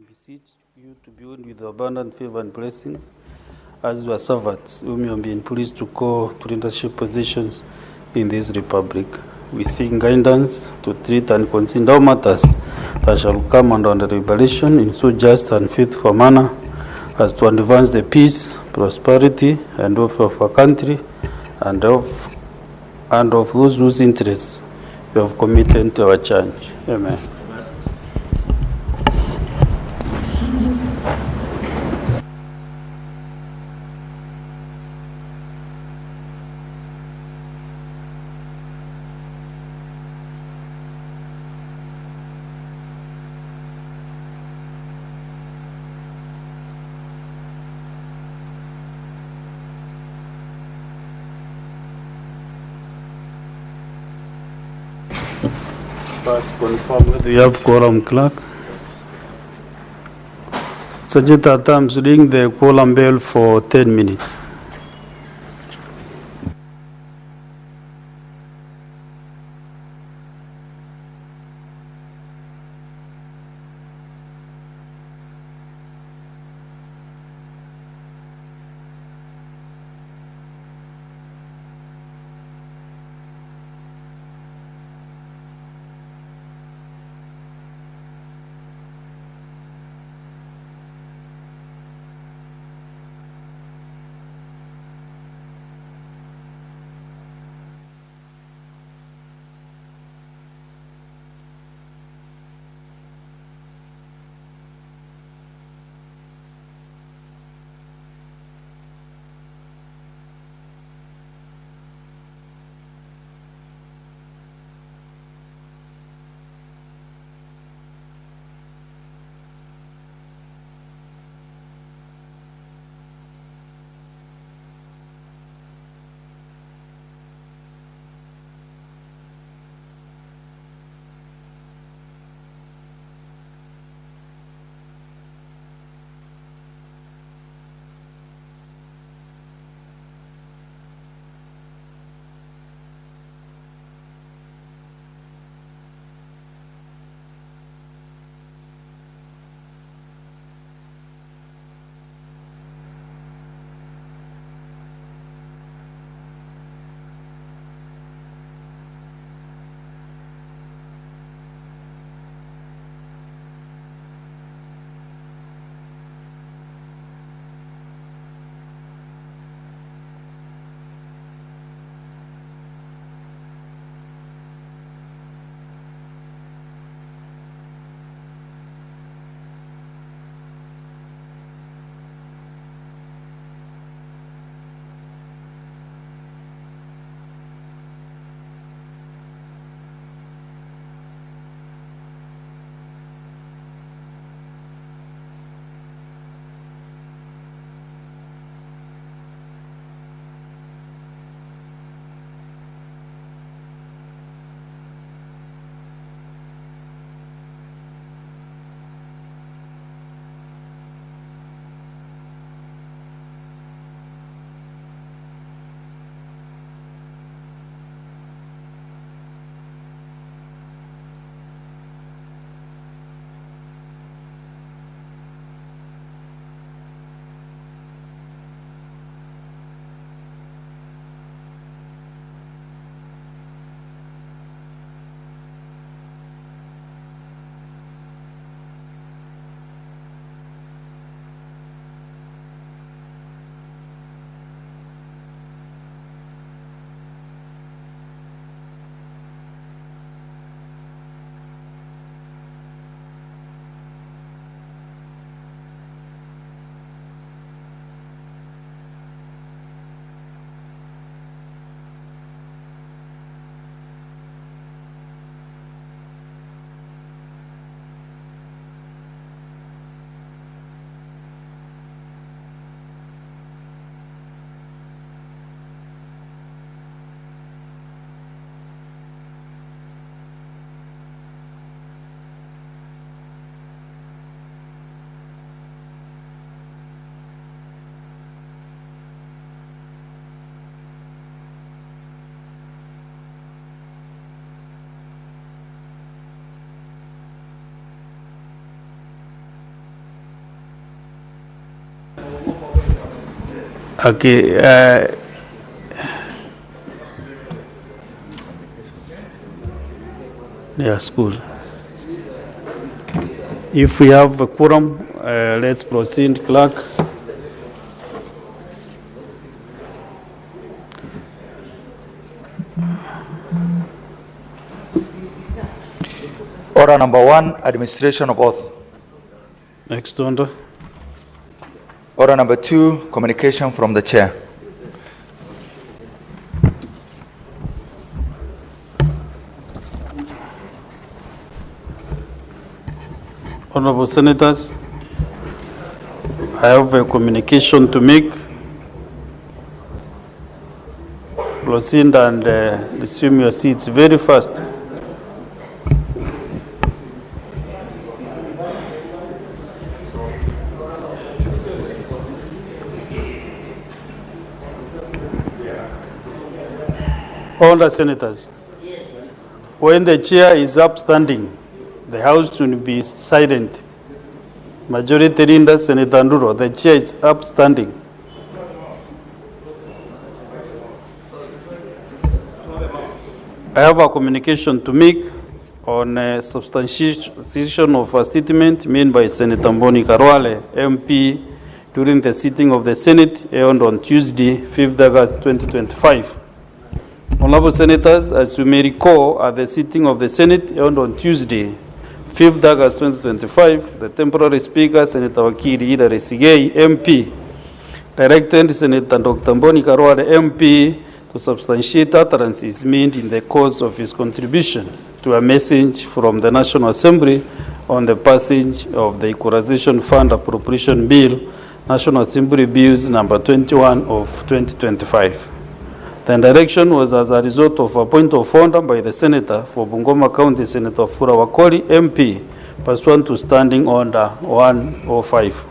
beseech you to be filled with abundant favor and blessings as your servants, whom you have been pleased to call to leadership positions in this republic. We seek guidance to treat and consider all matters that shall come under deliberation in so just and faithful manner as to advance the peace, prosperity, and welfare of our country and of those whose interests you have committed to our church. Amen. First, confirm whether you have quorum, clerk. Sergeant Atams, ring the quorum bell for 10 minutes. Okay. Yeah, school. If we have a quorum, let's proceed, clerk. Order number 1, administration of oath. Next order. Order number 2, communication from the chair. Honorable Senators, I have a communication to make. Proceed and resume your seats very fast. All the senators, when the chair is upstanding, the House should be silent. Majority Leader Senator Nduro, the chair is upstanding. I have a communication to make on substantiation of a statement made by Senator Mboni Karwale, MP, during the sitting of the Senate held on Tuesday, 5th August 2025. Honorable Senators, as you may recall, at the sitting of the Senate held on Tuesday, 5th August 2025, the temporary Speaker, Senator Wakili Ida Resigei, MP, directed Senator Dr. Mboni Karwale, MP, to substantiate utterances made in the course of his contribution to a message from the National Assembly on the passage of the Equalization Fund Appropriation Bill, National Assembly Bills number 21 of 2025. The direction was as a result of a point of order by the Senator for Bungoma County, Senator Fura Wakoli, MP, pursuant to Standing Order 105.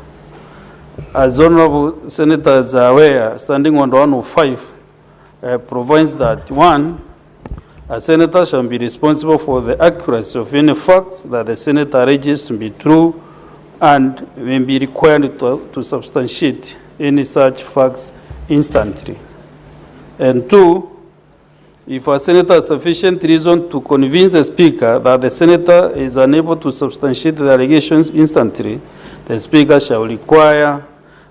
As Honorable Senators are aware, Standing Order 105 provides that 1, a Senator shall be responsible for the accuracy of any facts that the Senator alleges to be true and may be required to substantiate any such facts instantly. And 2, if a Senator has sufficient reason to convince the Speaker that the Senator is unable to substantiate the allegations instantly, the Speaker shall require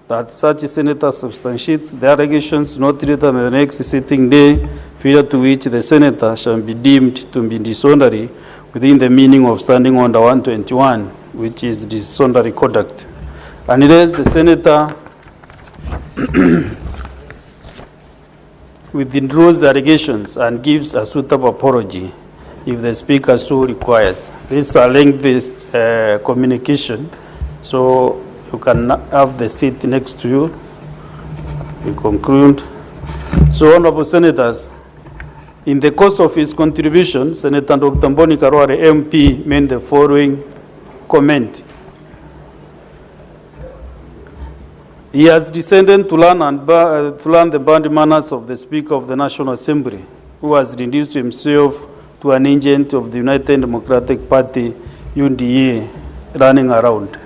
that such a Senator substantiates the allegations not later than the next sitting day, failure to which the Senator shall be deemed to be disorderly within the meaning of Standing Order 121, which is disorderly conduct. Unless the Senator withdraws the allegations and gives a suitable apology if the Speaker so requires. This is a lengthy communication, so you can have the seat next to you. We conclude. So, Honorable Senators, in the course of his contribution, Senator Dr. Mboni Karwale, MP, made the following comment. He has descended to learn the bad manners of the Speaker of the National Assembly, who has reduced himself to an agent of the United Democratic Party, UDA, running around.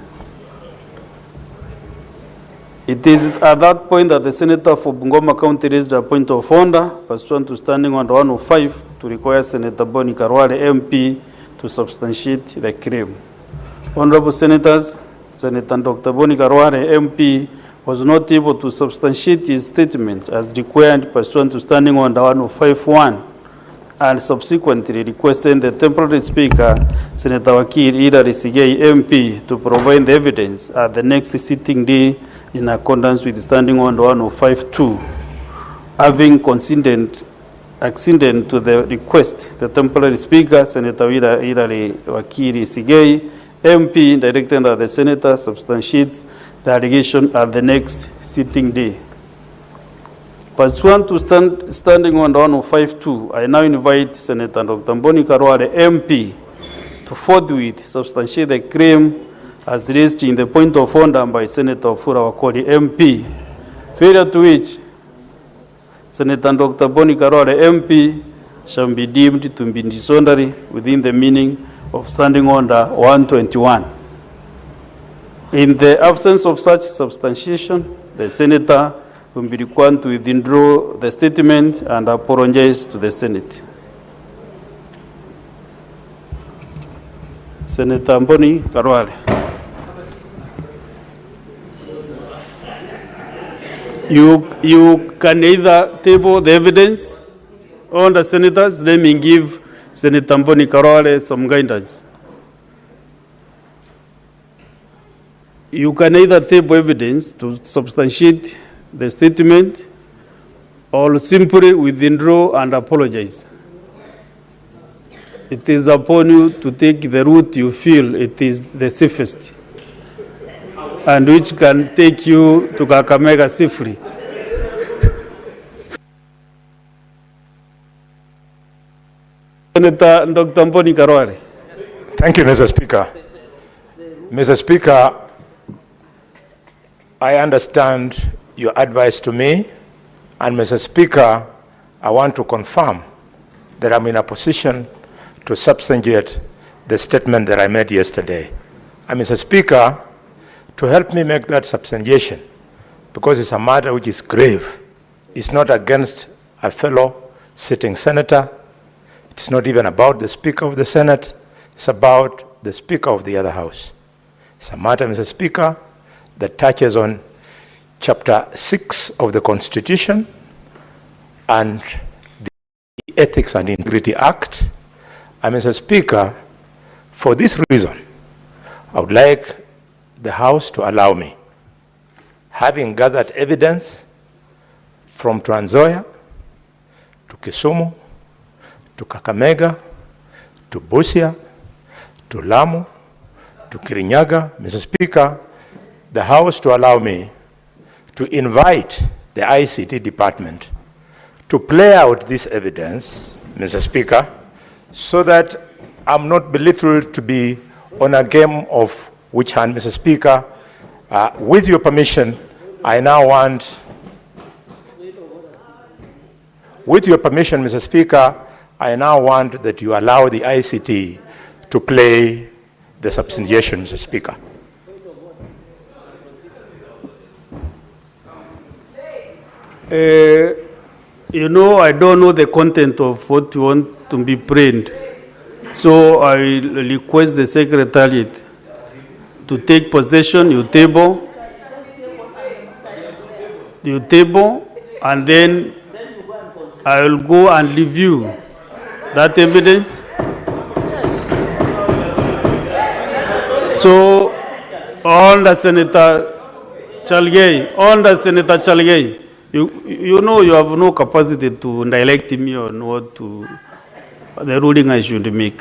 It is at that point that the Senator for Bungoma County raised a point of order pursuant to Standing Order 105 to require Senator Mboni Karwale, MP, to substantiate the claim. Honorable Senators, Senator Dr. Mboni Karwale, MP, was not able to substantiate his statement as required pursuant to Standing Order 105.1 and subsequently requested the temporary Speaker, Senator Wakili Ida Resigei, MP, to provide the evidence at the next sitting day in accordance with Standing Order 105.2. Having acceded to the request, the temporary Speaker, Senator Ida Wakili Resigei, MP, directed that the Senator substantiates the allegation at the next sitting day. Pursuant to Standing Order 105.2, I now invite Senator Dr. Mboni Karwale, MP, to forthwith substantiate the claim as raised in the point of order by Senator Fura Wakoli, MP, failure to which Senator Dr. Mboni Karwale, MP, shall be deemed to be disorderly within the meaning of Standing Order 121. In the absence of such substantiation, the Senator will be required to withdraw the statement and apologize to the Senate. Senator Mboni Karwale. You can either table the evidence on the senators. Let me give Senator Mboni Karwale some guidance. You can either table evidence to substantiate the statement or simply withdraw and apologize. It is upon you to take the route you feel it is the safest and which can take you to Kakamega safely. Senator Dr. Mboni Karwale. Thank you, Mr. Speaker. Mr. Speaker, I understand your advice to me, and Mr. Speaker, I want to confirm that I'm in a position to substantiate the statement that I made yesterday. And Mr. Speaker, to help me make that substantiation, because it's a matter which is grave, it's not against a fellow sitting senator, it's not even about the Speaker of the Senate, it's about the Speaker of the other House. It's a matter, Mr. Speaker, that touches on Chapter 6 of the Constitution and the Ethics and Integrity Act. And Mr. Speaker, for this reason, I would like the House to allow me, having gathered evidence from Trans Nzoia to Kisumu, to Kakamega, to Busia, to Lamu, to Kirinyaga, Mr. Speaker, the House to allow me to invite the ICT department to play out this evidence, Mr. Speaker, so that I'm not belittled to be on a game of which hand, Mr. Speaker. With your permission, with your permission, Mr. Speaker, I now want that you allow the ICT to play the substantiation, Mr. Speaker. You know, I don't know the content of what you want to be prayed. So I request the Secretariat to take possession, you table, and then I will go and review that evidence. So, on the Senator Chalgei, you know you have no capacity to direct me on what to, the ruling I should make.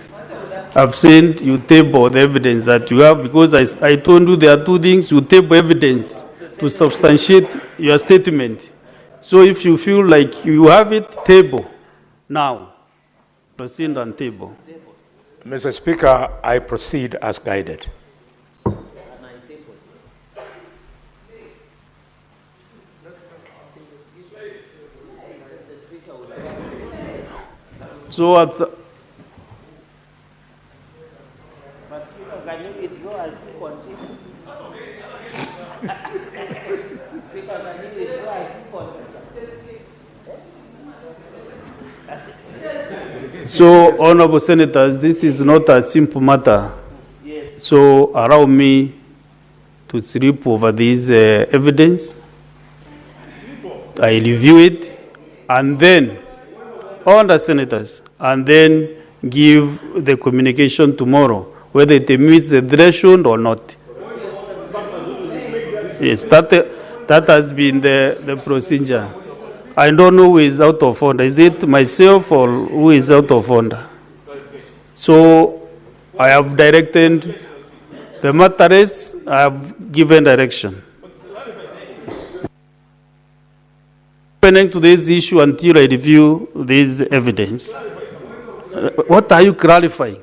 I've sent you table the evidence that you have, because I told you there are two things. You table evidence to substantiate your statement. So if you feel like you have it, table. Now, proceed and table. Mr. Speaker, I proceed as guided. So at But Speaker, can you withdraw as you consider? Speaker, can you withdraw as you consider? So, Honorable Senators, this is not a simple matter. Yes. So, allow me to sleep over this evidence. I review it, and then, all the senators, and then give the communication tomorrow, whether it meets the threshold or not. Yes, that has been the procedure. I don't know who is out of order. Is it myself or who is out of order? So I have directed the matters, I have given direction. Pertaining to this issue until I review this evidence. What are you clarifying?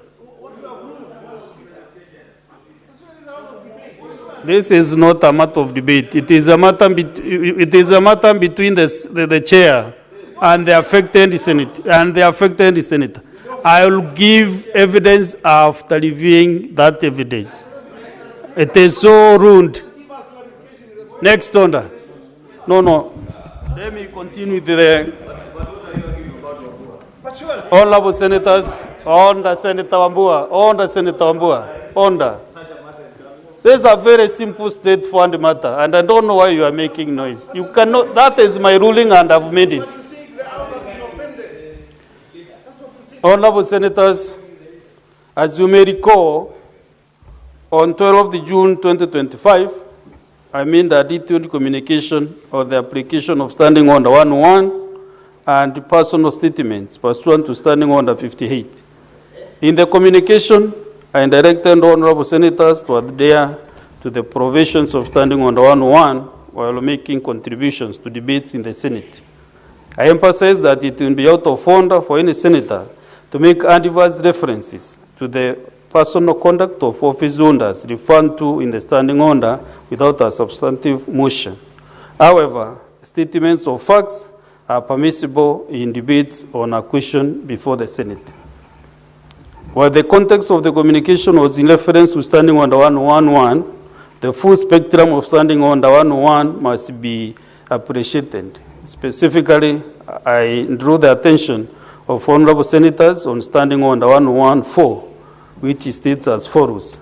This is not a matter of debate. It is a matter between the chair and the affected senator. I will give evidence after reviewing that evidence. It is so rude. Next order. No. Let me continue with the honorable senators. Order, Senator Wambua. Order, Senator Wambua. Order. This is a very simple, straightforward matter, and I don't know why you are making noise. You cannot. That is my ruling, and I've made it. Honorable senators, as you may recall, on 12th June 2025, I mean the detailed communication of the application of Standing Order 101 and personal statements pursuant to Standing Order 58. In the communication, I directed honorable senators to adhere to the provisions of Standing Order 101 while making contributions to debates in the Senate. I emphasize that it will be out of order for any senator to make adverse references to the personal conduct of office holders referred to in the standing order without a substantive motion. However, statements of facts are permissible in debates on a question before the Senate. While the context of the communication was in reference to Standing Order 111, the full spectrum of Standing Order 101 must be appreciated. Specifically, I drew the attention of honorable senators on Standing Order 114, which states as follows: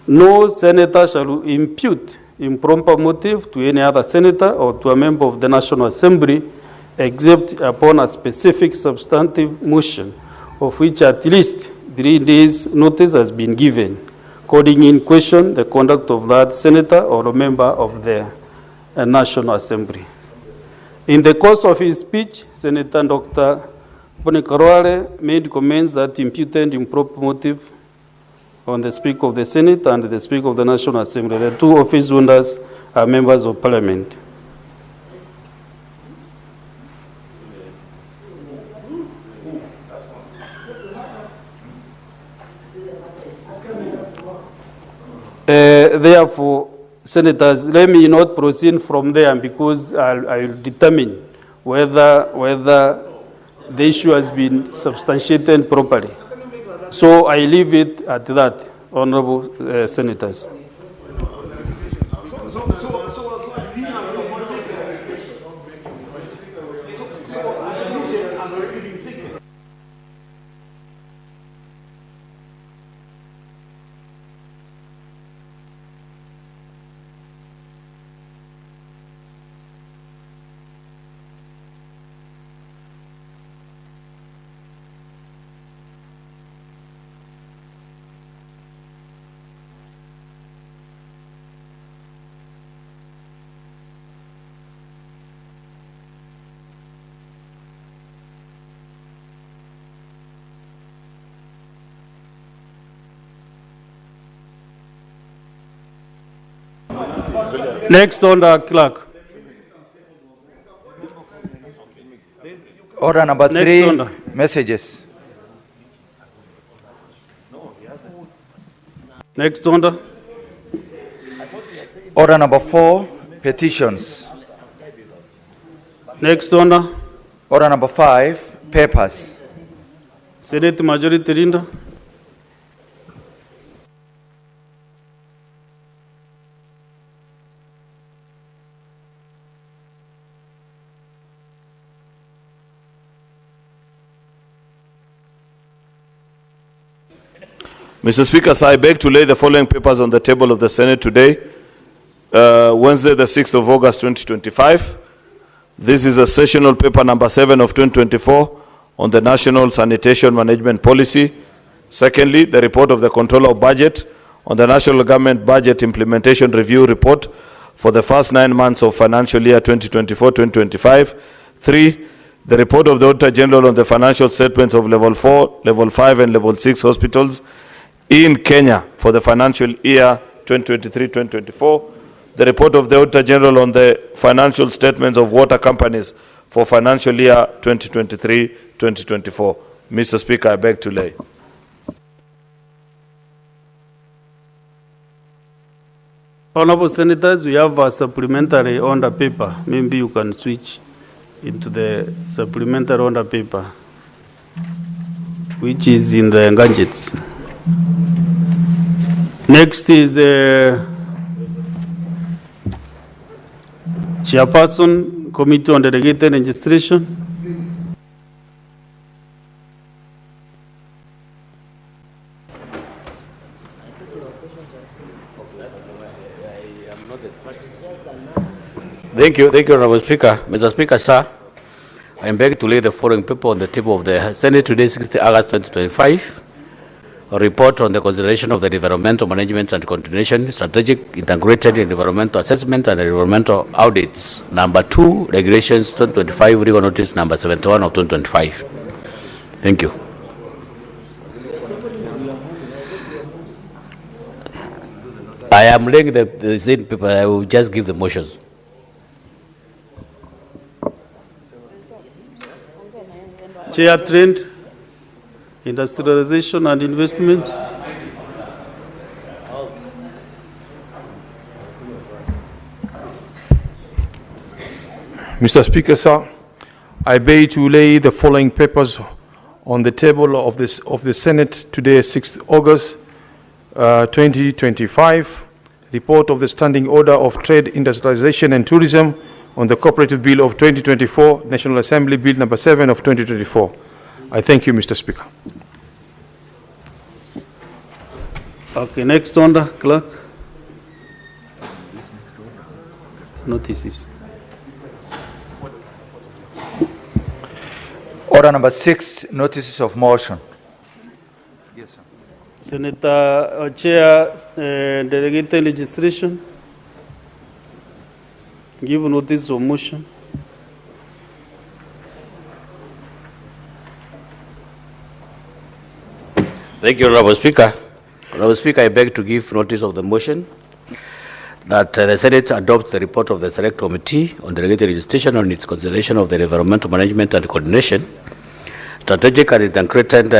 no senator shall impute improper motive to any other senator or to a member of the National Assembly except upon a specific substantive motion of which at least 3 days notice has been given, calling in question the conduct of that senator or a member of the National Assembly. In the course of his speech, Senator Dr. Bonikaroale made comments that imputed improper motive on the Speaker of the Senate and the Speaker of the National Assembly. The two office holders are members of Parliament. Therefore, senators, let me not proceed from there because I'll determine whether the issue has been substantiated properly. So I leave it at that, honorable senators. Next order, clerk. Order number Next 3, order. messages. Next order. Order number 4, petitions. Next order. Order number 5, papers. Senate Majority Leader. Mr. Speaker, sir, I beg to lay the following papers on the table of the Senate today, Wednesday, the 6th of August, 2025. This is a sessional paper number 7 of 2024 on the National Sanitation Management Policy. Secondly, the report of the Controller of Budget on the National Government Budget Implementation Review Report for the first 9 months of financial year 2024-2025. 3, the report of the Auditor General on the financial statements of Level 4, Level 5, and Level 6 hospitals in Kenya for the financial year 2023-2024. The report of the Auditor General on the financial statements of water companies for financial year 2023-2024. Mr. Speaker, I beg to lay. Honorable Senators, we have a supplementary order paper. Maybe you can switch into the supplementary order paper, which is in the gadgets. Next is Chairperson Committee on Delegated Legislation. Thank you, Honorable Speaker. Mr. Speaker, sir, I am begging to lay the following paper on the table of the Senate today, 60 August 2025. A report on the consideration of the environmental management and coordination, strategic integrated environmental assessment and environmental audits. Number 2, regulations 2025, legal notice number 71 of 2025. Thank you. I am laying the same paper. I will just give the motions. Chair Trend, Industrialization and Investments. Mr. Speaker, sir, I beg to lay the following papers on the table of the Senate today, 6th August 2025. Report of the Standing Order of Trade, Industrialization and Tourism on the Cooperative Bill of 2024, National Assembly Bill number 7 of 2024. I thank you, Mr. Speaker. Okay, next order, clerk. Notices. Order number 6, notices of motion. Yes, sir. Senator Chair, Delegated Legislation. Give notice of motion. Thank you, Honorable Speaker. Honorable Speaker, I beg to give notice of the motion that the Senate adopt the report of the Select Committee on Delegated Legislation on its consideration of the environmental management and coordination, strategic and integrated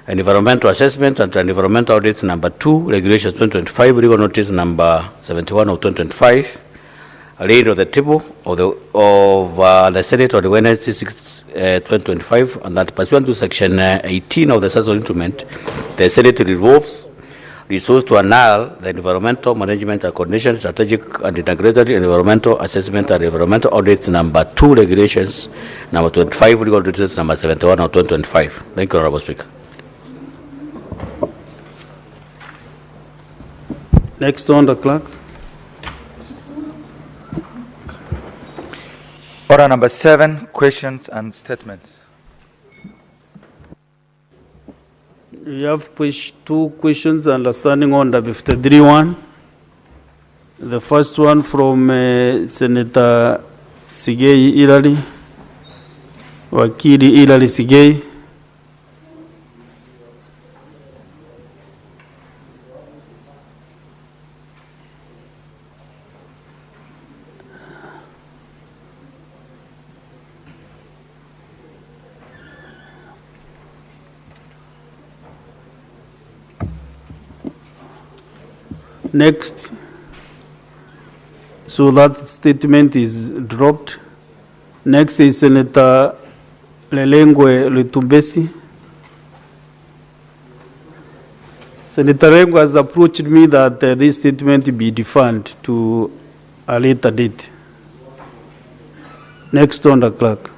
environmental assessment and environmental audits number 2, regulations 2025, legal notice number 71 of 2025, laid on the table of the Senate on the Wednesday 6 2025, and that pursuant to section 18 of the Statutory Instrument, the Senate resolves to annul the environmental management and coordination, strategic and integrated environmental assessment and environmental audits number 2, regulations number 25, legal notice number 71 of 2025. Thank you, Honorable Speaker. Next on the clerk. Order number 7, questions and statements. We have two questions understanding under 53-1. The first one from Senator Sigei Ilali, Wakili Ilali Sigei. Next, so that statement is dropped. Next is Senator Lelengwe Lutumbesi. Senator Lelengwe has approached me that this statement be deferred to a later date. Next on the clerk.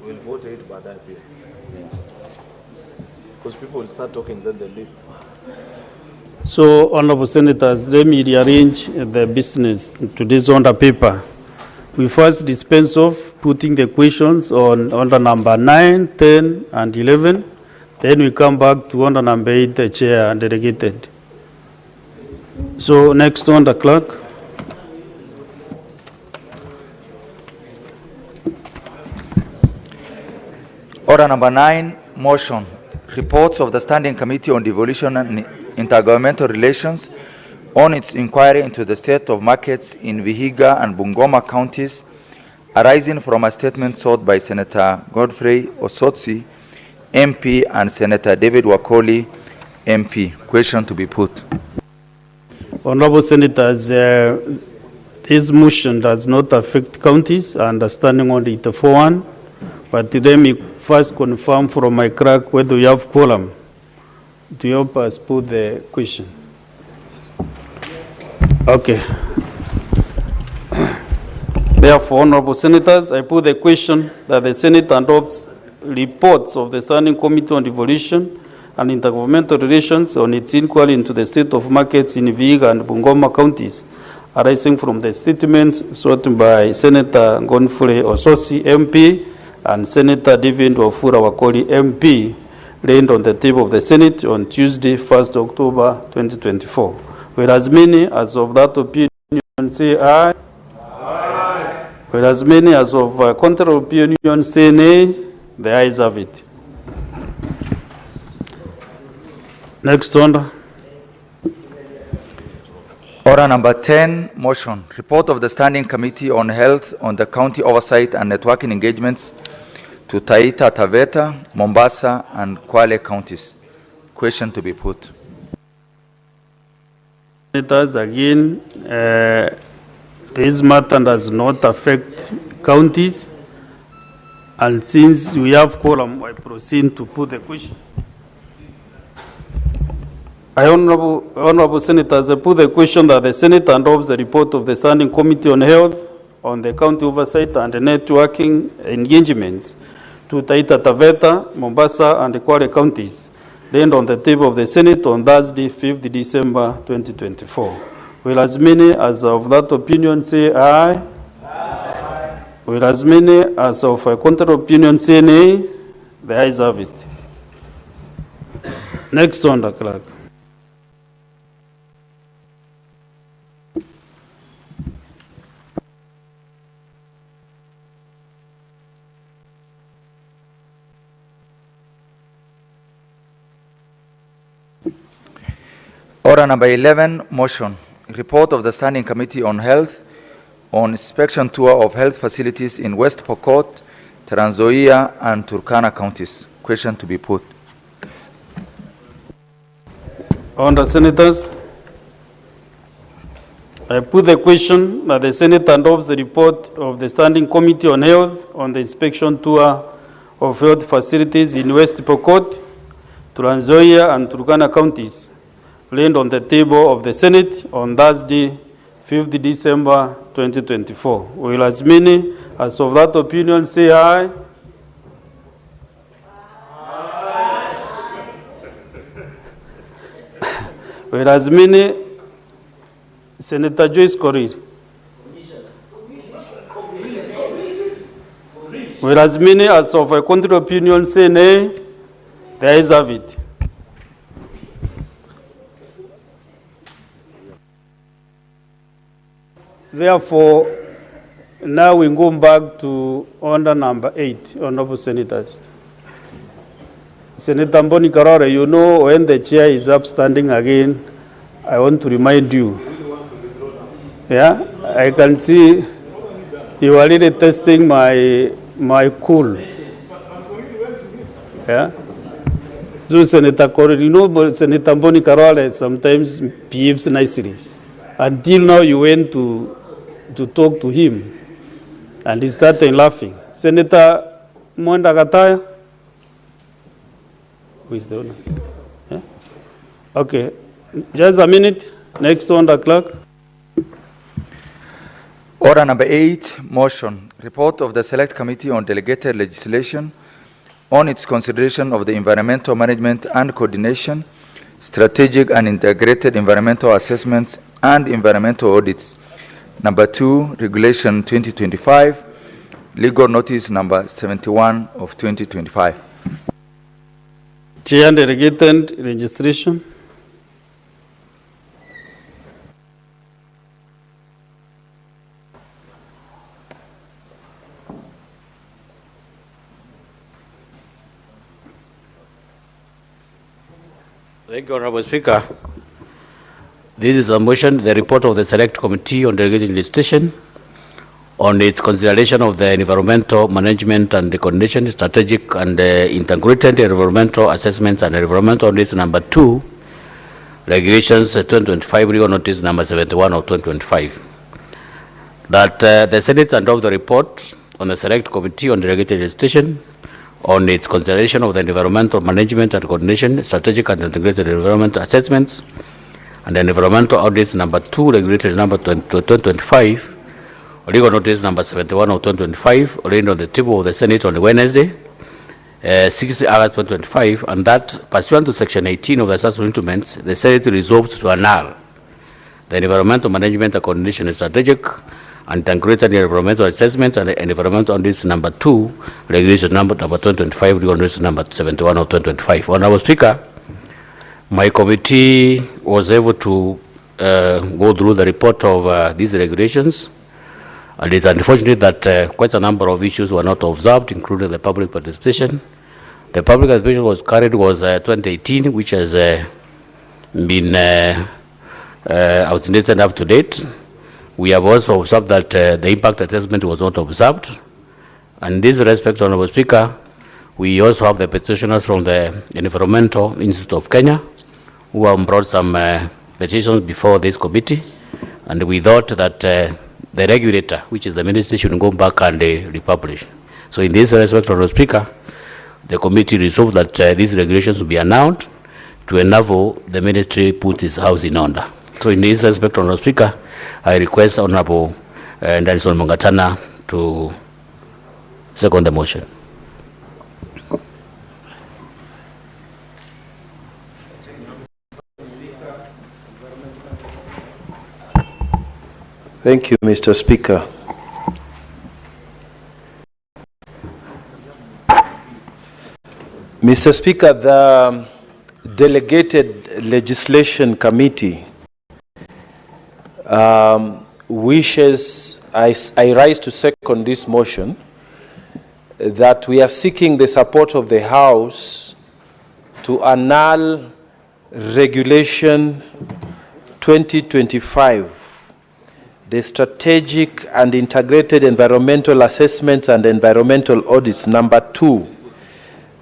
We'll vote it by that way. Because people will start talking, then they leave. So, Honorable Senators, let me rearrange the business to this order paper. We first dispense of putting the questions on order number 9, 10, and 11. Then we come back to order number 8, the chair and delegated. So, next order, clerk. Order number 9, motion. Reports of the Standing Committee on Devolution and Intergovernmental Relations on its inquiry into the state of markets in Vihiga and Bungoma counties, arising from a statement sought by Senator Godfrey Osotsi, MP, and Senator David Wakoli, MP. Question to be put. Honorable Senators, this motion does not affect counties, understanding only the 4-1, but let me first confirm from my clerk whether we have quorum. Do you help us put the question? Okay. Therefore, Honorable Senators, I put the question that the Senate adopts reports of the Standing Committee on Devolution and Intergovernmental Relations on its inquiry into the state of markets in Vihiga and Bungoma counties, arising from the statements sought by Senator Godfrey Osotsi, MP, and Senator David Wafula Wakoli, MP, laid on the table of the Senate on Tuesday, 1st October 2024. Whereas many as of that opinion say aye. Aye. Whereas many as of contrary opinion say nay, the ayes have it. Next order. Order number 10, motion. Report of the Standing Committee on Health on the County Oversight and Networking Engagements to Taita Taveta, Mombasa, and Kwale counties. Question to be put. Senators, again, this matter does not affect counties, and since we have quorum, I proceed to put the question. Honorable Senators, I put the question that the Senate adopts the report of the Standing Committee on Health on the County Oversight and Networking Engagements to Taita Taveta, Mombasa, and the Kwale counties, laid on the table of the Senate on Thursday, 5th December 2024. Will as many as of that opinion say aye? Aye. Will as many as of a contrary opinion say nay? The ayes have it. Next order, clerk. Order number 11, motion. Report of the Standing Committee on Health on inspection tour of health facilities in West Pokot, Trans Nzoia, and Turkana counties. Question to be put. Honourable Senators, I put the question that the Senate adopts the report of the Standing Committee on Health on the inspection tour of health facilities in West Pokot, Trans Nzoia, and Turkana counties, laid on the table of the Senate on Thursday, 5th December 2024. Will as many as of that opinion say aye? Aye. Will as many, Senator Joyce Korir. Will as many as of a contrary opinion say nay? The ayes have it. Therefore, now we go back to order number 8, Honorable Senators. Senator Mboni Karore, you know when the chair is up standing again, I want to remind you. Yeah, I can see you are really testing my cool. Yeah. So Senator Karore, you know Senator Mboni Karore sometimes behaves nicely. Until now you went to talk to him, and he started laughing. Senator Mwenda Gataya? Who is the owner? Yeah? Okay, just a minute. Next one, the clerk. Order number 8, motion. Report of the Select Committee on Delegated Legislation on its consideration of the environmental management and coordination, strategic and integrated environmental assessments and environmental audits. Number 2, Regulation 2025, Legal Notice number 71 of 2025. Chair, delegated registration. Thank you, Honorable Speaker. This is a motion, the report of the Select Committee on Delegated Legislation on its consideration of the environmental management and the coordination, strategic and integrated environmental assessments and environmental notice number 2, regulations 2025, legal notice number 71 of 2025. That the Senate adopt the report on the Select Committee on Delegated Legislation on its consideration of the environmental management and coordination, strategic and integrated environmental assessments, and the environmental audits number 2, regulatory number 2025, legal notice number 71 of 2025, laid on the table of the Senate on Wednesday, 6 August 2025, and that pursuant to Section 18 of the Assessment Instruments, the Senate resolved to annul the environmental management and coordination, strategic and integrated environmental assessments and environmental audits number 2, regulation number 2025, legal notice number 71 of 2025. Honorable Speaker, my committee was able to go through the report of these regulations, and it's unfortunate that quite a number of issues were not observed, including the public participation. The public participation was carried was 2018, which has been outdated up to date. We have also observed that the impact assessment was not observed. And in this respect, Honorable Speaker, we also have the petitioners from the Environmental Institute of Kenya who have brought some petitions before this committee. And we thought that the regulator, which is the ministry, should go back and republish. So in this respect, Honorable Speaker, the committee resolved that these regulations will be announced to enable the ministry put its house in order. So in this respect, Honorable Speaker, I request Honorable Nelson Mungatana to second the motion. Thank you, Mr. Speaker. Mr. Speaker, the Delegated Legislation Committee wishes, I rise to second this motion, that we are seeking the support of the House to annul Regulation 2025, the Strategic and Integrated Environmental Assessments and Environmental Audits number 2,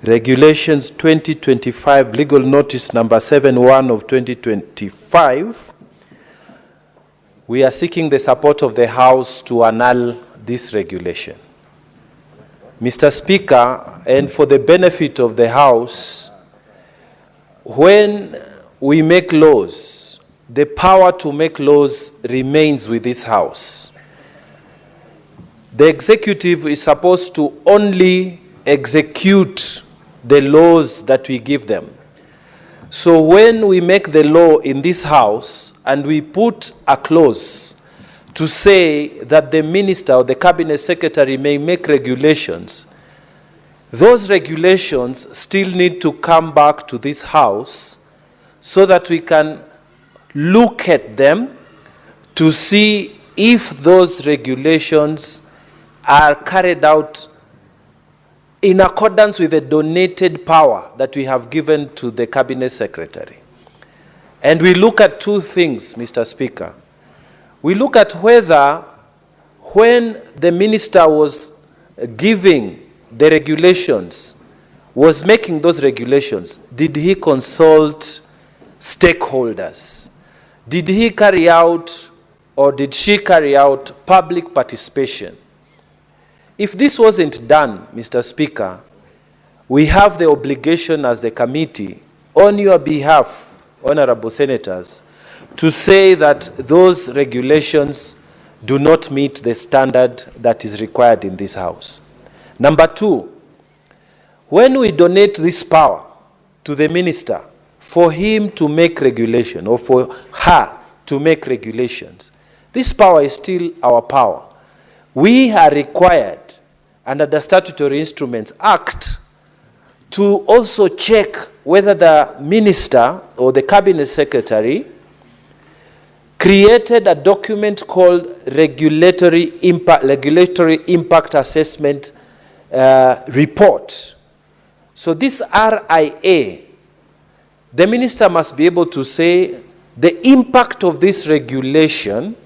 Regulations 2025, Legal Notice number 71 of 2025. We are seeking the support of the House to annul this regulation. Mr. Speaker, and for the benefit of the House, when we make laws, the power to make laws remains with this House. The executive is supposed to only execute the laws that we give them. So when we make the law in this House and we put a clause to say that the minister or the cabinet secretary may make regulations, those regulations still need to come back to this House so that we can look at them to see if those regulations are carried out in accordance with the donated power that we have given to the cabinet secretary. And we look at two things, Mr. Speaker. We look at whether when the minister was giving the regulations, was making those regulations, did he consult stakeholders? Did he carry out or did she carry out public participation? If this wasn't done, Mr. Speaker, we have the obligation as a committee, on your behalf, honorable senators, to say that those regulations do not meet the standard that is required in this House. Number two, when we donate this power to the minister for him to make regulation or for her to make regulations. This power is still our power. We are required under the Statutory Instruments Act to also check whether the minister or the cabinet secretary created a document called Regulatory Impact Assessment Report. So this RIA, the minister must be able to say the impact of this regulation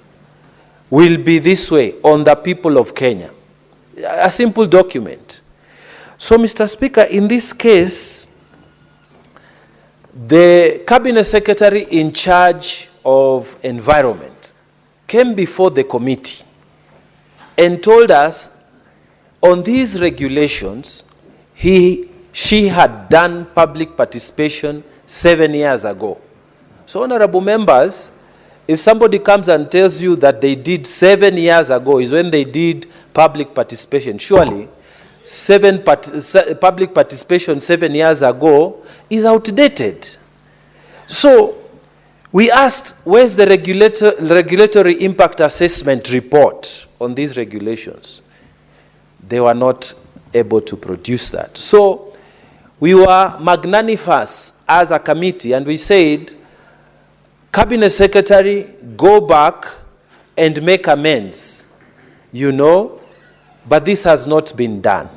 will be this way on the people of Kenya. A simple document. So, Mr. Speaker, in this case, the cabinet secretary in charge of environment came before the committee and told us on these regulations, she had done public participation 7 years ago. So, honorable members, if somebody comes and tells you that they did 7 years ago is when they did public participation, surely public participation 7 years ago is outdated. So we asked, where's the regulatory impact assessment report on these regulations? They were not able to produce that. So we were magnanimous as a committee and we said, Cabinet Secretary, go back and make amends, but this has not been done.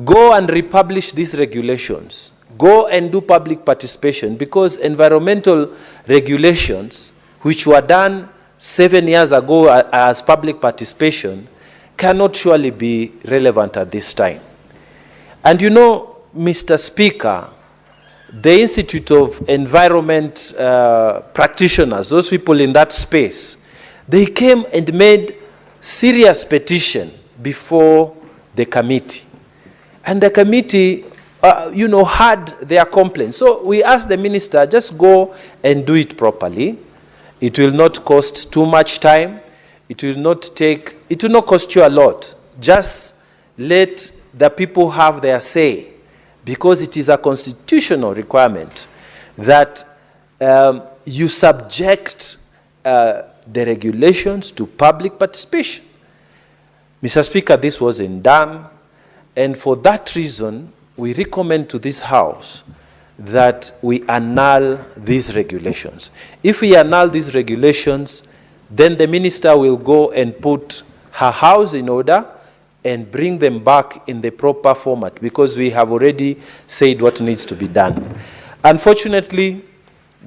Go and republish these regulations. Go and do public participation, because environmental regulations, which were done 7 years ago as public participation, cannot surely be relevant at this time. And Mr. Speaker, the Institute of Environment practitioners, those people in that space, they came and made serious petition before the committee. And the committee, heard their complaints. So we asked the minister, just go and do it properly. It will not cost too much time. It will not cost you a lot. Just let the people have their say, because it is a constitutional requirement that you subject the regulations to public participation. Mr. Speaker, this wasn't done, and for that reason, we recommend to this House that we annul these regulations. If we annul these regulations, then the minister will go and put her house in order and bring them back in the proper format, because we have already said what needs to be done. Unfortunately,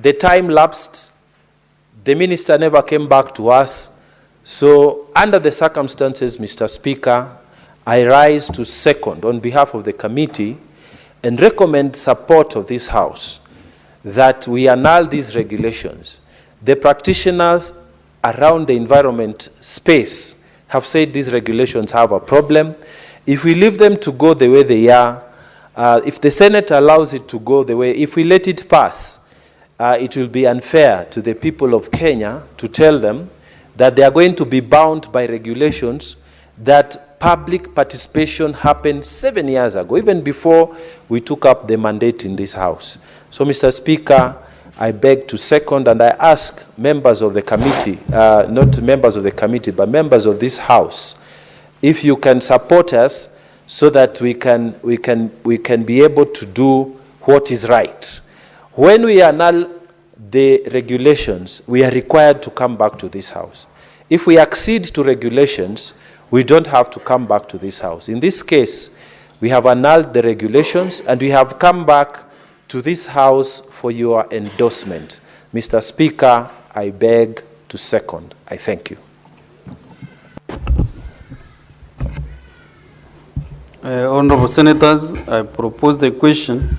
the time lapsed. The minister never came back to us. So under the circumstances, Mr. Speaker, I rise to second on behalf of the committee and recommend support of this House that we annul these regulations. The practitioners around the environment space have said these regulations have a problem. If we leave them to go the way they are, if the Senate allows it to go the way, if we let it pass, it will be unfair to the people of Kenya to tell them that they are going to be bound by regulations that public participation happened 7 years ago, even before we took up the mandate in this House. So, Mr. Speaker, I beg to second, and I ask members of the committee, not members of the committee, but members of this House, if you can support us so that we can be able to do what is right. When we annul the regulations, we are required to come back to this House. If we accede to regulations, we don't have to come back to this House. In this case, we have annulled the regulations and we have come back to this House for your endorsement. Mr. Speaker, I beg to second. I thank you. Honorable Senators, I propose the question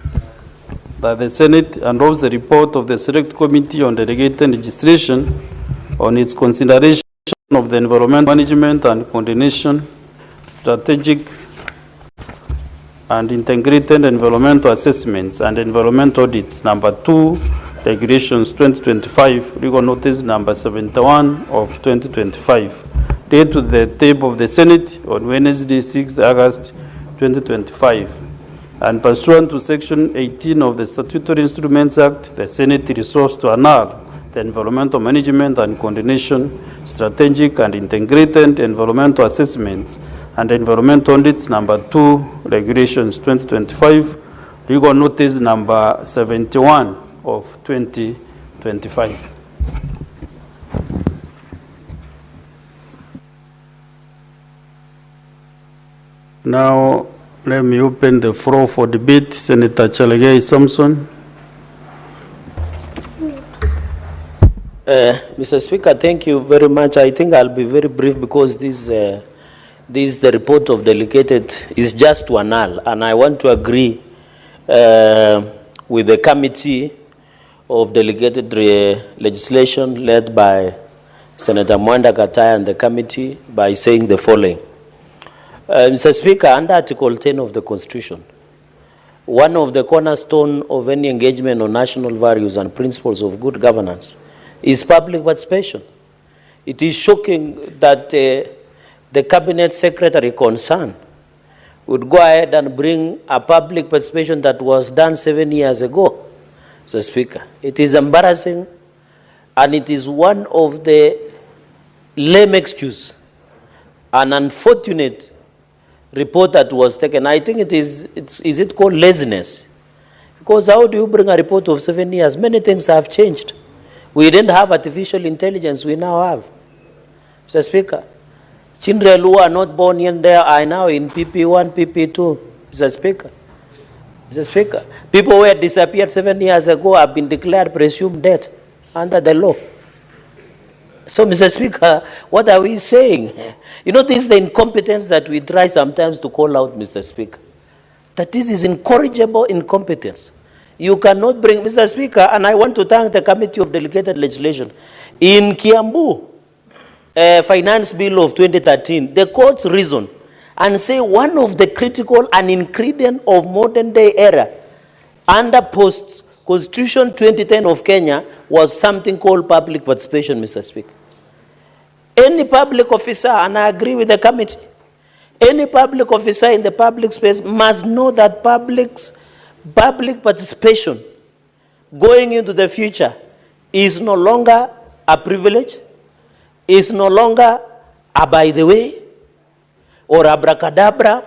that the Senate endorse the report of the Select Committee on Delegated Legislation on its consideration of the environment management and coordination, strategic and integrated environmental assessments and environment audits, number 2, regulations 2025, legal notice number 71 of 2025, dated to the table of the Senate on Wednesday, 6th August 2025. And pursuant to Section 18 of the Statutory Instruments Act, the Senate resolves to annul the environmental management and coordination, strategic and integrated environmental assessments and environmental audits number 2, regulations 2025, legal notice number 71 of 2025. Now, let me open the floor for debate. Senator Chalagay Samson. Mr. Speaker, thank you very much. I think I'll be very brief because the report of delegated is just to annul, and I want to agree with the committee of delegated legislation led by Senator Mwanda Kataya and the committee by saying the following. Mr. Speaker, under Article 10 of the Constitution, one of the cornerstones of any engagement on national values and principles of good governance is public participation. It is shocking that the cabinet secretary concerned would go ahead and bring a public participation that was done 7 years ago. Mr. Speaker, it is embarrassing, and it is one of the lame excuses, an unfortunate report that was taken. I think is it called laziness? Because how do you bring a report of 7 years? Many things have changed. We didn't have artificial intelligence, we now have. Mr. Speaker, children who are not born yet there are now in PP1, PP2. Mr. Speaker. Mr. Speaker, people who had disappeared 7 years ago have been declared presumed dead under the law. So, Mr. Speaker, what are we saying? You know, this is the incompetence that we try sometimes to call out, Mr. Speaker. That this is incorrigible incompetence. You cannot bring, Mr. Speaker, and I want to thank the Committee of Delegated Legislation. In Kiambu, Finance Bill of 2013, the courts reasoned and say one of the critical and ingredient of modern day era under post-Constitution 2010 of Kenya was something called public participation, Mr. Speaker. Any public officer, and I agree with the committee, any public officer in the public space must know that public participation going into the future is no longer a privilege, is no longer a by the way, or abracadabra,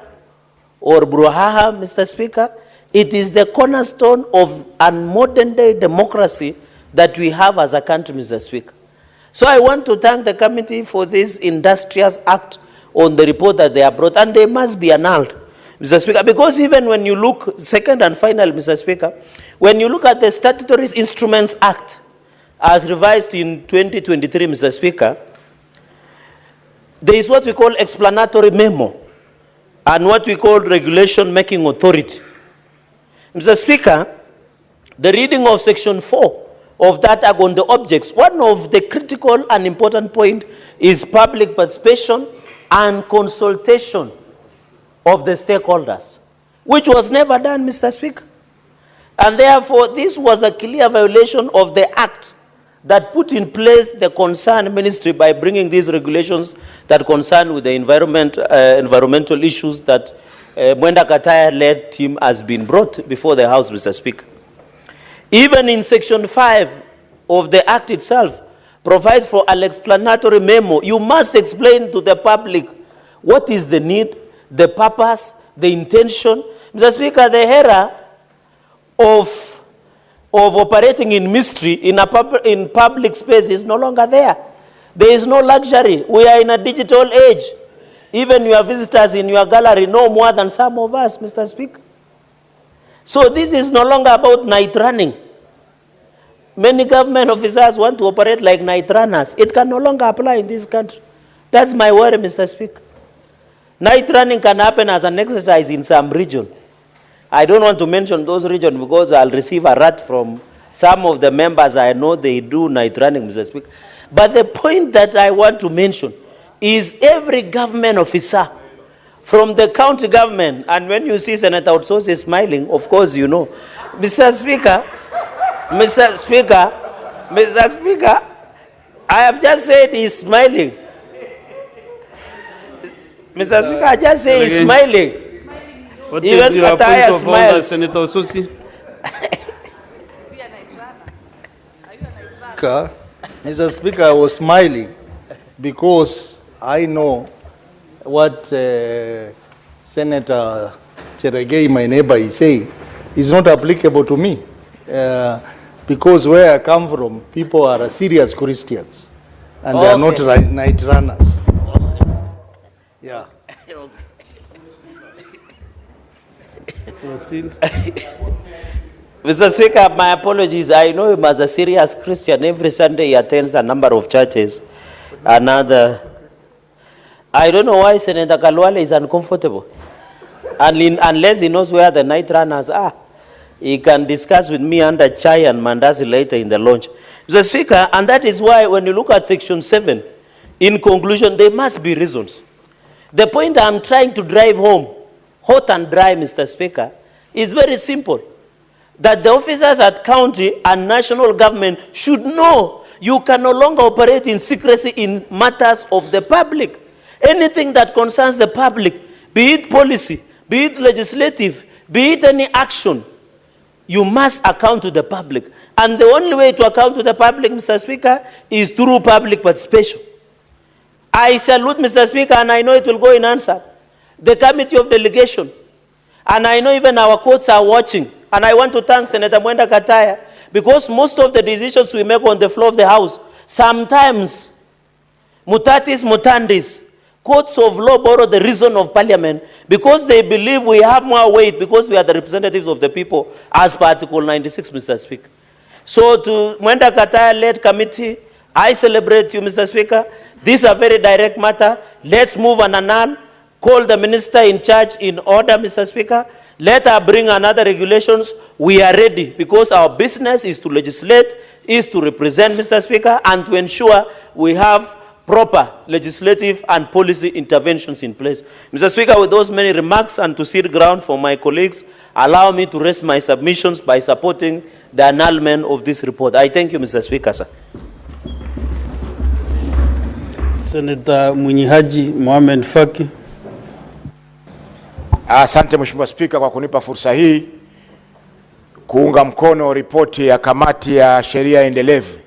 or brouhaha, Mr. Speaker. It is the cornerstone of a modern day democracy that we have as a country, Mr. Speaker. So I want to thank the committee for this industrious act on the report that they have brought, and they must be annulled, Mr. Speaker, because even when you look, second and final, Mr. Speaker, when you look at the Statutory Instruments Act as revised in 2023, Mr. Speaker, there is what we call explanatory memo and what we call regulation making authority. Mr. Speaker, the reading of Section 4 of that act on the objects, one of the critical and important point is public participation and consultation of the stakeholders, which was never done, Mr. Speaker. And therefore, this was a clear violation of the act that put in place the concerned ministry by bringing these regulations that concern with the environmental issues that Mwenda Kataya-led team has been brought before the House, Mr. Speaker. Even in Section 5 of the Act itself provides for an explanatory memo. You must explain to the public what is the need, the purpose, the intention. Mr. Speaker, the era of operating in mystery in public space is no longer there. There is no luxury. We are in a digital age. Even your visitors in your gallery know more than some of us, Mr. Speaker. So this is no longer about night running. Many government officers want to operate like night runners. It can no longer apply in this country. That's my worry, Mr. Speaker. Night running can happen as an exercise in some region. I don't want to mention those regions because I'll receive a rat from some of the members. I know they do night running, Mr. Speaker. But the point that I want to mention is every government officer, from the county government, and when you see Senator Otsosi smiling, of course you know. Mr. Speaker, I have just said he's smiling. Mr. Speaker, I just say he's smiling. What Even is your point Kataya of order, smiles. Senator Osusi? Mr. Speaker, I was smiling because I know what Senator Cheragei, my neighbor, is saying is not applicable to me. Because where I come from, people are serious Christians and they are not night runners. Yeah. Proceed. Mr. Speaker, my apologies. I know him as a serious Christian. Every Sunday he attends a number of churches. I don't know why Senator Kalwale is uncomfortable. Unless he knows where the night runners are. He can discuss with me under chai and mandazi later in the lounge. Mr. Speaker, and that is why when you look at Section 7, in conclusion, there must be reasons. The point I'm trying to drive home, hot and dry, Mr. Speaker, is very simple. That the officers at county and national government should know you can no longer operate in secrecy in matters of the public. Anything that concerns the public, be it policy, be it legislative, be it any action, you must account to the public. And the only way to account to the public, Mr. Speaker, is through public participation. I salute, Mr. Speaker, and I know it will go in answer, the Committee of Delegation. And I know even our courts are watching. And I want to thank Senator Mwenda Kataya, because most of the decisions we make on the floor of the House, sometimes, mutatis mutandis, courts of law borrow the reason of Parliament because they believe we have more weight because we are the representatives of the people, as per Article 96, Mr. Speaker. So to Mwenda Kataya-led committee, I celebrate you, Mr. Speaker. This is a very direct matter. Let's move and annul. Call the minister in charge in order, Mr. Speaker. Let her bring another regulations. We are ready because our business is to legislate, is to represent, Mr. Speaker, and to ensure we have proper legislative and policy interventions in place. Mr. Speaker, with those many remarks and to cede ground for my colleagues, allow me to raise my submissions by supporting the annulment of this report. I thank you, Mr. Speaker, sir. Senator Munyihaji Mohamed Faki. Asante Mheshimiwa Spika kwa kunipa fursa hii kuunga mkono ripoti ya kamati ya sheria endelevu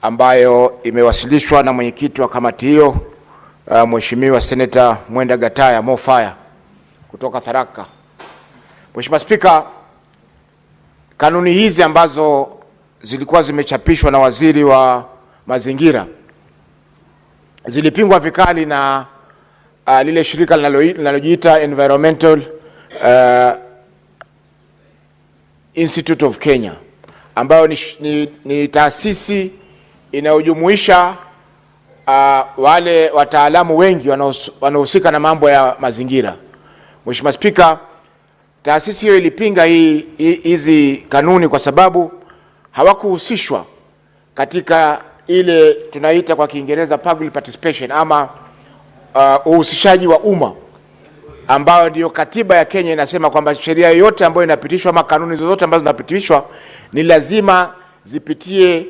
ambayo imewasilishwa na mwenyekiti wa kamati hiyo Mheshimiwa Senator Mwenda Gataya Mofaya kutoka Tharaka. Mheshimiwa Spika, kanuni hizi ambazo zilikuwa zimechapishwa na Waziri wa Mazingira zilipingwa vikali na lile shirika linalojiita Environmental Institute of Kenya, ambayo ni taasisi inayojumuisha wale wataalamu wengi wanaohusika na mambo ya mazingira. Mheshimiwa Spika, taasisi hiyo ilipinga hizi kanuni kwa sababu hawakuhusishwa katika ile tunaita kwa Kiingereza public participation ama uhusishaji wa umma, ambayo ndio katiba ya Kenya inasema kwamba sheria yote ambayo inapitishwa ama kanuni zozote ambazo zinapitishwa ni lazima zipitie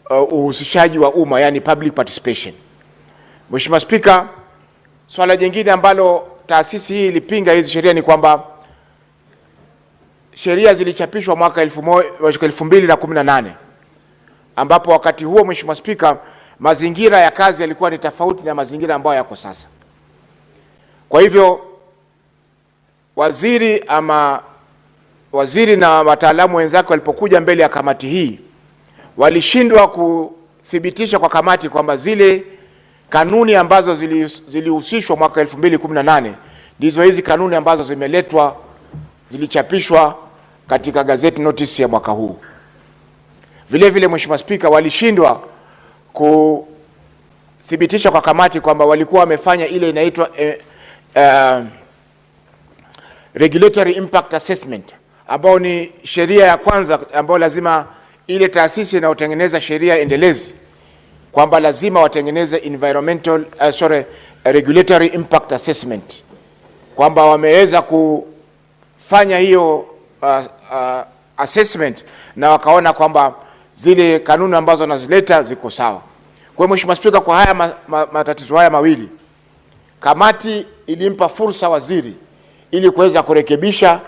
uhusishaji wa umma, yani public participation. Mheshimiwa Spika, swala jingine ambalo taasisi hii ilipinga hizi sheria ni kwamba sheria zilichapishwa mwaka 2018 ambapo wakati huo, Mheshimiwa Spika, mazingira ya kazi yalikuwa ni tofauti na mazingira ambayo yako sasa. Kwa hivyo waziri na wataalamu wenzake walipokuja mbele ya kamati hii, walishindwa kuthibitisha kwa kamati kwamba zile kanuni ambazo zilihusishwa mwaka 2018 ndizo hizi kanuni ambazo zilichapishwa katika gazeti notice ya mwaka huu. Vile vile, Mheshimiwa Spika, walishindwa kuthibitisha kwa kamati kwamba walikuwa wamefanya ile inaitwa regulatory impact assessment, ambao ni sheria ya kwanza ambayo lazima ile taasisi inayotengeneza sheria endelezi kwamba lazima watengeneze regulatory impact assessment, kwamba wameweza kufanya hiyo assessment na wakaona kwamba zile kanuni ambazo wanazileta ziko sawa. Kwa hiyo Mheshimiwa Spika, kwa haya matatizo haya mawili, kamati ilimpa fursa waziri ili kuweza kurekebisha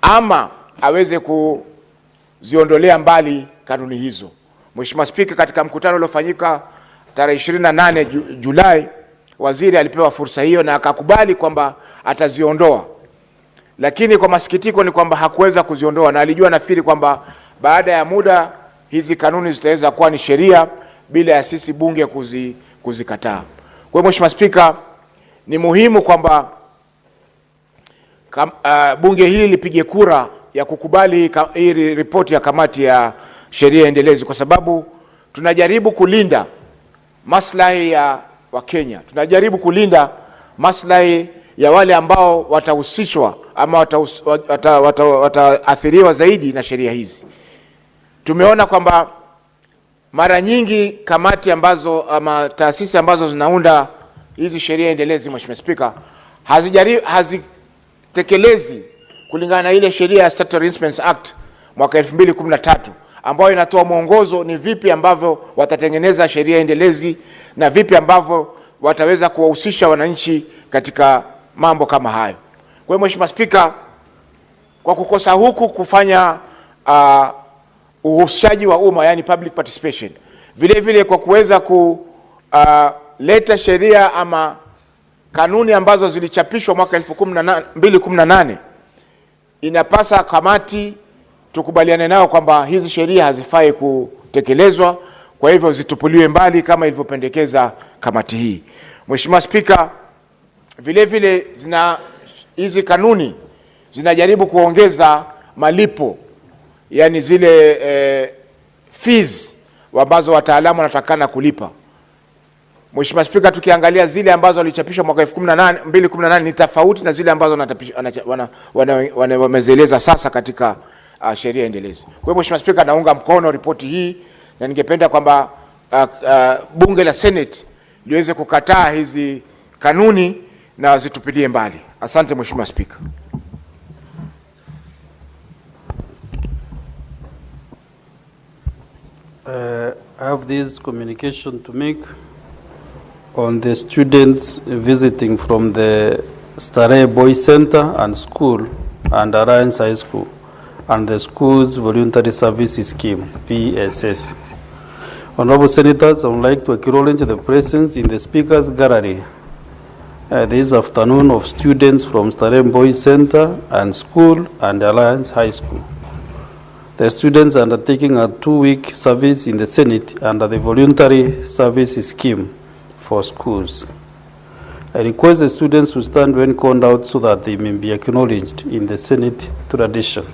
ama aweze kuziondolea mbali kanuni hizo. Mheshimiwa Spika, katika mkutano uliofanyika tarehe 28 Julai, waziri alipewa fursa hiyo na akakubali kwamba ataziondoa. Lakini kwa masikitiko ni kwamba hakuweza kuziondoa, na alijua nafikiri kwamba baada ya muda hizi kanuni zitaweza kuwa ni sheria bila ya sisi bunge kuzikataa. Kwa hiyo Mheshimiwa Spika, ni muhimu kwamba bunge hili lipige kura ya kukubali hii ripoti ya kamati ya sheria endelezi, kwa sababu tunajaribu kulinda maslahi ya Wakenya. Tunajaribu kulinda maslahi ya wale ambao watahusishwa ama wataathiriwa zaidi na sheria hizi. Tumeona kwamba mara nyingi kamati ambazo ama taasisi ambazo zinaunda hizi sheria endelezi, Mheshimiwa Spika, hazitekelezi kulingana na ile sheria ya Statutory Instruments Act mwaka 2013 ambayo inatoa mwongozo ni vipi ambavyo watatengeneza sheria endelezi na vipi ambavyo wataweza kuwahusisha wananchi katika mambo kama hayo. Kwa hiyo Mheshimiwa Spika, kwa kukosa huku kufanya uhusishaji wa umma, yani public participation, vile vile kwa kuweza kuleta sheria ama kanuni ambazo zilichapishwa mwaka 2018, inapasa kamati tukubaliane nao kwamba hizi sheria hazifai kutekelezwa, kwa hivyo zitupuliwe mbali kama ilivyopendekeza kamati hii. Mheshimiwa Spika, vile vile hizi kanuni zinajaribu kuongeza malipo, yani zile fees ambazo wataalamu wanatakana kulipa. Mheshimiwa Spika, tukiangalia zile ambazo walichapishwa mwaka 2018 ni tofauti na zile ambazo wamezieleza sasa katika sheria endelezi. Kwa hiyo Mheshimiwa Spika, naunga mkono ripoti hii na ningependa kwamba bunge la Senate liweze kukataa hizi kanuni na zitupilie mbali. Asante Mheshimiwa Spika. I have this communication to make on the students visiting from the Starehe Boys Center and School and Alliance High School and the school's voluntary services scheme, VSS. Honorable Senators, I would like to acknowledge the presence in the Speaker's gallery this afternoon of students from Starehe Boys Center and School and Alliance High School. The students are undertaking a 2-week service in the Senate under the voluntary services scheme for schools. I request the students to stand when called out so that they may be acknowledged in the Senate tradition.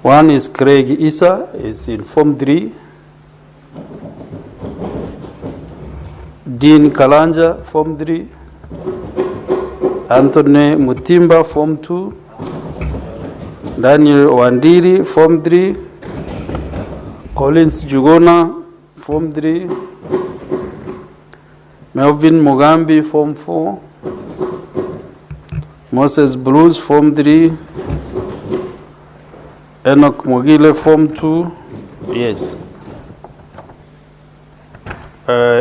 One is Craig Issa, is in Form 3. Dean Kalanja, Form 3. Anthony Mutimba, Form 2. Daniel Wandiri, Form 3. Collins Jugona, Form 3. Melvin Mugambi, Form 4. Moses Bruce, Form 3. Enoch Mogile, Form 2. Yes.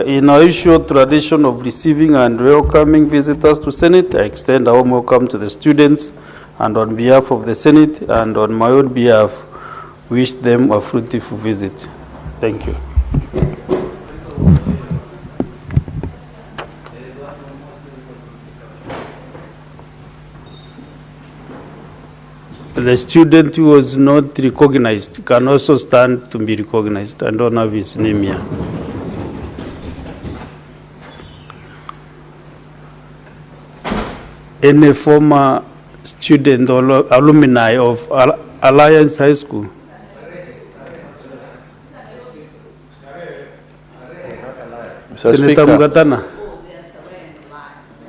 In our usual tradition of receiving and welcoming visitors to Senate, I extend a warm welcome to the students, and on behalf of the Senate and on my own behalf, wish them a fruitful visit. Thank you. The student who was not recognized can also stand to be recognized. I don't have his name here. Any former student or alumni of Alliance High School? Senator Mugatana.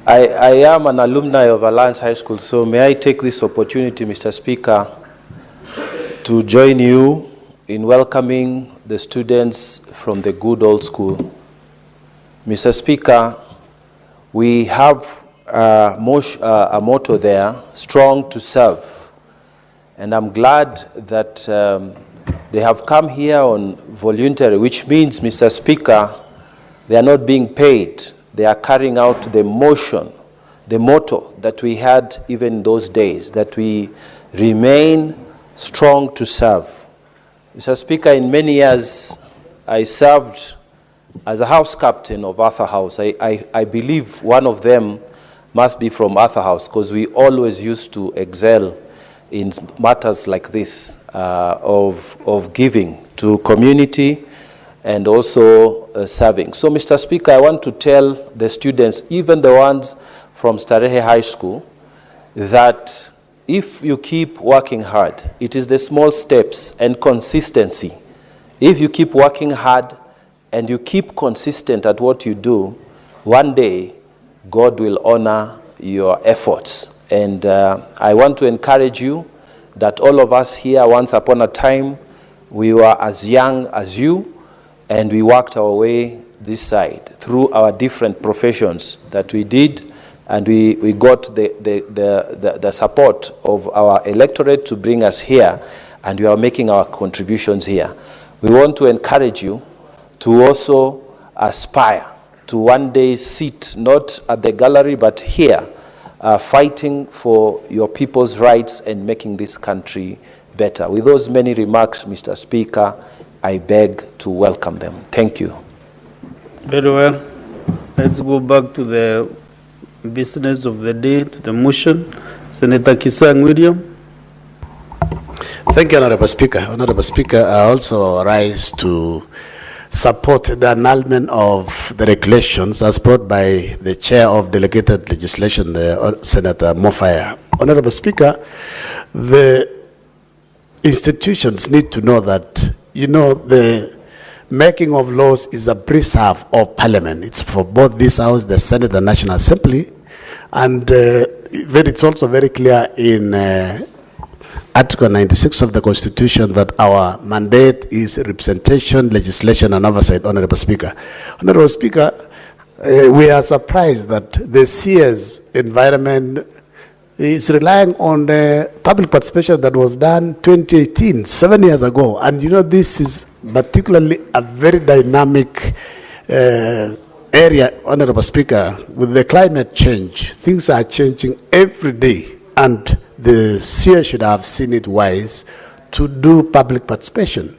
I am an alumni of Alliance High School, so may I take this opportunity, Mr. Speaker, to join you in welcoming the students from the good old school. Mr. Speaker, we have a motto there, strong to serve, and I'm glad that they have come here on voluntary, which means, Mr. Speaker, they are not being paid. They are carrying out the motion the motto that we had even in those days, that we remain strong to serve. Mr. Speaker, in many years, I served as a house captain of Arthur House. I believe one of them must be from Arthur House, because we always used to excel in matters like this, of giving to community and also serving. So, Mr. Speaker, I want to tell the students, even the ones from Starehe High School, that if you keep working hard, it is the small steps and consistency. If you keep working hard and you keep consistent at what you do, one day God will honor your efforts. And I want to encourage you that all of us here, once upon a time, we were as young as you, and we worked our way this side through our different professions that we did, and we got the support of our electorate to bring us here, and we are making our contributions here. We want to encourage you to also aspire to one day sit not at the gallery but here, fighting for your people's rights and making this country better. With those many remarks, Mr. Speaker, I beg to welcome them. Thank you. Very well. Let's go back to the business of the day, to the motion. Senator Kisang William. Thank you, Honorable Speaker. Honorable Speaker, I also rise to support the annulment of the regulations as brought by the Chair of Delegated Legislation, Senator Mofaya. Honorable Speaker, the institutions need to know that, the making of laws is a preserve of Parliament. It's for both this House, the Senate, the National Assembly, and it's also very clear in Article 96 of the Constitution that our mandate is representation, legislation, and oversight, Honorable Speaker. Honorable Speaker, we are surprised that the CS environment is relying on the public participation that was done 2018, 7 years ago. And this is particularly a very dynamic area, Honorable Speaker. With the climate change, things are changing every day. And the CS should have seen it wise to do public participation.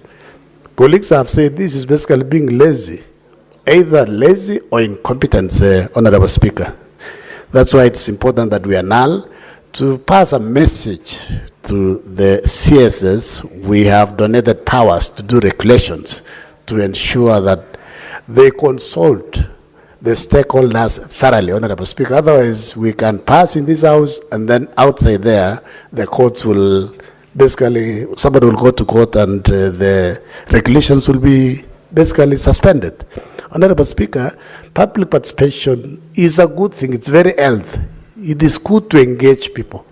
Colleagues have said this is basically being lazy, either lazy or incompetent, Honorable Speaker. That's why it's important that we annul to pass a message to the CSs. We have donated powers to do regulations to ensure that they consult the stakeholders thoroughly, Honorable Speaker. Otherwise, we can pass in this House, and then outside there, the courts will basically, somebody will go to court and the regulations will be basically suspended. Honorable Speaker, public participation is a good thing. It's very healthy. It is good to engage people.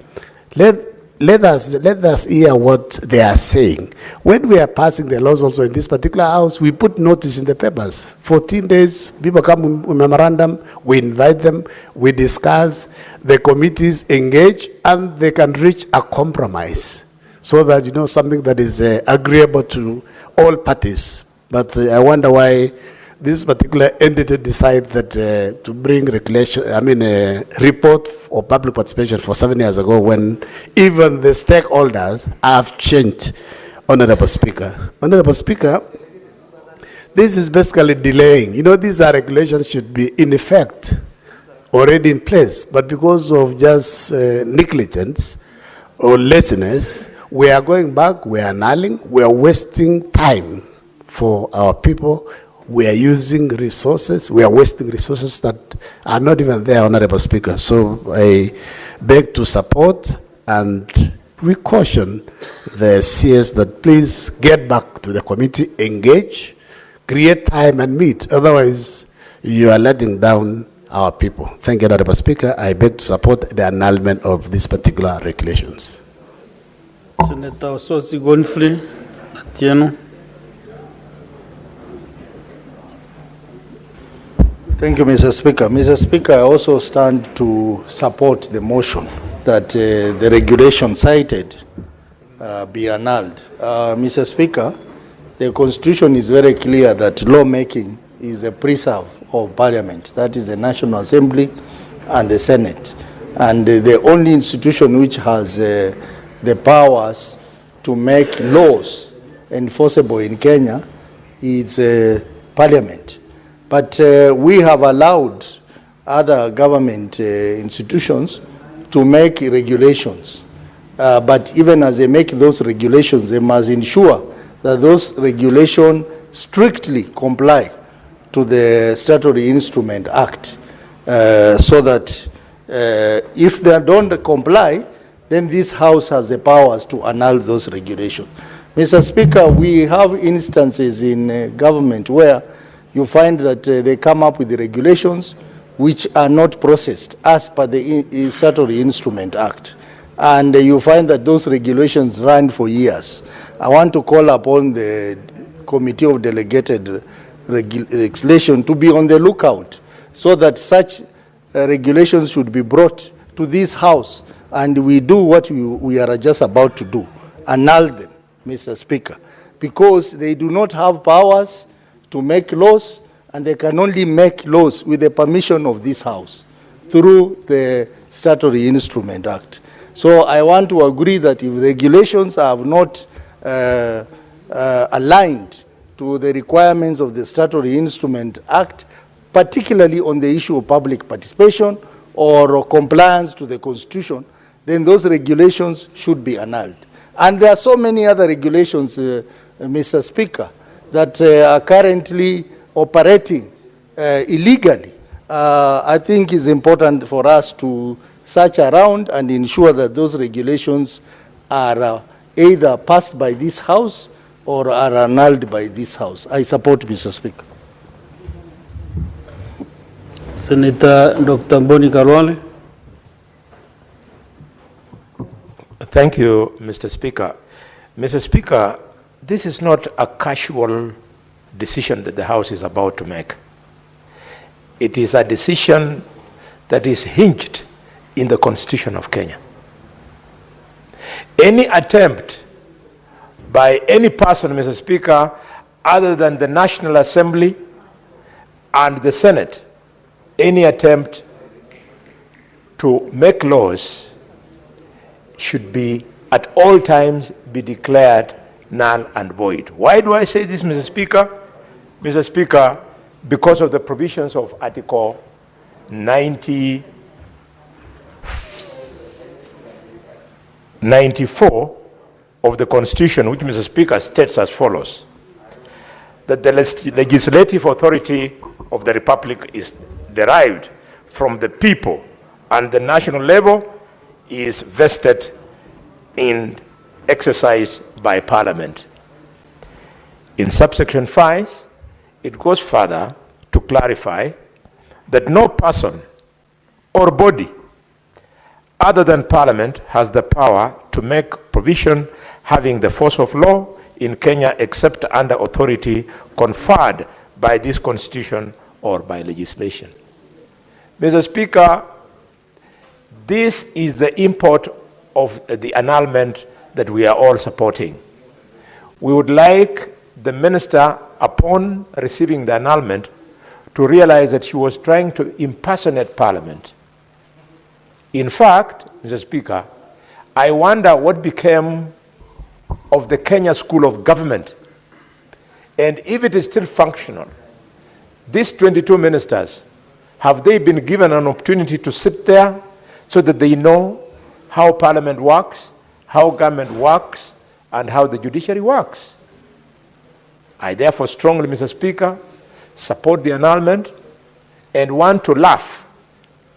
Let us hear what they are saying. When we are passing the laws also in this particular House, we put notice in the papers. 14 days, people come with memorandum, we invite them, we discuss, the committees engage, and they can reach a compromise so that, something that is agreeable to all parties. But I wonder why this particular entity decided that to bring a report or public participation for 7 years ago, when even the stakeholders have changed, Honorable Speaker. Honorable Speaker, this is basically delaying. These are regulations should be in effect, already in place, but because of just negligence or laziness, we are going back, we are annulling, we are wasting time for our people. We are using resources, we are wasting resources that are not even there, Honorable Speaker. So I beg to support, and we caution the CS that please get back to the committee, engage, create time and meet. Otherwise, you are letting down our people. Thank you, Honorable Speaker. I beg to support the annulment of these particular regulations. Senator Ososi Gonfrey, Atieno. Thank you, Mr. Speaker. Mr. Speaker, I also stand to support the motion that the regulation cited be annulled. Mr. Speaker, the Constitution is very clear that lawmaking is a preserve of Parliament. That is the National Assembly and the Senate. And the only institution which has the powers to make laws enforceable in Kenya is Parliament. But we have allowed other government institutions to make regulations. But even as they make those regulations, they must ensure that those regulations strictly comply to the Statutory Instrument Act, so that if they don't comply, then this House has the powers to annul those regulations. Mr. Speaker, we have instances in government where you find that they come up with the regulations which are not processed as per the Statutory Instrument Act. And you find that those regulations run for years. I want to call upon the Committee of Delegated Legislation to be on the lookout so that such regulations should be brought to this House, and we do what we are just about to do, annul them, Mr. Speaker, because they do not have powers to make laws, and they can only make laws with the permission of this House through the Statutory Instrument Act. So I want to agree that if regulations have not aligned to the requirements of the Statutory Instrument Act, particularly on the issue of public participation or compliance to the Constitution, then those regulations should be annulled. And there are so many other regulations, Mr. Speaker, that are currently operating illegally. I think it's important for us to search around and ensure that those regulations are either passed by this House or are annulled by this House. I support, Mr. Speaker. Senator Dr. Mboni Kalwale. Thank you, Mr. Speaker. Mr. Speaker, this is not a casual decision that the House is about to make. It is a decision that is hinged in the Constitution of Kenya. Any attempt by any person, Mr. Speaker, other than the National Assembly and the Senate, any attempt to make laws should be at all times be declared null and void. Why do I say this, Mr. Speaker? Mr. Speaker, because of the provisions of Article 94 of the Constitution, which, Mr. Speaker, states as follows: that the legislative authority of the Republic is derived from the people, and the national level is vested in exercise by Parliament. In subsection 5, it goes further to clarify that no person or body other than Parliament has the power to make provision having the force of law in Kenya except under authority conferred by this Constitution or by legislation. Mr. Speaker, this is the import of the annulment that we are all supporting. We would like the minister, upon receiving the annulment, to realize that she was trying to impersonate Parliament. In fact, Mr. Speaker, I wonder what became of the Kenya School of Government, and if it is still functional. These 22 ministers, have they been given an opportunity to sit there so that they know how Parliament works, how government works, and how the judiciary works? I therefore strongly, Mr. Speaker, support the annulment and want to laugh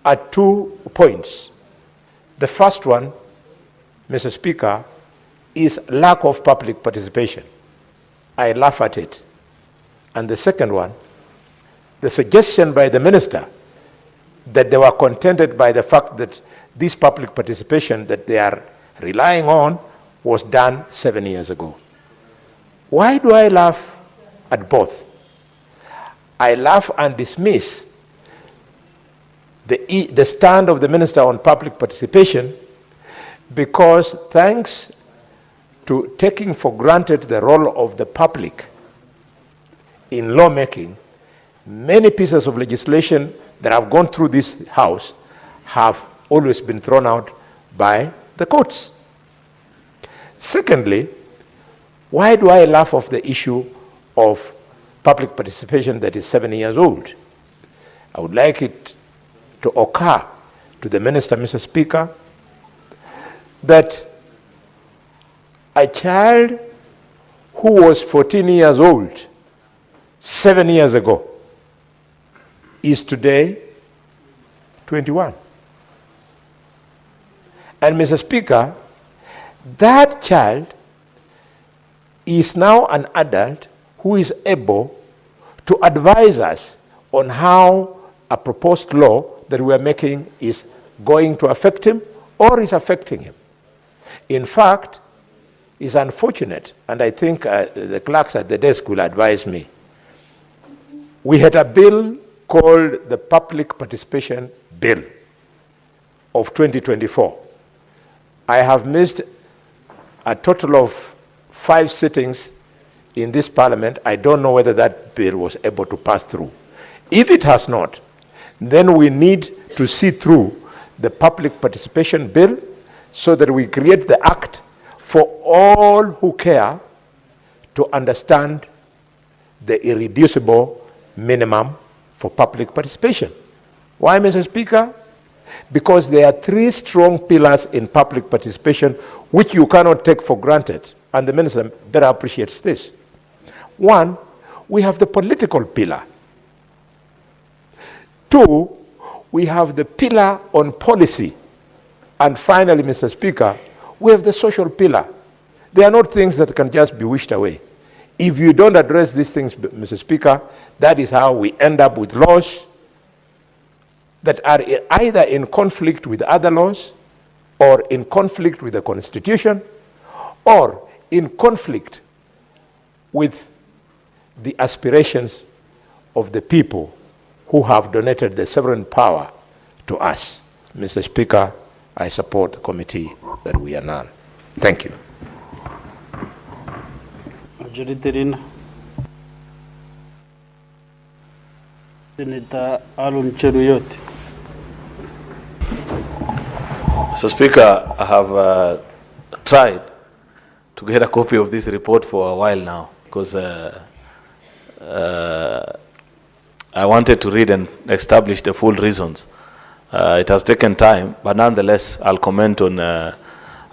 at 2 points. The first one, Mr. Speaker, is lack of public participation. I laugh at it. And the second one, the suggestion by the minister that they were contented by the fact that this public participation that they are relying on was done 7 years ago. Why do I laugh at both? I laugh and dismiss the stand of the minister on public participation because, thanks to taking for granted the role of the public in lawmaking, many pieces of legislation that have gone through this House have always been thrown out by the courts. Secondly, why do I laugh off the issue of public participation that is 7 years old? I would like it to occur to the Minister, Mr. Speaker, that a child who was 14 years old 7 years ago is today 21. And Mr. Speaker, that child is now an adult who is able to advise us on how a proposed law that we are making is going to affect him or is affecting him. In fact, it's unfortunate, and I think the clerks at the desk will advise me. We had a bill called the Public Participation Bill of 2024. I have missed a total of 5 sittings in this parliament. I don't know whether that bill was able to pass through. If it has not, then we need to see through the Public Participation Bill so that we create the act for all who care to understand the irreducible minimum for public participation. Why, Mr. Speaker? Because there are 3 strong pillars in public participation which you cannot take for granted, and the Minister better appreciates this. 1, we have the political pillar. 2, we have the pillar on policy. And finally, Mr. Speaker, we have the social pillar. They are not things that can just be wished away. If you don't address these things, Mr. Speaker, that is how we end up with laws that are either in conflict with other laws, or in conflict with the Constitution, or in conflict with the aspirations of the people who have donated the sovereign power to us. Mr. Speaker, I support the committee that we are now. Thank you. Majority Leader. Senator Alon Cheruyoti. Mr. Speaker, I have tried to get a copy of this report for a while now because I wanted to read and establish the full reasons. It has taken time, but nonetheless, I'll comment on a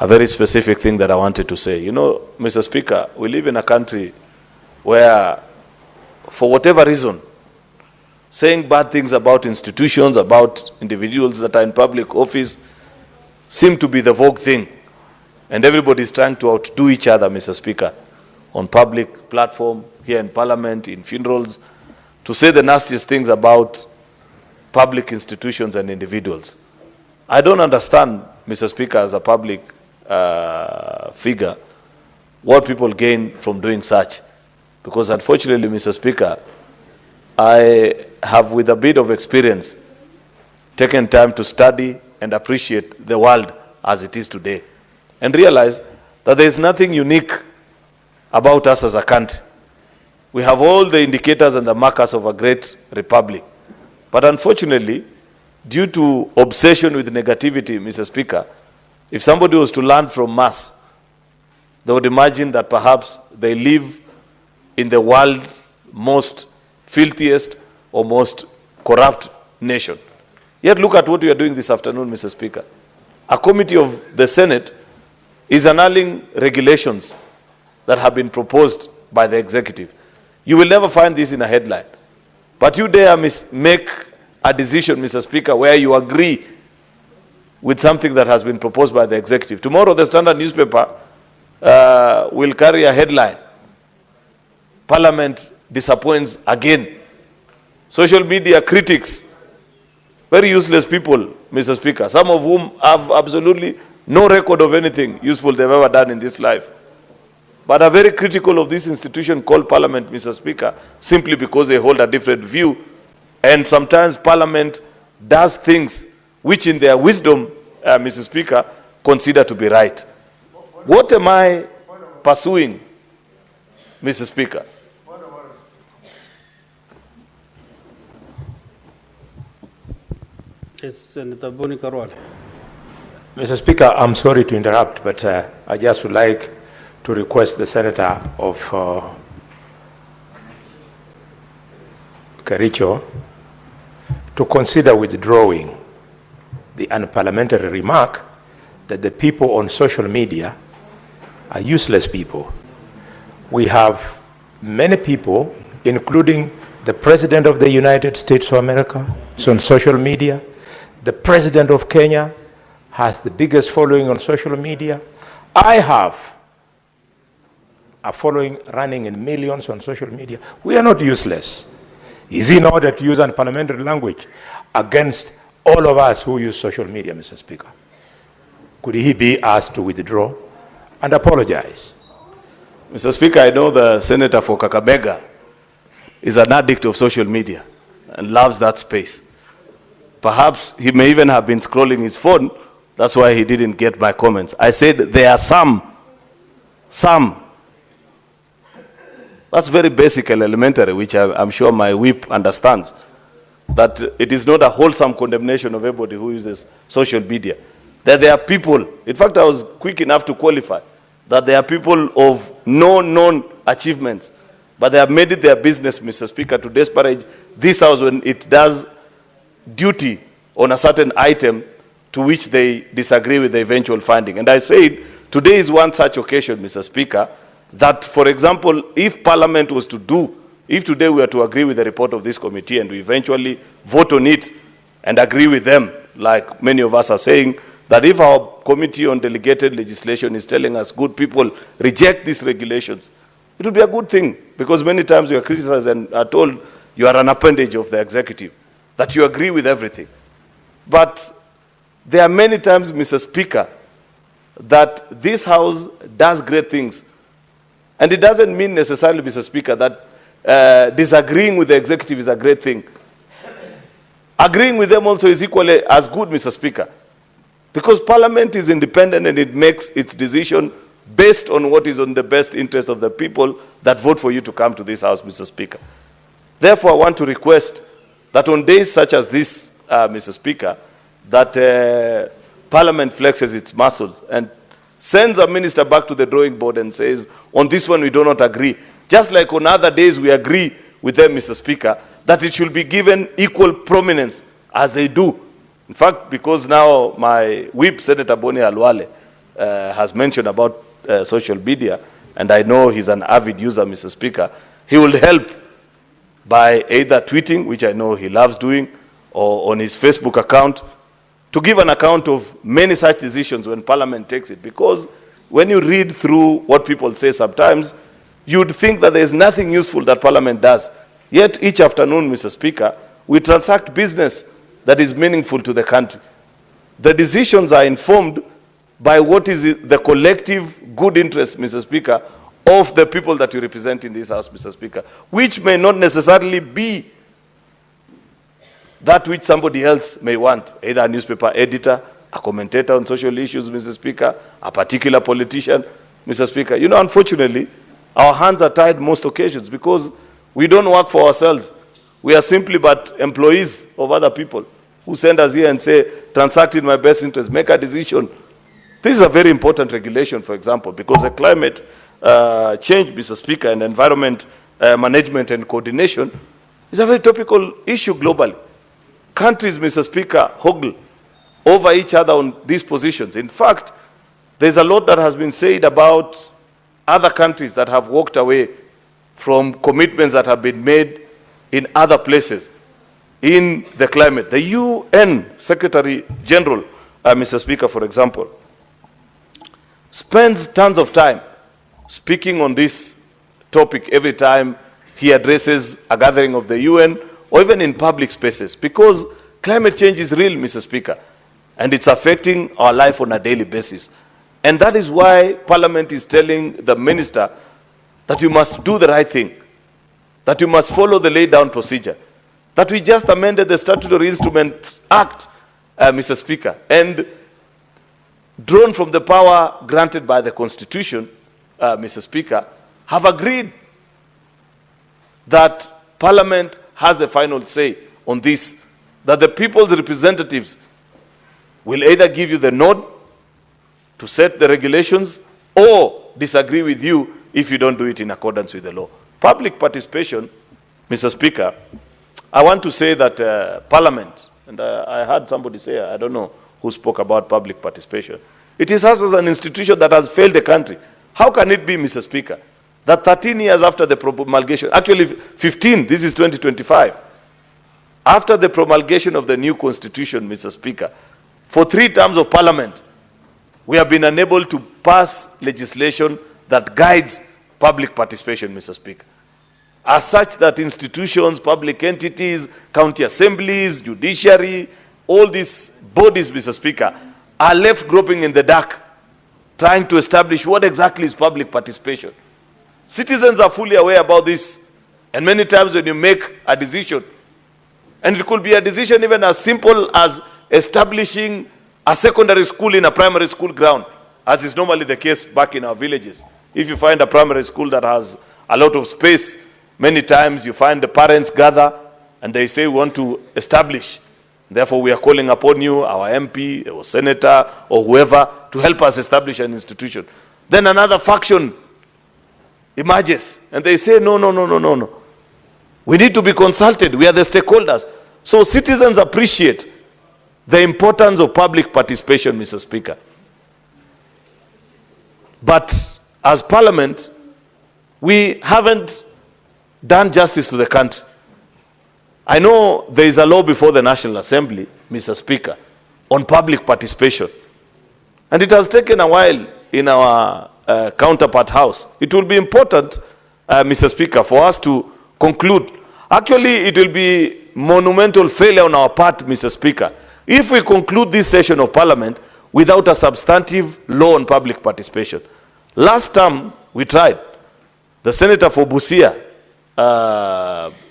very specific thing that I wanted to say. You know, Mr. Speaker, we live in a country where, for whatever reason, saying bad things about institutions, about individuals that are in public office, seem to be the vogue thing. And everybody is trying to outdo each other, Mr. Speaker, on public platform, here in Parliament, in funerals, to say the nastiest things about public institutions and individuals. I don't understand, Mr. Speaker, as a public figure, what people gain from doing such. Because unfortunately, Mr. Speaker, I have, with a bit of experience, taken time to study and appreciate the world as it is today, and realize that there is nothing unique about us as a country. We have all the indicators and the markers of a great republic. But unfortunately, due to obsession with negativity, Mr. Speaker, if somebody was to learn from us, they would imagine that perhaps they live in the world's most filthiest or most corrupt nation. Yet look at what we are doing this afternoon, Mr. Speaker. A committee of the Senate is annulling regulations that have been proposed by the executive. You will never find this in a headline. But you dare make a decision, Mr. Speaker, where you agree with something that has been proposed by the executive. Tomorrow, the Standard newspaper will carry a headline: Parliament disappoints again. Social media critics, very useless people, Mr. Speaker, some of whom have absolutely no record of anything useful they've ever done in this life, but are very critical of this institution called Parliament, Mr. Speaker, simply because they hold a different view. And sometimes Parliament does things which in their wisdom, Mr. Speaker, consider to be right. What am I pursuing, Mr. Speaker? Yes, Senator Boni Karwale. Mr. Speaker, I'm sorry to interrupt, but I just would like to request the Senator of Kericho to consider withdrawing the unparliamentary remark that the people on social media are useless people. We have many people, including the President of the United States of America, is on social media. The President of Kenya has the biggest following on social media. I have a following running in millions on social media. We are not useless. Is it in order to use unparliamentary language against all of us who use social media, Mr. Speaker? Could he be asked to withdraw and apologize? Mr. Speaker, I know the Senator for Kakamega is an addict of social media and loves that space. Perhaps he may even have been scrolling his phone. That's why he didn't get my comments. I said there are some. That's very basic and elementary, which I'm sure my whip understands. That it is not a wholesome condemnation of everybody who uses social media. That there are people, in fact, I was quick enough to qualify, that there are people of no known achievements, but they have made it their business, Mr. Speaker, to disparage this house when it does duty on a certain item to which they disagree with the eventual finding. And I said, today is one such occasion, Mr. Speaker, that, for example, if Parliament was to do, if today we were to agree with the report of this committee and we eventually vote on it and agree with them, like many of us are saying, that if our committee on delegated legislation is telling us, good people, reject these regulations, it would be a good thing, because many times you are criticized and are told you are an appendage of the executive, that you agree with everything. But there are many times, Mr. Speaker, that this House does great things. And it doesn't mean necessarily, Mr. Speaker, that disagreeing with the executive is a great thing. Agreeing with them also is equally as good, Mr. Speaker. Because Parliament is independent and it makes its decision based on what is on the best interest of the people that vote for you to come to this House, Mr. Speaker. Therefore, I want to request that on days such as this, Mr. Speaker, that Parliament flexes its muscles and sends a minister back to the drawing board and says, on this one we do not agree. Just like on other days we agree with them, Mr. Speaker, that it should be given equal prominence as they do. In fact, because now my whip, Senator Boni Alwale, has mentioned about social media, and I know he's an avid user, Mr. Speaker, he will help by either tweeting, which I know he loves doing, or on his Facebook account, to give an account of many such decisions when Parliament takes it. Because when you read through what people say sometimes, you'd think that there's nothing useful that Parliament does. Yet each afternoon, Mr. Speaker, we transact business that is meaningful to the country. The decisions are informed by what is the collective good interest, Mr. Speaker, of the people that you represent in this House, Mr. Speaker, which may not necessarily be that which somebody else may want, either a newspaper editor, a commentator on social issues, Mr. Speaker, a particular politician, Mr. Speaker. You know, unfortunately, our hands are tied most occasions because we don't work for ourselves. We are simply but employees of other people who send us here and say, transact in my best interest, make a decision. This is a very important regulation, for example, because the climate change, Mr. Speaker, and environment management and coordination is a very topical issue globally. Countries, Mr. Speaker, hoggle over each other on these positions. In fact, there's a lot that has been said about other countries that have walked away from commitments that have been made in other places in the climate. The UN Secretary General, Mr. Speaker, for example, spends tons of time speaking on this topic every time he addresses a gathering of the UN or even in public spaces, because climate change is real, Mr. Speaker, and it's affecting our life on a daily basis. And that is why Parliament is telling the minister that you must do the right thing, that you must follow the laid down procedure, that we just amended the Statutory Instruments Act, Mr. Speaker, and drawn from the power granted by the Constitution, Mr. Speaker, have agreed that Parliament has the final say on this, that the people's representatives will either give you the nod to set the regulations or disagree with you if you don't do it in accordance with the law. Public participation, Mr. Speaker, I want to say that Parliament, and I heard somebody say, I don't know who spoke about public participation. It is us as an institution that has failed the country. How can it be, Mr. Speaker, that 13 years after the promulgation, actually 15, this is 2025, after the promulgation of the new constitution, Mr. Speaker, for 3 terms of Parliament, we have been unable to pass legislation that guides public participation, Mr. Speaker. As such that institutions, public entities, county assemblies, judiciary, all these bodies, Mr. Speaker, are left groping in the dark, trying to establish what exactly is public participation. Citizens are fully aware about this, and many times when you make a decision, and it could be a decision even as simple as establishing a secondary school in a primary school ground, as is normally the case back in our villages. If you find a primary school that has a lot of space, many times you find the parents gather and they say, we want to establish. Therefore, we are calling upon you, our MP or senator or whoever, to help us establish an institution. Then another faction emerges and they say, no. We need to be consulted. We are the stakeholders. So citizens appreciate the importance of public participation, Mr. Speaker. But as Parliament, we haven't done justice to the country. I know there is a law before the National Assembly, Mr. Speaker, on public participation. And it has taken a while in our counterpart house. It will be important, Mr. Speaker, for us to conclude. Actually, it will be monumental failure on our part, Mr. Speaker, if we conclude this session of Parliament without a substantive law on public participation. Last time we tried. The Senator for Busia,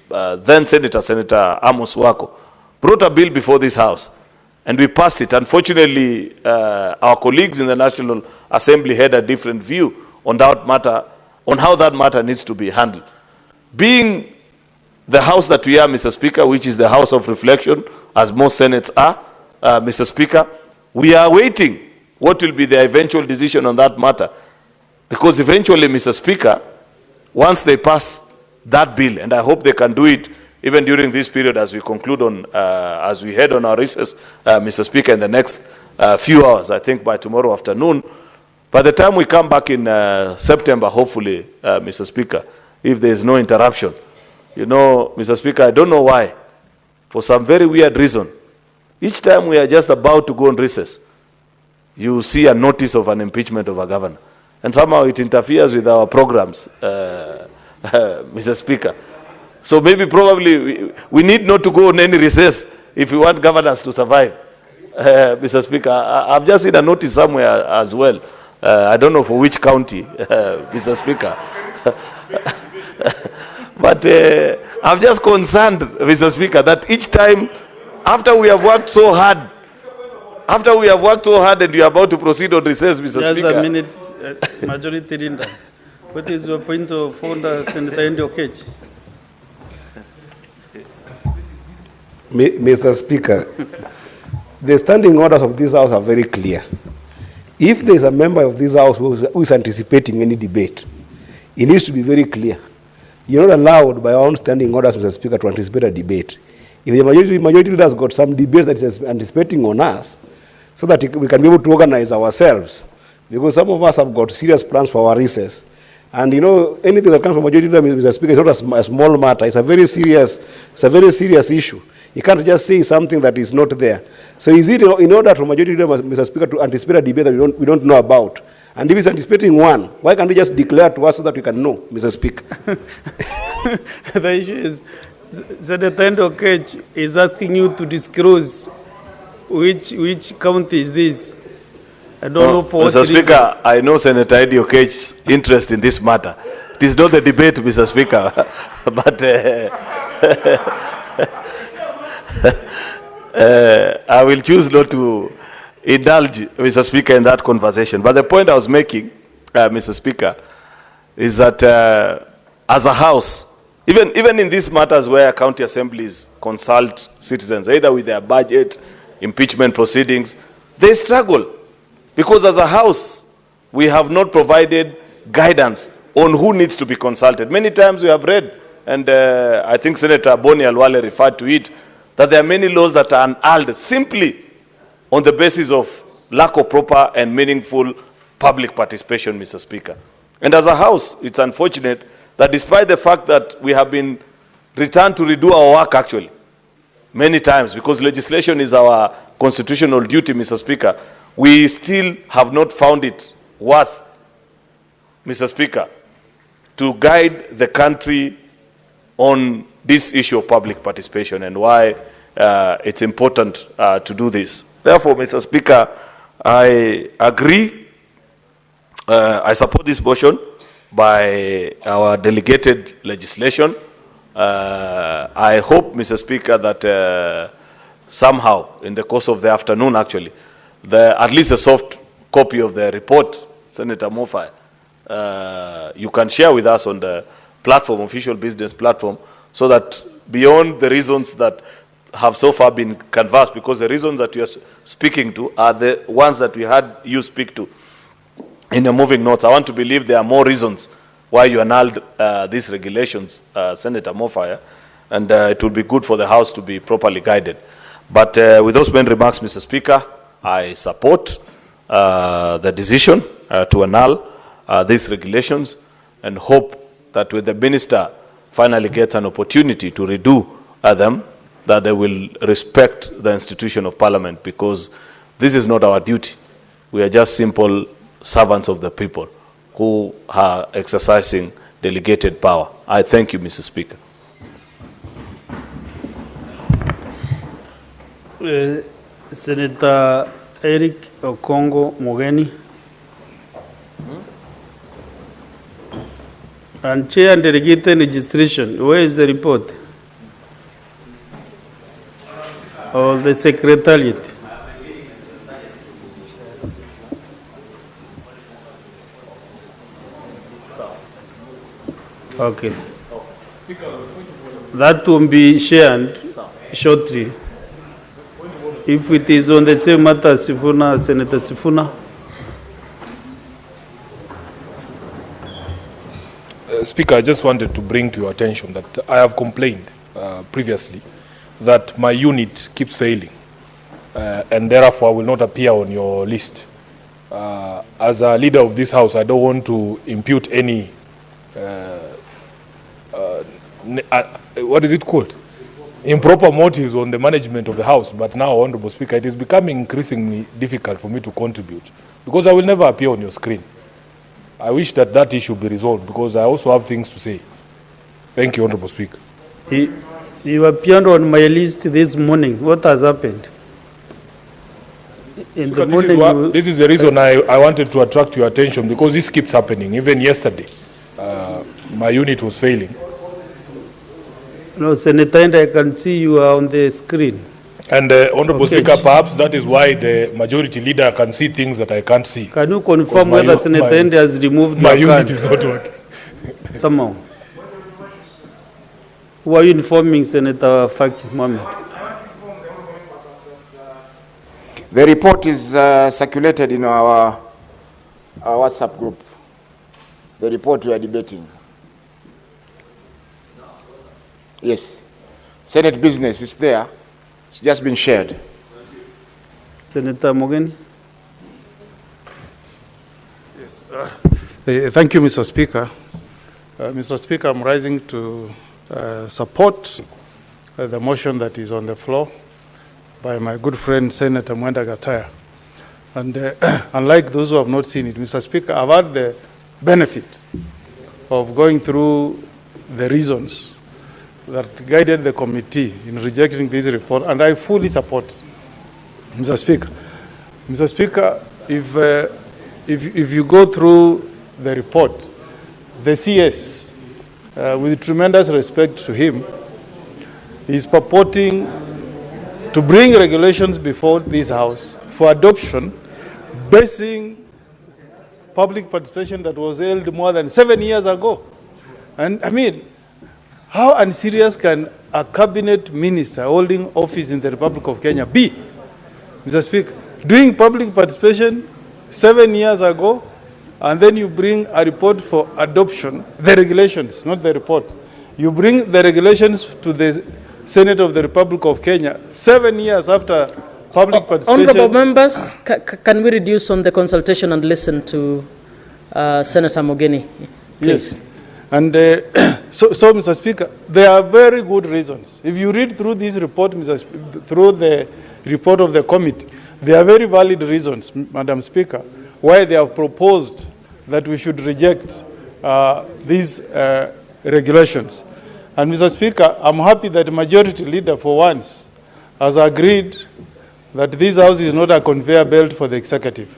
then Senator Amos Wako, brought a bill before this House, and we passed it. Unfortunately, our colleagues in the National Assembly had a different view on that matter, on how that matter needs to be handled. Being the House that we are, Mr. Speaker, which is the House of Reflection, as most Senates are, Mr. Speaker, we are waiting what will be the eventual decision on that matter. Because eventually, Mr. Speaker, once they pass that bill, and I hope they can do it even during this period as we conclude on, as we head on our recess, Mr. Speaker, in the next few hours, I think by tomorrow afternoon, by the time we come back in September, hopefully, Mr. Speaker, if there is no interruption, you know, Mr. Speaker, I don't know why, for some very weird reason, each time we are just about to go on recess, you see a notice of an impeachment of a governor. And somehow it interferes with our programs, Mr. Speaker. So maybe probably we need not to go on any recess if we want governors to survive. Mr. Speaker, I've just seen a notice somewhere as well. I don't know for which county, Mr. Speaker. But I'm just concerned, Mr. Speaker, that each time after we have worked so hard, and we are about to proceed on recess, Mr. Speaker. Just a minute, Majority Leader. What is your point of order, Senator Okech? Mr. Speaker, the standing orders of this House are very clear. If there is a member of this House who is anticipating any debate, it needs to be very clear. You're not allowed by our own standing orders, Mr. Speaker, to anticipate a debate. If the majority leader has got some debate that is anticipating on us, so that we can be able to organize ourselves, because some of us have got serious plans for our recess. And you know, anything that comes from majority leader, Mr. Speaker, is not a small matter. It's a very serious issue. You can't just say something that is not there. So is it in order for majority leader, Mr. Speaker, to anticipate a debate that we don't know about? And if he's anticipating one, why can't he just declare to us so that we can know, Mr. Speaker? The issue is, Senator Okech is asking you to disclose which county is this. I don't know for what Mr. Speaker, reasons. I know Senator Okech's interest in this matter. It is not a debate, Mr. Speaker, but I will choose not to indulge, Mr. Speaker, in that conversation. But the point I was making, Mr. Speaker, is that as a House, even in these matters where county assemblies consult citizens, either with their budget, impeachment proceedings, they struggle Because as a House, we have not provided guidance on who needs to be consulted. Many times we have read, and I think Senator Boni Alwale referred to it, that there are many laws that are annulled simply on the basis of lack of proper and meaningful public participation, Mr. Speaker. And as a House, it's unfortunate that despite the fact that we have been returned to redo our work actually, many times, because legislation is our constitutional duty, Mr. Speaker, we still have not found it worth, Mr. Speaker, to guide the country on this issue of public participation and why it's important to do this. Therefore, Mr. Speaker, I agree, I support this motion by our delegated legislation. I hope, Mr. Speaker, that somehow in the course of the afternoon, actually, at least a soft copy of the report, Senator Mofai, you can share with us on the platform, official business platform, so that beyond the reasons that have so far been canvassed, because the reasons that you are speaking to are the ones that we had you speak to in your moving notes. I want to believe there are more reasons why you annulled these regulations, Senator Mofai, and it will be good for the House to be properly guided. But with those main remarks, Mr. Speaker, I support the decision to annul these regulations and hope that when the minister finally gets an opportunity to redo them, that they will respect the institution of Parliament, because this is not our duty. We are just simple servants of the people who are exercising delegated power. I thank you, Mr. Speaker. Senator Eric Okongo Mogeni. And Chair and Delegated Registration, where is the report? Or the Secretariat? Okay. That will be shared shortly. If it is on the same matter, Sifuna, Senator Sifuna. Speaker, I just wanted to bring to your attention that I have complained previously that my unit keeps failing, and therefore I will not appear on your list. As a leader of this House, I don't want to impute any, what is it called? Improper motives on the management of the House. But now, Honorable Speaker, it is becoming increasingly difficult for me to contribute because I will never appear on your screen. I wish that that issue be resolved because I also have things to say. Thank you, Honorable Speaker. You appeared on my list this morning. What has happened? In the morning, this is the reason I wanted to attract your attention, because this keeps happening. Even yesterday, my unit was failing. No, Senator, and I can see you are on the screen. And Honorable Speaker, perhaps that is why the majority leader can see things that I can't see. Can you confirm whether Senator Ende has removed my your unit card? is not working. Somehow. Who are you informing, Senator Faki Mohammed? The report is circulated in our WhatsApp group. The report we are debating. Yes. Senate business is there. It's just been shared. Senator Mogeni? Yes. Thank you, Mr. Speaker. Mr. Speaker, I'm rising to support the motion that is on the floor by my good friend, Senator Mwenda Gataya. And unlike those who have not seen it, Mr. Speaker, I've had the benefit of going through the reasons that guided the committee in rejecting this report, and I fully support Mr. Speaker. Mr. Speaker, if you go through the report, the CS, with tremendous respect to him, is purporting to bring regulations before this House for adoption, basing public participation that was held more than 7 years ago. And I mean, how unserious can a cabinet minister holding office in the Republic of Kenya be, Mr. Speaker, doing public participation 7 years ago, and then you bring a report for adoption, the regulations, not the report. You bring the regulations to the Senate of the Republic of Kenya 7 years after public participation. Honorable members, can we reduce on the consultation and listen to Senator Mogeni, please? Yes. And so, Mr. Speaker, there are very good reasons. If you read through this report, through the report of the committee, there are very valid reasons, Madam Speaker, why they have proposed that we should reject these regulations. And Mr. Speaker, I'm happy that the majority leader for once has agreed that this house is not a conveyor belt for the executive.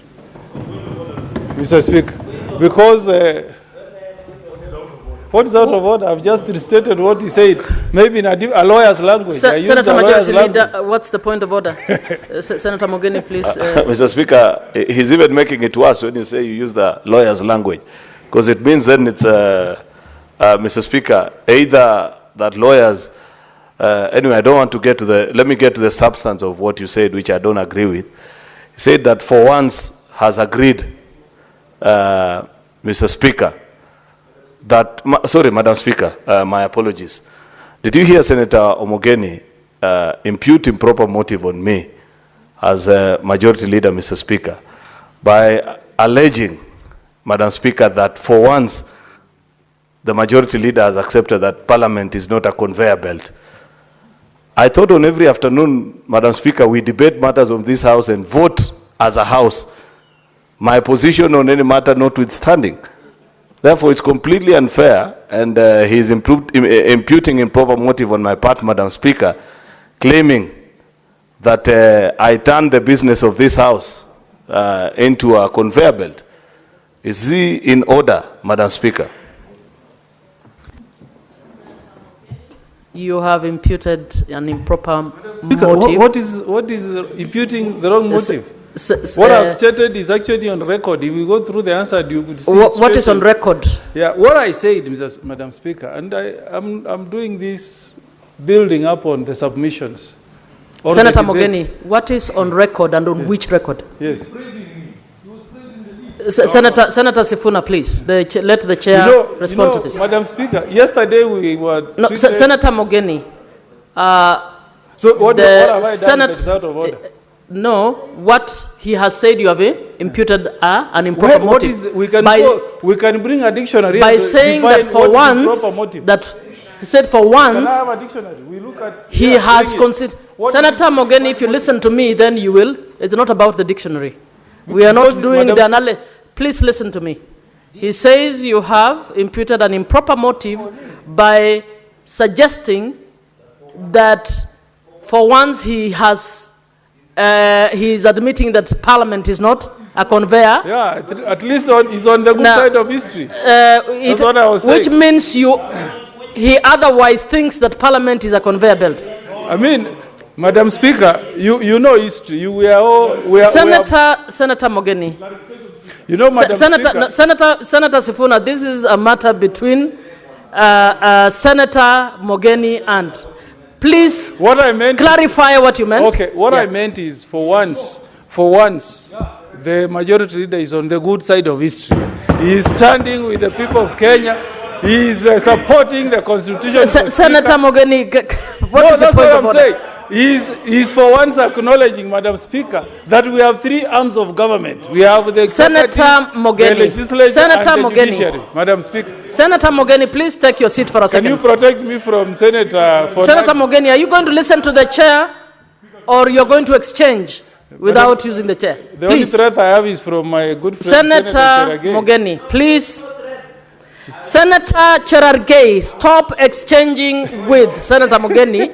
Mr. Speaker, because what is out of order? I've just restated what he said, maybe in a lawyer's language. Senator Majority Leader, what's the point of order? Senator Mogeni, please. Mr. Speaker, he's even making it worse when you say you use the lawyer's language, because it means then it's, Mr. Speaker, either that lawyers, anyway, I don't want to get to the, let me get to the substance of what you said, which I don't agree with. You said that for once has agreed, Mr. Speaker, that, sorry, Madam Speaker, my apologies. Did you hear Senator Omogeni impute improper motive on me as a majority leader, Mr. Speaker, by alleging, Madam Speaker, that for once the majority leader has accepted that Parliament is not a conveyor belt? I thought on every afternoon, Madam Speaker, we debate matters of this House and vote as a House, my position on any matter notwithstanding. Therefore, it's completely unfair, and he's imputing improper motive on my part, Madam Speaker, claiming that I turned the business of this House into a conveyor belt. Is he in order, Madam Speaker? You have imputed an improper Speaker, motive. what is imputing the wrong motive? What I've stated is actually on record. If we go through the answer, you could see. What is on record? Yeah, what I said, Madam Speaker, and I'm doing this building up on the submissions. Senator Mogeni, what is on record and on which record? Yes. Senator Sifuna, please. Let the chair respond to this. Madam Speaker, yesterday we were. No, Senator Mogeni. So what have I done that is out of order? No, what he has said you have imputed an improper motive. We can bring a dictionary by saying that for once, that he said for once, can I have a dictionary? We look at, he has considered. Senator Mogeni, if you listen to me, then you will. It's not about the dictionary. We are not doing the analysis. Please listen to me. He says you have imputed an improper motive by suggesting that for once he is admitting that Parliament is not a conveyor. Yeah, at least he's on the good side of history. That's what I was saying. Which means he otherwise thinks that Parliament is a conveyor belt. I mean, Madam Speaker, you know history. Senator Mogeni. You know, Madam Speaker. Senator Sifuna, this is a matter between Senator Mogeni and. Please clarify what you meant. Okay, what I meant is for once, the majority leader is on the good side of history. He is standing with the people of Kenya. He is supporting the constitution. Senator Mogeni, that's what I'm saying. He's for once acknowledging, Madam Speaker, that we have three arms of government. We have the executive, the legislature, and the judiciary. Madam Speaker. Senator Mogeni, please take your seat for a second. Can you protect me from Senator? Senator Mogeni, are you going to listen to the chair, or you're going to exchange without using the chair? The only threat I have is from my good friend Senator Mogeni, please. Senator Cherargei, stop exchanging with Senator Mogeni.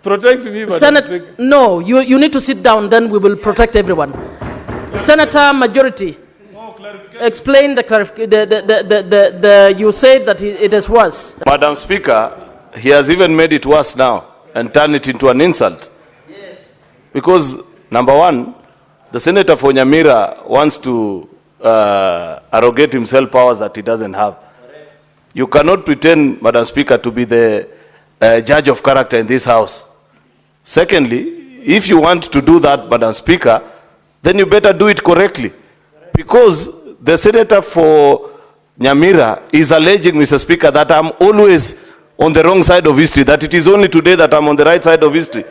Protect me, Madam Speaker. No, you need to sit down, then we will protect everyone. Senator Majority, explain the clarification. You said that it is worse. Madam Speaker, he has even made it worse now and turned it into an insult. Yes. Because, number one, the Senator for Nyamira wants to arrogate himself powers that he doesn't have. You cannot pretend, Madam Speaker, to be the judge of character in this House. Secondly, if you want to do that, Madam Speaker, then you better do it correctly. Because the senator for Nyamira is alleging, Mr. Speaker, that I'm always on the wrong side of history, that it is only today that I'm on the right side of history.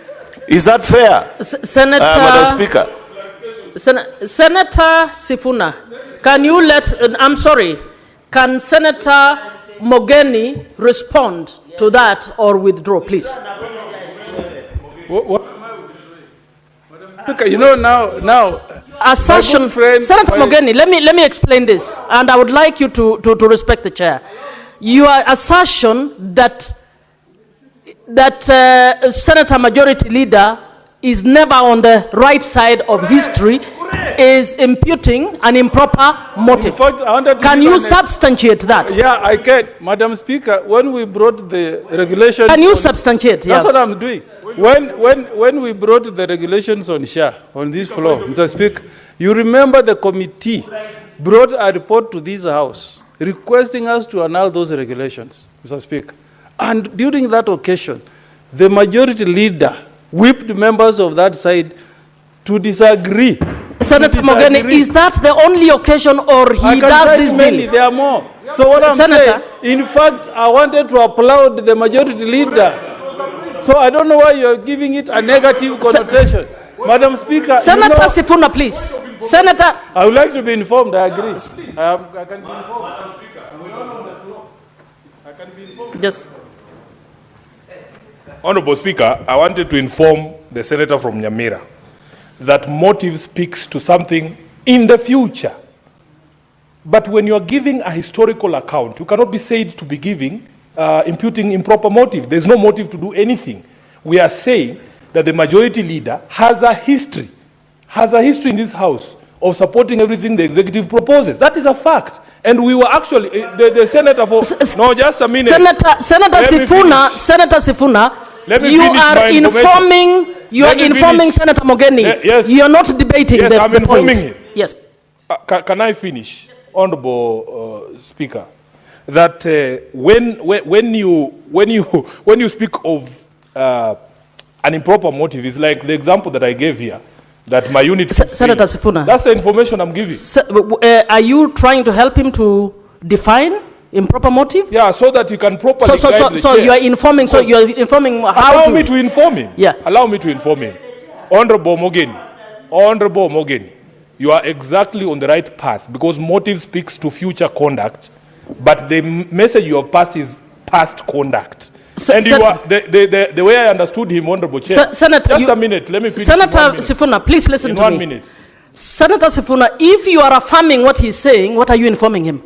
Is that fair, Senator, Madam Speaker? Senator Sifuna, can you I'm sorry, can Senator Mogeni respond to that or withdraw, please? Speaker, you know, now assertion, Senator Mogeni, let me explain this, and I would like you to respect the chair. Your assertion that Senator Majority Leader is never on the right side of history is imputing an improper motive. In fact, can you substantiate that? Yeah, I can. Madam Speaker, when we brought the regulations... Can you substantiate? That's what I'm doing. When we brought the regulations on SHA, on this floor, Mr. Speaker, you remember the committee brought a report to this House requesting us to annul those regulations, Mr. Speaker. And during that occasion, the Majority Leader whipped members of that side to disagree. Senator Mogeni, is that the only occasion or he does this deal? There are more. So what I'm saying, in fact, I wanted to applaud the Majority Leader. So I don't know why you're giving it a negative connotation. Madam Speaker. Senator Sifuna, please. Senator. I would like to be informed, I agree. I can be informed. I can be informed. Yes. Honorable Speaker, I wanted to inform the senator from Nyamira that motive speaks to something in the future. But when you're giving a historical account, you cannot be said to be giving, imputing improper motive. There's no motive to do anything. We are saying that the Majority Leader has a history in this House of supporting everything the executive proposes. That is a fact. And we were actually, the senator for, no, just a minute. Senator Sifuna, you are informing Senator Mogeni. Yes. You are not debating yes, I'm the informing point. him. Yes. Can I finish, Honorable Speaker? That when you speak of an improper motive, it's like the example that I gave here, that my unit. Senator Sifuna. That's the information I'm giving. Are you trying to help him to define improper motive? Yeah, so that you can properly guide the chair. You are informing. So you are informing how Allow me to inform him. Yeah. Allow me to inform him. Honorable Mogeni, you are exactly on the right path because motive speaks to future conduct, but the message you have passed is past conduct. And you are, the way I understood him, Honorable Chair, Senator, just a minute, let me finish. Senator Sifuna, please listen to me. 1 minute. Senator Sifuna, if you are affirming what he's saying, what are you informing him?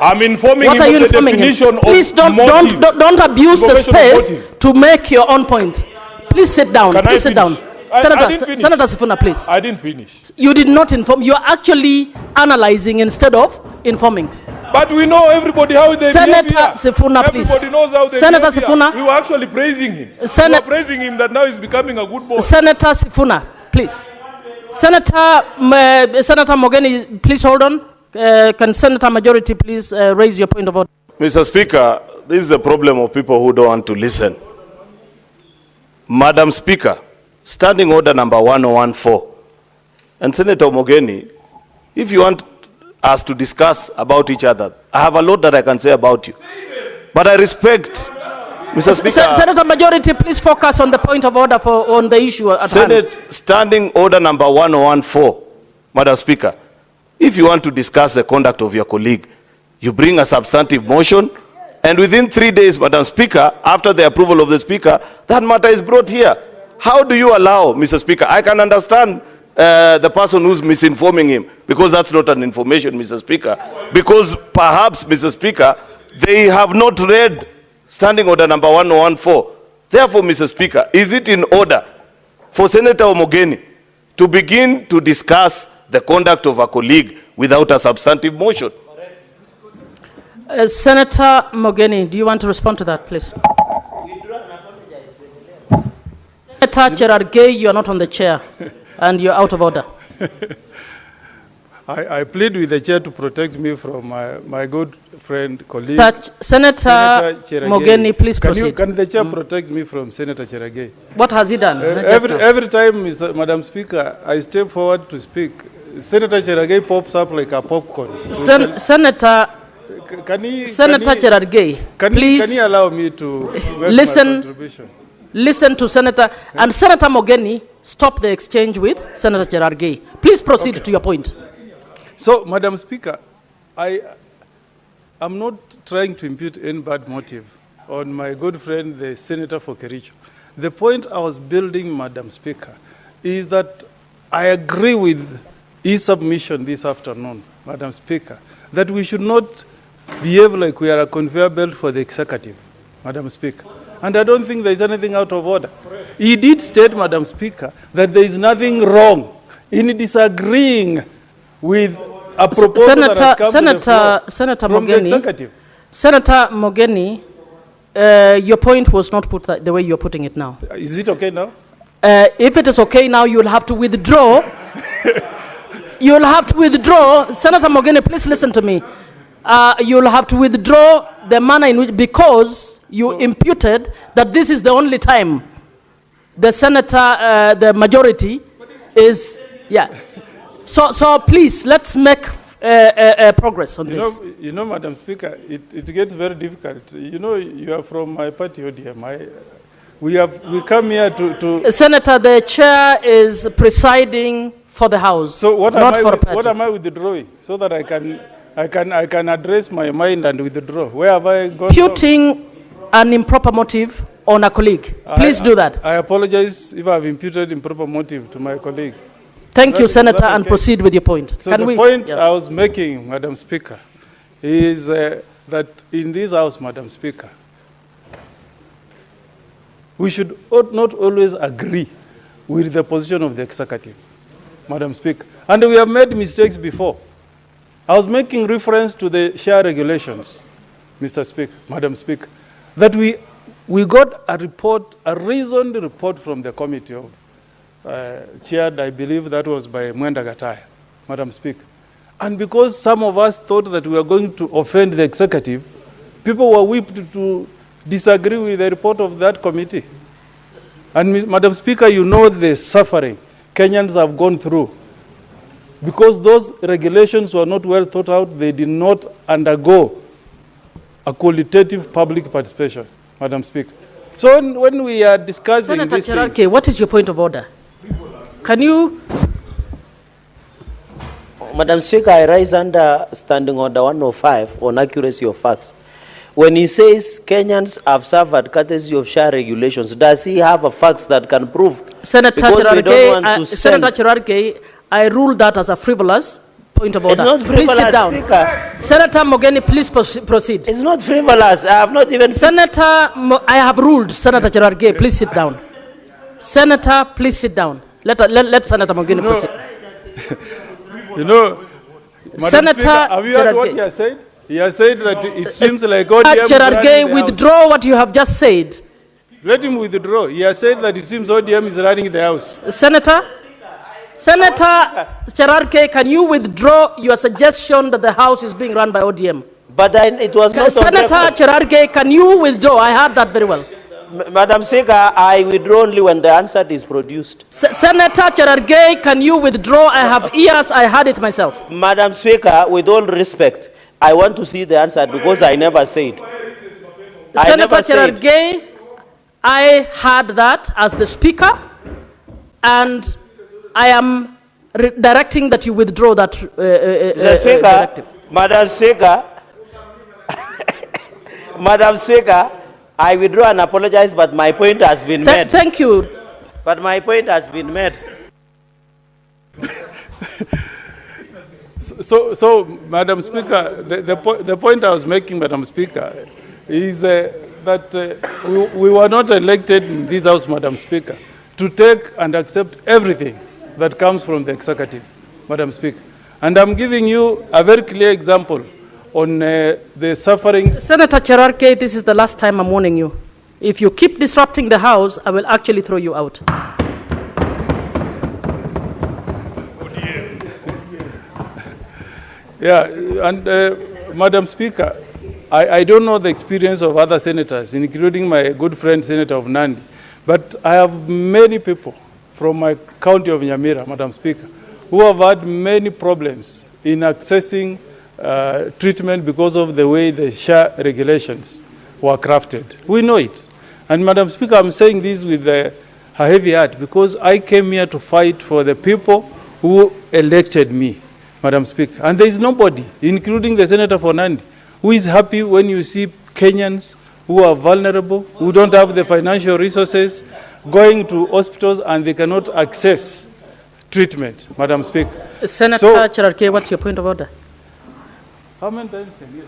I'm informing him of the definition of Please don't abuse the space to make your own point. Please sit down. Please sit down. Senator Sifuna, please. I didn't finish. You did not inform. You are actually analyzing instead of informing. But we know everybody how they Senator behave here. Sifuna, please. Everybody knows how they Senator behave Sifuna. here. We were actually praising him. We were praising him that now he's becoming a good boy. Senator Sifuna, please. Senator Mogeni, please hold on. Can Senator Majority please raise your point of order? Mr. Speaker, this is a problem of people who don't want to listen. Madam Speaker, Standing Order number 1014. And Senator Mogeni, if you want us to discuss about each other, I have a lot that I can say about you. But I respect, Mr. Speaker. Senator Majority, please focus on the point of order on the issue at hand. Standing Order number 1014, Madam Speaker. If you want to discuss the conduct of your colleague, you bring a substantive motion, and within 3 days, Madam Speaker, after the approval of the Speaker, that matter is brought here. How do you allow, Mr. Speaker? I can understand the person who's misinforming him, because that's not an information, Mr. Speaker. Because perhaps, Mr. Speaker, they have not read Standing Order number 1014. Therefore, Mr. Speaker, is it in order for Senator Mogeni to begin to discuss the conduct of a colleague without a substantive motion? Senator Mogeni, do you want to respond to that, please? Senator Gerard Gay, you are not on the chair, and you're out of order. I plead with the chair to protect me from my good friend, colleague. Senator Mogeni, please proceed. Can the chair protect me from Senator Cherargei? What has he done? Every time, Madam Speaker, I step forward to speak, Senator Cherargei pops up like a popcorn. Senator Cherargei, please. Can you allow me to make listen, my contribution? Listen to Senator, and Senator Mogeni, stop the exchange with Senator Cherargei. Please proceed to your point. So, Madam Speaker, I am not trying to impute any bad motive on my good friend, the Senator for Kericho. The point I was building, Madam Speaker, is that I agree with his submission this afternoon, Madam Speaker, that we should not behave like we are a conveyor belt for the executive, Madam Speaker. And I don't think there is anything out of order. He did state, Madam Speaker, that there is nothing wrong in disagreeing with a proposal that has come to the floor from the executive. Senator Mogeni, your point was not put the way you're putting it now. Is it okay now? If it is okay now, you'll have to withdraw. You'll have to withdraw. Senator Mogeni, please listen to me. You'll have to withdraw the manner in which, because you imputed that this is the only time the senator, the majority is, yeah. So please, let's make progress on this. You know, Madam Speaker, it gets very difficult. You know, you are from my party, ODM. We come here to... Senator, the chair is presiding for the House, so what not for a party. What am I withdrawing? So that I can address my mind and withdraw. Where have I gone? Imputing an improper motive on a colleague. Please do that. I apologize if I've imputed improper motive to my colleague. Thank you, Senator, and proceed with your point. So the point I was making, Madam Speaker, is that in this House, Madam Speaker, we should not always agree with the position of the executive, Madam Speaker. And we have made mistakes before. I was making reference to the SHA regulations, Mr. Speaker, Madam Speaker, that we got a report, a reasoned report from the committee of chaired, I believe that was by Mwenda Gataya, Madam Speaker. And because some of us thought that we were going to offend the executive, people were whipped to disagree with the report of that committee. And Madam Speaker, you know the suffering Kenyans have gone through. Because those regulations were not well thought out, they did not undergo a qualitative public participation, Madam Speaker. So when we are discussing Senator these Cherargei, things, what is your point of order? Can you... Madam Speaker, I rise under Standing Order 105 on accuracy of facts. When he says Kenyans have suffered courtesy of SHA regulations, does he have a facts that can prove? Senator Cherargei, I rule that as a frivolous point of order. It's not frivolous, please sit down. Speaker. Senator Mogeni, please proceed. It's not frivolous. I have not even... I have ruled. Senator Cherargei, please sit down. Senator, please sit down. Let Senator Mogeni proceed. You know, Madam Speaker, have you heard what he has said? He has said that it seems like ODM Cherargei, withdraw what you have just said. Let him withdraw. He has said that it seems ODM is running the House. Senator Cherargei, can you withdraw your suggestion that the House is being run by ODM? But it was not... Senator Cherargei, can you withdraw? I heard that very well. Madam Speaker, I withdraw only when the answer is produced. Senator Cherargei, can you withdraw? I have ears, I heard it myself. Madam Speaker, with all respect, I want to see the answer because I never said. Senator Cherargei, I heard that as the Speaker, and I am directing that you withdraw that directive. Madam Speaker, Madam Speaker, I withdraw and apologize, but my point has been made. Thank you. But my point has been made. So, Madam Speaker, the point I was making, Madam Speaker, is that we were not elected in this House, Madam Speaker, to take and accept everything that comes from the executive, Madam Speaker. And I'm giving you a very clear example on the sufferings. Senator Cherargei, this is the last time I'm warning you. If you keep disrupting the House, I will actually throw you out. Yeah, and Madam Speaker, I don't know the experience of other senators, including my good friend, Senator of Nandi, but I have many people from my county of Nyamira, Madam Speaker, who have had many problems in accessing treatment because of the way the SHA regulations were crafted. We know it. And Madam Speaker, I'm saying this with a heavy heart because I came here to fight for the people who elected me, Madam Speaker. And there is nobody, including the Senator for Nandi, who is happy when you see Kenyans who are vulnerable, who don't have the financial resources, going to hospitals and they cannot access treatment, Madam Speaker. Senator Cherargei, what's your point of order? How many times can you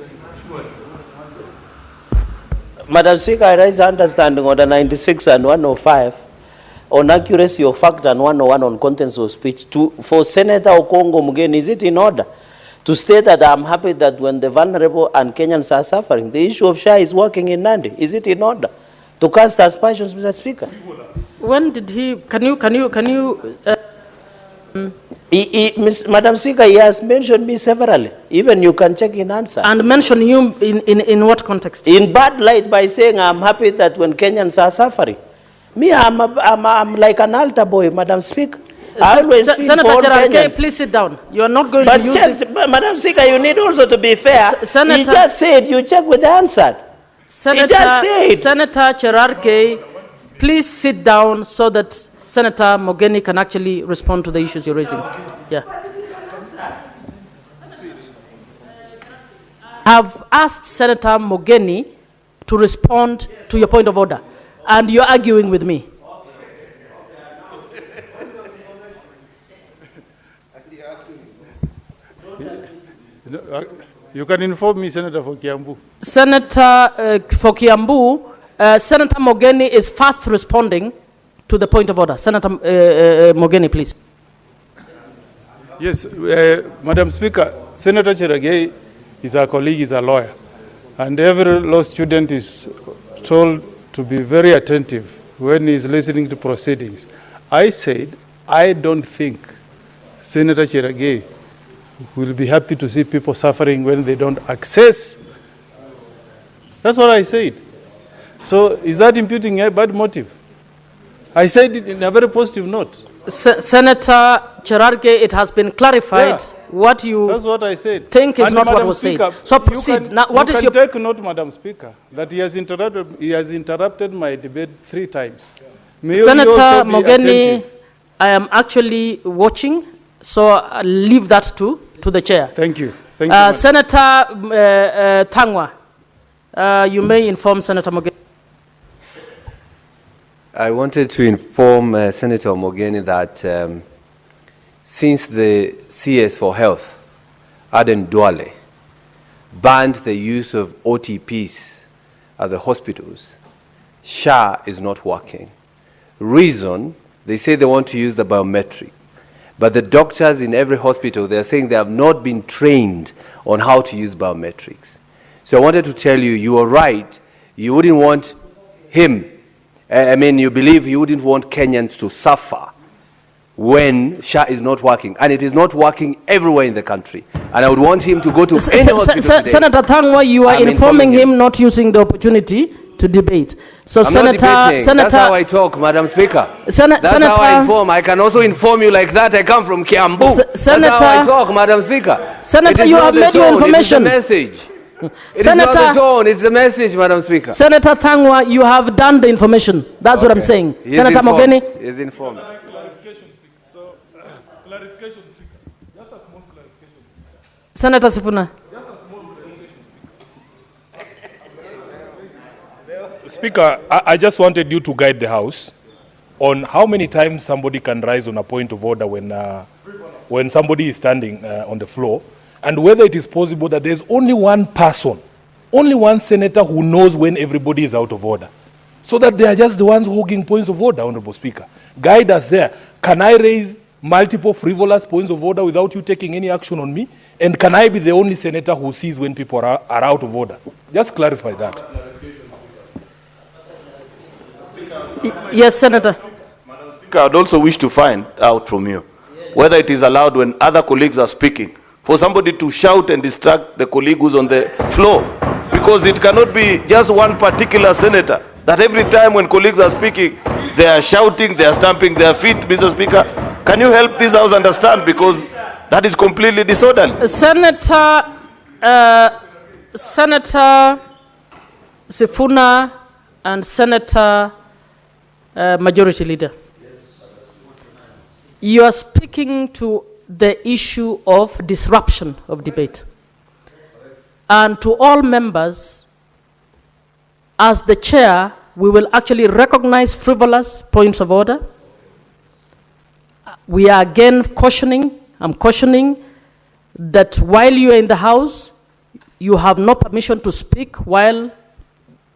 Madam Speaker, I raise understanding order 96 and 105 on accuracy of fact and 101 on contents of speech. For Senator Okongo Mugeni, is it in order to state that I'm happy that when the vulnerable and Kenyans are suffering, the issue of SHA is working in Nandi? Is it in order to cast aspersions, Mr. Speaker? When did he? Can you? Madam Speaker, he has mentioned me severally. Even you can check in answer. And mention you in what context? In bad light by saying I'm happy that when Kenyans are suffering. Me, I'm like an altar boy, Madam Speaker. I always feel Senator for all Cherargei, Kenyans. please sit down. You are not going But to use this. Madam Speaker, you need also to be fair. Senator, he just said you check with the answer. He just said. Senator Cherargei, please sit down so that Senator Mogeni can actually respond to the issues you're raising. Yeah. I've asked Senator Mogeni to respond to your point of order, and you're arguing with me. You can inform me, Senator for Kiambu. Senator for Kiambu, Senator Mogeni is fast responding to the point of order. Senator Mogeni, please. Yes, Madam Speaker, Senator Cherargei is our colleague, is a lawyer. And every law student is told to be very attentive when he's listening to proceedings. I said, I don't think Senator Cherargei will be happy to see people suffering when they don't access. That's what I said. So is that imputing a bad motive? I said it in a very positive note. Senator Cherargei, it has been clarified what you That's what I said. think is And not Madam what was Speaker, said. So proceed. Now, what is your... take note, Madam Speaker, that he has interrupted my debate 3 times. May you Senator also be Mogeni, attentive. I am actually watching, so I'll leave that to the chair. Thank you. Thank you, Senator Thangwa, you may inform Senator Mogeni. I wanted to inform Senator Mogeni that since the CS for Health, Aden Duale, banned the use of OTPs at the hospitals, SHA is not working. Reason, they say they want to use the biometric. But the doctors in every hospital, they're saying they have not been trained on how to use biometrics. So I wanted to tell you, you are right. You wouldn't want him, you believe you wouldn't want Kenyans to suffer when SHA is not working. And it is not working everywhere in the country. And I would want him to go to any hospital today. Senator Thangwa, you are informing him not using the opportunity to debate. So I'm not debating. That's how I talk, Madam Speaker. That's how I inform. I can also inform you like that. I come from Kiambu. That's how I talk, Madam Speaker. Senator, you have made your information. It is the message. It is not the tone, it's the message, Madam Speaker. Senator Thangwa, you have done the information. That's what I'm saying. Senator Mogeni. He is informed. Senator Sifuna. Speaker, I just wanted you to guide the House on how many times somebody can rise on a point of order when somebody is standing on the floor, and whether it is possible that there's only one person, only one senator who knows when everybody is out of order, so that they are just the ones hogging points of order, Honorable Speaker. Guide us there. Can I raise multiple frivolous points of order without you taking any action on me? And can I be the only senator who sees when people are out of order? Just clarify that. Yes, Senator. Madam Speaker, I would also wish to find out from you whether it is allowed when other colleagues are speaking for somebody to shout and distract the colleague who's on the floor. Because it cannot be just one particular senator, that every time when colleagues are speaking, they are shouting, they are stamping their feet, Mr. Speaker. Can you help this House understand? Because that is completely disorderly. Senator Sifuna and Senator Majority Leader, you are speaking to the issue of disruption of debate. And to all members, as the chair, we will actually recognize frivolous points of order. We are again I'm cautioning that while you are in the House, you have no permission to speak while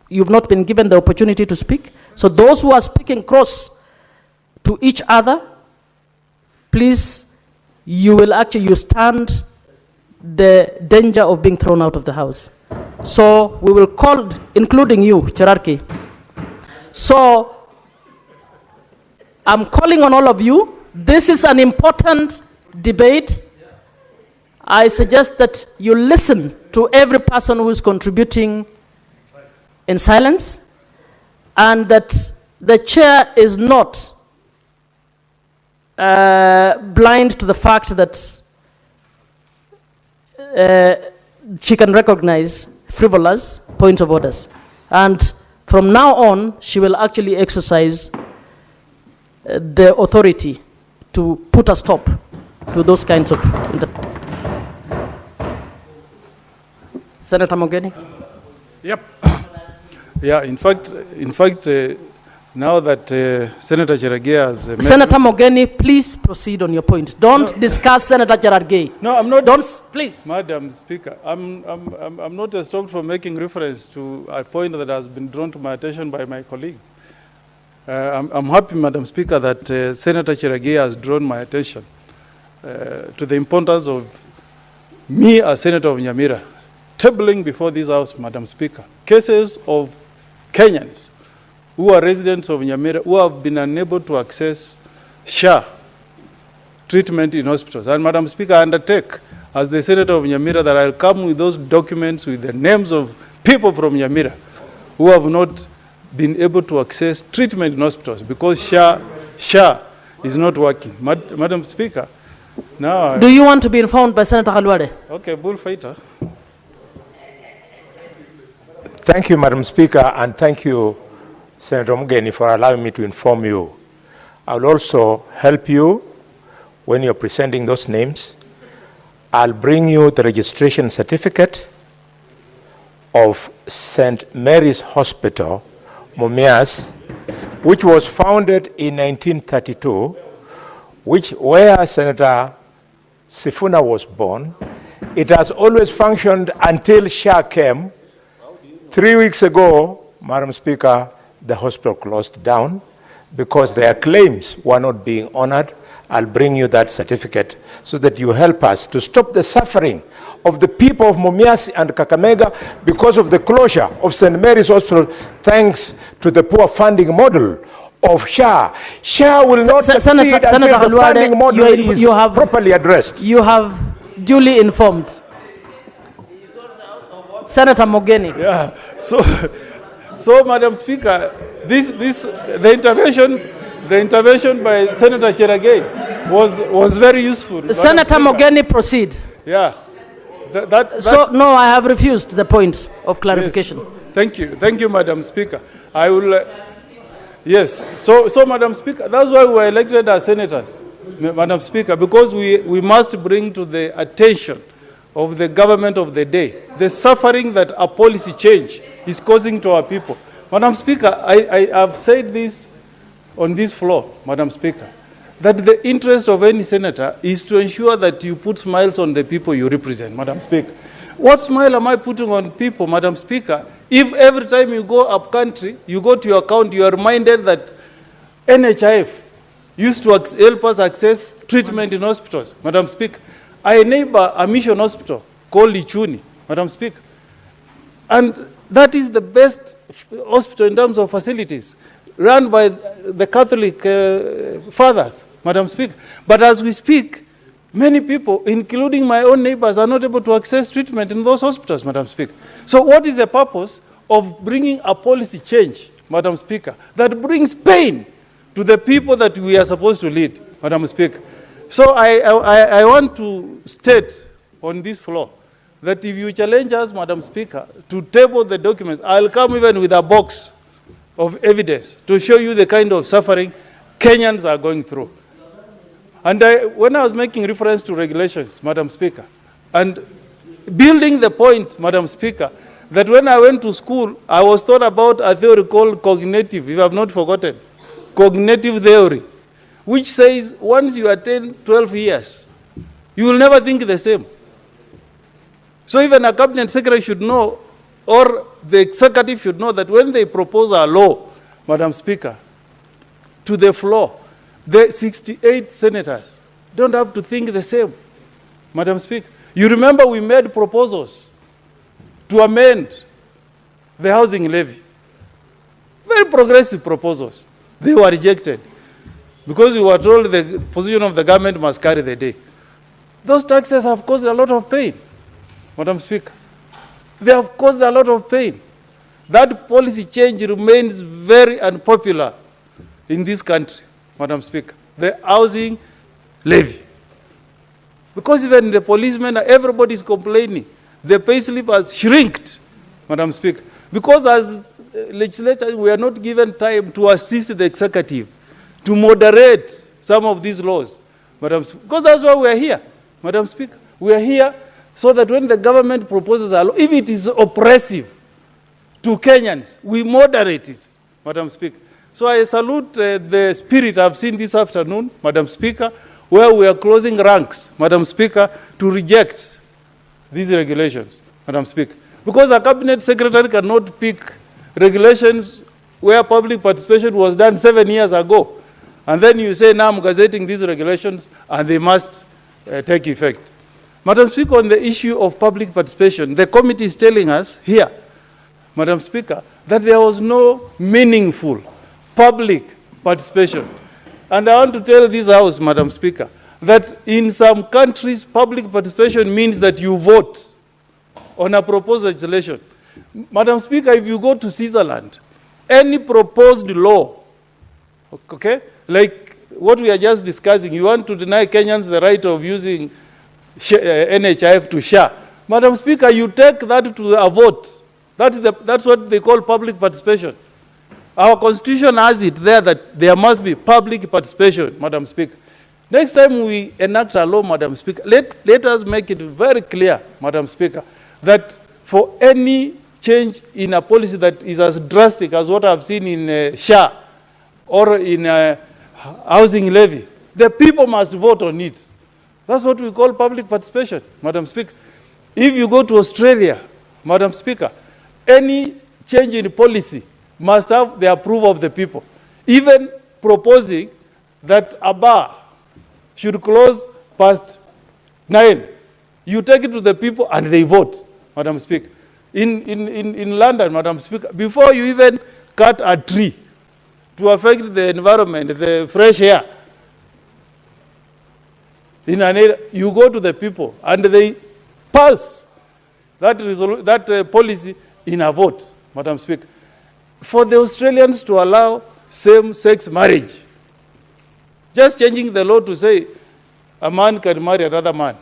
you've not been given the opportunity to speak. So those who are speaking cross to each other, please, you stand the danger of being thrown out of the House. So we will call, including you, Cherarchy. So I'm calling on all of you. This is an important debate. I suggest that you listen to every person who is contributing in silence, and that the chair is not blind to the fact that she can recognize frivolous points of orders. And from now on, she will actually exercise the authority to put a stop to those kinds of... Senator Mogeni? Yep. Yeah, in fact, now that Senator Cherargei has... Senator Mogeni, please proceed on your point. Don't discuss Senator Cherargei. No, I'm not... Please. Madam Speaker, I'm not stopped from making reference to a point that has been drawn to my attention by my colleague. I'm happy, Madam Speaker, that Senator Cherargei has drawn my attention to the importance of me as Senator of Nyamira tabling before this House, Madam Speaker, cases of Kenyans who are residents of Nyamira who have been unable to access SHA treatment in hospitals. And Madam Speaker, I undertake as the Senator of Nyamira that I'll come with those documents with the names of people from Nyamira who have not been able to access treatment in hospitals because SHA is not working. Madam Speaker, now... Do you want to be informed by Senator Halwade? Okay, bullfighter. Thank you, Madam Speaker, and thank you, Senator Mogeni, for allowing me to inform you. I will also help you when you're presenting those names. I'll bring you the registration certificate of St. Mary's Hospital, Mumias, which was founded in 1932, where Senator Sifuna was born. It has always functioned until SHA came. 3 weeks ago, Madam Speaker, the hospital closed down because their claims were not being honored. I'll bring you that certificate so that you help us to stop the suffering of the people of Mumias and Kakamega because of the closure of St. Mary's Hospital, thanks to the poor funding model of SHA. SHA will not succeed until the funding model is properly addressed. You have duly informed. Senator Mogeni. Yeah. So, Madam Speaker, the intervention by Senator Cherargei was very useful. Senator Mogeni, proceed. Yeah. No, I have refused the point of clarification. Yes. Thank you, Madam Speaker. I will. Yes. So, Madam Speaker, that's why we were elected as senators, Madam Speaker, because we must bring to the attention of the government of the day the suffering that a policy change is causing to our people. Madam Speaker, I have said this on this floor, Madam Speaker, that the interest of any senator is to ensure that you put smiles on the people you represent, Madam Speaker. What smile am I putting on people, Madam Speaker, if every time you go up country, you go to your county, you are reminded that NHIF used to help us access treatment in hospitals, Madam Speaker. I neighbor a mission hospital called Lichuni, Madam Speaker. And that is the best hospital in terms of facilities, run by the Catholic fathers, Madam Speaker. But as we speak, Many people, including my own neighbors, are not able to access treatment in those hospitals, Madam Speaker. So what is the purpose of bringing a policy change, Madam Speaker, that brings pain to the people that we are supposed to lead, Madam Speaker? So I want to state on this floor that if you challenge us, Madam Speaker, to table the documents, I'll come even with a box of evidence to show you the kind of suffering Kenyans are going through. And when I was making reference to regulations, Madam Speaker, and building the point, Madam Speaker, that when I went to school, I was taught about a theory called cognitive, if I have not forgotten, cognitive theory, which says once you attain 12 years, you will never think the same. So even a cabinet secretary should know, or the executive should know, that when they propose a law, Madam Speaker, to the floor, the 68 senators don't have to think the same, Madam Speaker. You remember we made proposals to amend the housing levy. Very progressive proposals. They were rejected because we were told the position of the government must carry the day. Those taxes have caused a lot of pain, Madam Speaker. They have caused a lot of pain. That policy change remains very unpopular in this country, Madam Speaker. The housing levy. Because even the policemen, everybody is complaining. The pay slip has shrinked, Madam Speaker. Because as legislators, we are not given time to assist the executive to moderate some of these laws, Madam Speaker. Because that's why we are here, Madam Speaker. We are here so that when the government proposes a law, if it is oppressive to Kenyans, we moderate it, Madam Speaker. So I salute the spirit I've seen this afternoon, Madam Speaker, where we are closing ranks, Madam Speaker, to reject these regulations, Madam Speaker. Because a cabinet secretary cannot pick regulations where public participation was done 7 years ago. And then you say, now I'm gazetting these regulations and they must take effect. Madam Speaker, on the issue of public participation, the committee is telling us here, Madam Speaker, that there was no meaningful public participation. And I want to tell this House, Madam Speaker, that in some countries, public participation means that you vote on a proposed legislation. Madam Speaker, if you go to Switzerland, any proposed law, okay, like what we are just discussing, you want to deny Kenyans the right of using NHIF to SHA. Madam Speaker, you take that to a vote. That's what they call public participation. Our constitution has it there that there must be public participation, Madam Speaker. Next time we enact a law, Madam Speaker, let us make it very clear, Madam Speaker, that for any change in a policy that is as drastic as what I've seen in SHA or in housing levy, the people must vote on it. That's what we call public participation, Madam Speaker. If you go to Australia, Madam Speaker, any change in policy must have the approval of the people. Even proposing that a bar should close past 9, you take it to the people and they vote, Madam Speaker. In London, Madam Speaker, before you even cut a tree to affect the environment, the fresh air, in an area, you go to the people and they pass that policy in a vote, Madam Speaker. For the Australians to allow same-sex marriage, just changing the law to say a man can marry another man,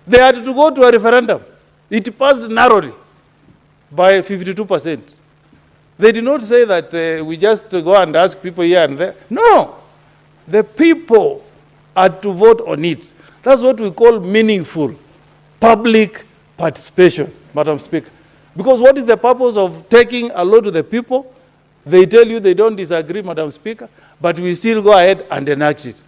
they had to go to a referendum. It passed narrowly by 52%. They did not say that we just go and ask people here and there. No, the people had to vote on it. That's what we call meaningful public participation, Madam Speaker. Because what is the purpose of taking a law to the people? They tell you they don't disagree, Madam Speaker, but we still go ahead and enact it.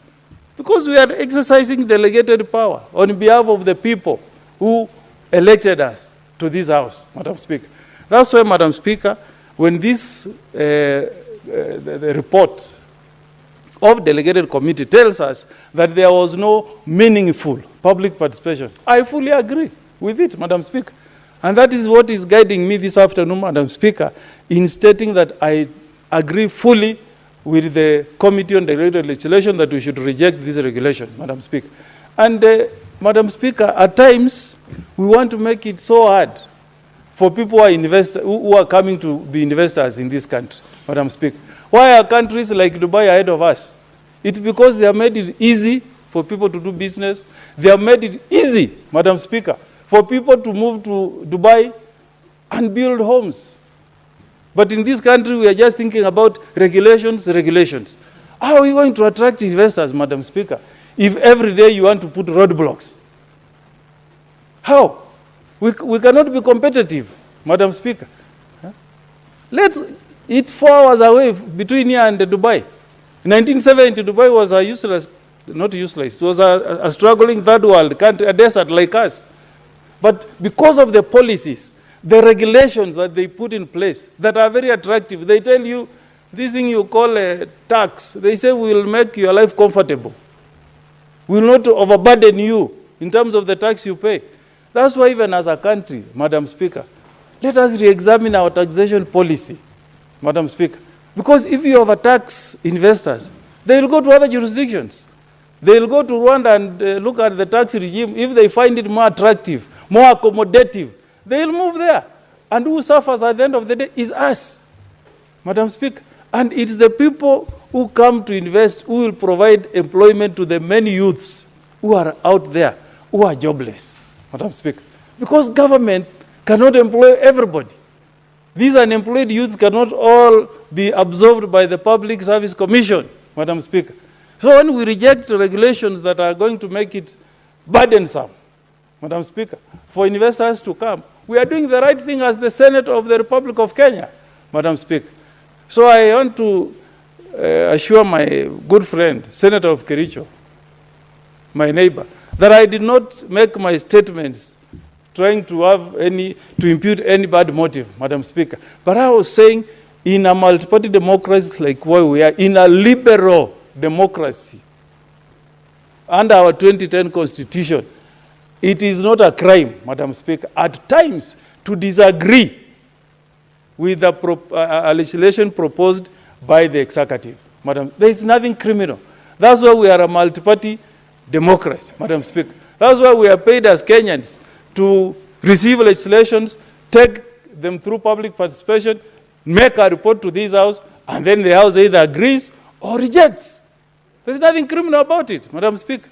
Because we are exercising delegated power on behalf of the people who elected us to this House, Madam Speaker. That's why, Madam Speaker, when this the report of delegated committee tells us that there was no meaningful public participation, I fully agree with it, Madam Speaker. And that is what is guiding me this afternoon, Madam Speaker, in stating that I agree fully with the Committee on Delegated Legislation that we should reject these regulations, Madam Speaker. And, Madam Speaker, at times, we want to make it so hard for people who are coming to be investors in this country, Madam Speaker. Why are countries like Dubai ahead of us? It's because they have made it easy for people to do business. They have made it easy, Madam Speaker, for people to move to Dubai and build homes. But in this country, we are just thinking about regulations, regulations. How are we going to attract investors, Madam Speaker, if every day you want to put roadblocks? How? We cannot be competitive, Madam Speaker. It's 4 hours away between here and Dubai. In 1970, Dubai was not useless, it was a struggling third world country, a desert like us. But because of the policies, the regulations that they put in place that are very attractive, they tell you, this thing you call a tax, they say we will make your life comfortable. We will not overburden you in terms of the tax you pay. That's why even as a country, Madam Speaker, let us re-examine our taxation policy, Madam Speaker. Because if you overtax investors, they will go to other jurisdictions. They will go to Rwanda and look at the tax regime. If they find it more attractive, more accommodative, they will move there. And who suffers at the end of the day is us, Madam Speaker. And it's the people who come to invest who will provide employment to the many youths who are out there, who are jobless, Madam Speaker. Because government cannot employ everybody. These unemployed youths cannot all be absorbed by the Public Service Commission, Madam Speaker. So when we reject regulations that are going to make it burdensome, Madam Speaker, for investors to come, we are doing the right thing as the Senate of the Republic of Kenya, Madam Speaker. So I want to assure my good friend, Senator of Kericho, my neighbor, that I did not make my statements trying to impute any bad motive, Madam Speaker. But I was saying, in a multi-party democracy like where we are, in a liberal democracy, under our 2010 Constitution, it is not a crime, Madam Speaker, at times to disagree with the legislation proposed by the executive. Madam, there is nothing criminal. That's why we are a multi-party democracy, Madam Speaker. That's why we are paid as Kenyans to receive legislations, take them through public participation, make a report to this House, and then the House either agrees or rejects. There's nothing criminal about it, Madam Speaker.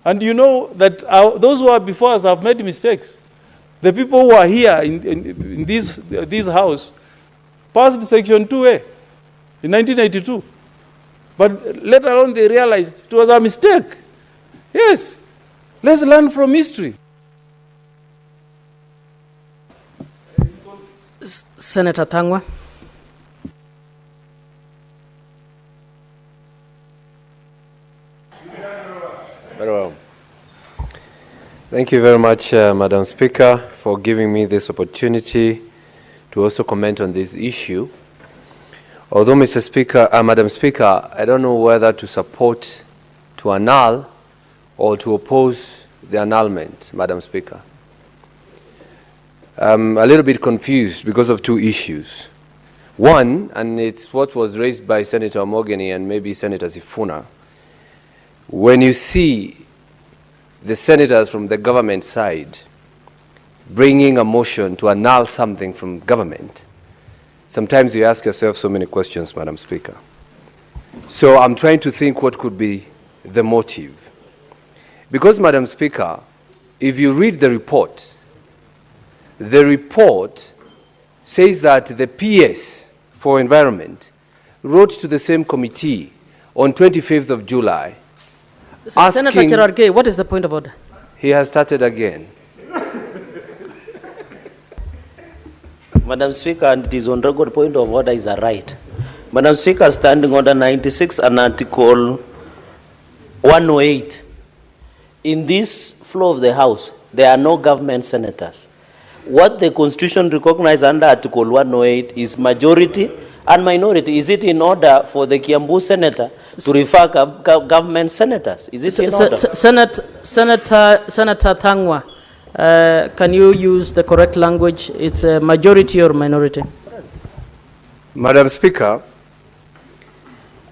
And you know that those who are before us have made mistakes. The people who are here in this House passed Section 2A in 1982. But later on they realized it was a mistake. Yes, let's learn from history. Senator Thangwa. Very well. Thank you very much, Madam Speaker, for giving me this opportunity to also comment on this issue. Although, Madam Speaker, I don't know whether to support, to annul, or to oppose the annulment, Madam Speaker. I'm a little bit confused because of two issues. One, and it's what was raised by Senator Mogeni and maybe Senator Sifuna. When you see the senators from the government side bringing a motion to annul something from government, sometimes you ask yourself so many questions, Madam Speaker. So I'm trying to think what could be the motive. Because, Madam Speaker, if you read the report says that the PS for Environment wrote to the same committee on 25th of July. Senator Cherargei, what is the point of order? He has started again. Madam Speaker, and it is on record, point of order is a right. Madam Speaker, standing order 96 and Article 108. In this floor of the House, there are no government senators. What the Constitution recognizes under Article 108 is majority and minority. Is it in order for the Kiambu senator to refer government senators? Is it in order? Senator Thangwa, can you use the correct language? It's a majority or minority? Madam Speaker,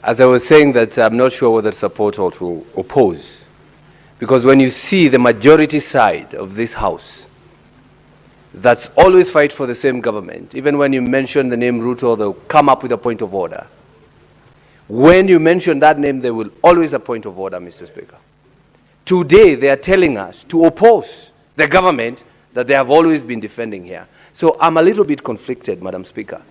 as I was saying that I'm not sure whether to support or to oppose, Because when you see the majority side of this House, that's always fight for the same government. Even when you mention the name Ruto, they'll come up with a point of order. When you mention that name, there will always a point of order, Mr. Speaker. Today, they are telling us to oppose the government that they have always been defending here. So I'm a little bit conflicted, Madam Speaker.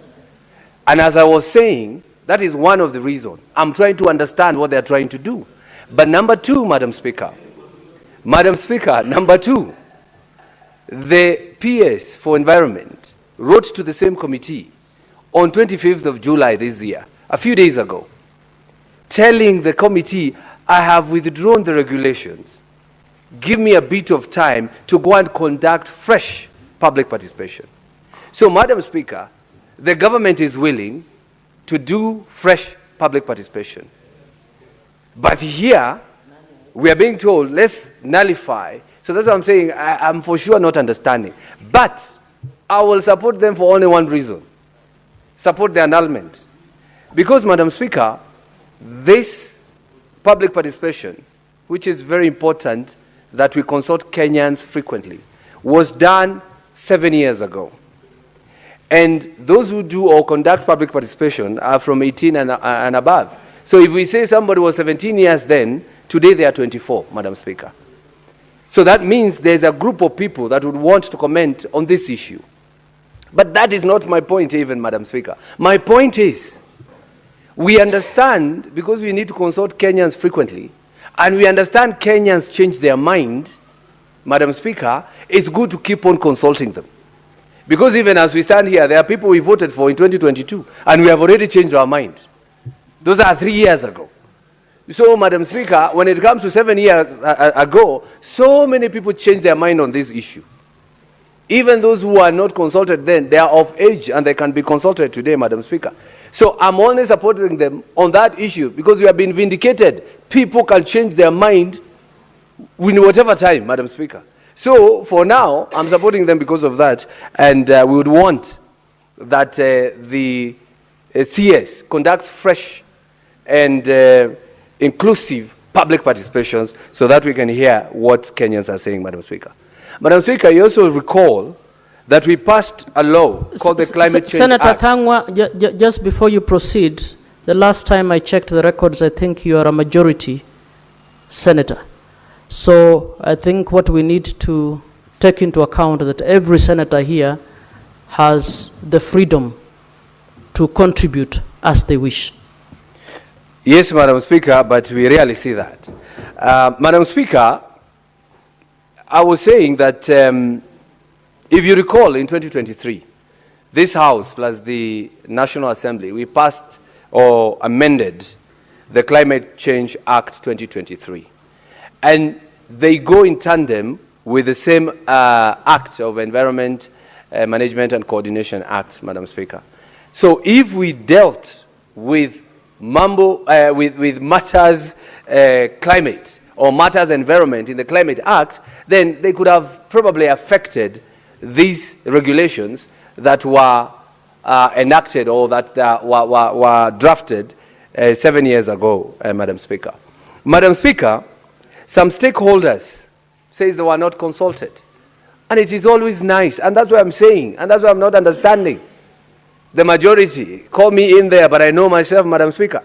And as I was saying, that is one of the reasons. I'm trying to understand what they're trying to do. But number two, Madam Speaker, number two, the PS for Environment wrote to the same committee on 25th of July this year, a few days ago, telling the committee, I have withdrawn the regulations. Give me a bit of time to go and conduct fresh public participation. So, Madam Speaker, the government is willing to do fresh public participation. But here, we are being told, let's nullify. So that's what I'm saying, I'm for sure not understanding. But I will support them for only one reason. Support the annulment. Because, Madam Speaker, this public participation, which is very important that we consult Kenyans frequently, was done 7 years ago. And those who do or conduct public participation are from 18 and above. So if we say somebody was 17 years then, today they are 24, Madam Speaker. So that means there's a group of people that would want to comment on this issue. But that is not my point even, Madam Speaker. My point is, we understand, because we need to consult Kenyans frequently, and we understand Kenyans change their mind, Madam Speaker, it's good to keep on consulting them. Because even as we stand here, there are people we voted for in 2022, and we have already changed our mind. Those are 3 years ago. So, Madam Speaker, when it comes to 7 years ago, so many people changed their mind on this issue. Even those who are not consulted then, they are of age and they can be consulted today, Madam Speaker. So I'm only supporting them on that issue because we have been vindicated. People can change their mind in whatever time, Madam Speaker. So for now, I'm supporting them because of that. And we would want that the CS conducts fresh and inclusive public participations so that we can hear what Kenyans are saying, Madam Speaker. Madam Speaker, you also recall that we passed a law called the Climate Change Senator Act. Thangwa, just before you proceed, the last time I checked the records, I think you are a majority senator. So I think what we need to take into account that every senator here has the freedom to contribute as they wish. Yes, Madam Speaker, but we rarely see that. Madam Speaker, I was saying that if you recall in 2023, this House plus the National Assembly, we passed or amended the Climate Change Act 2023. And they go in tandem with the same Act of Environment Management and Coordination Act, Madam Speaker. So if we dealt with with matters climate or matters environment in the Climate Act, then they could have probably affected these regulations that were enacted or that were drafted 7 years ago, Madam Speaker. Madam Speaker, some stakeholders say they were not consulted. And it is always nice, and that's what I'm saying, and that's what I'm not understanding. The majority, call me in there, but I know myself, Madam Speaker.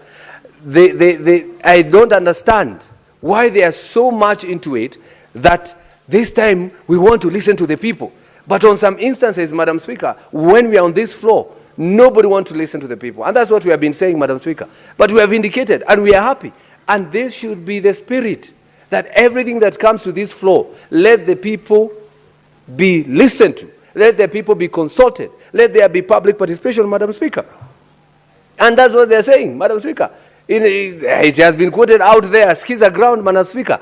I don't understand why they are so much into it that this time we want to listen to the people. But on some instances, Madam Speaker, when we are on this floor, nobody wants to listen to the people. And that's what we have been saying, Madam Speaker. But we have indicated, and we are happy. And this should be the spirit, that everything that comes to this floor, let the people be listened to. Let the people be consulted. Let there be public participation, Madam Speaker. And that's what they're saying, Madam Speaker. It has been quoted out there, skiza ground, Madam Speaker.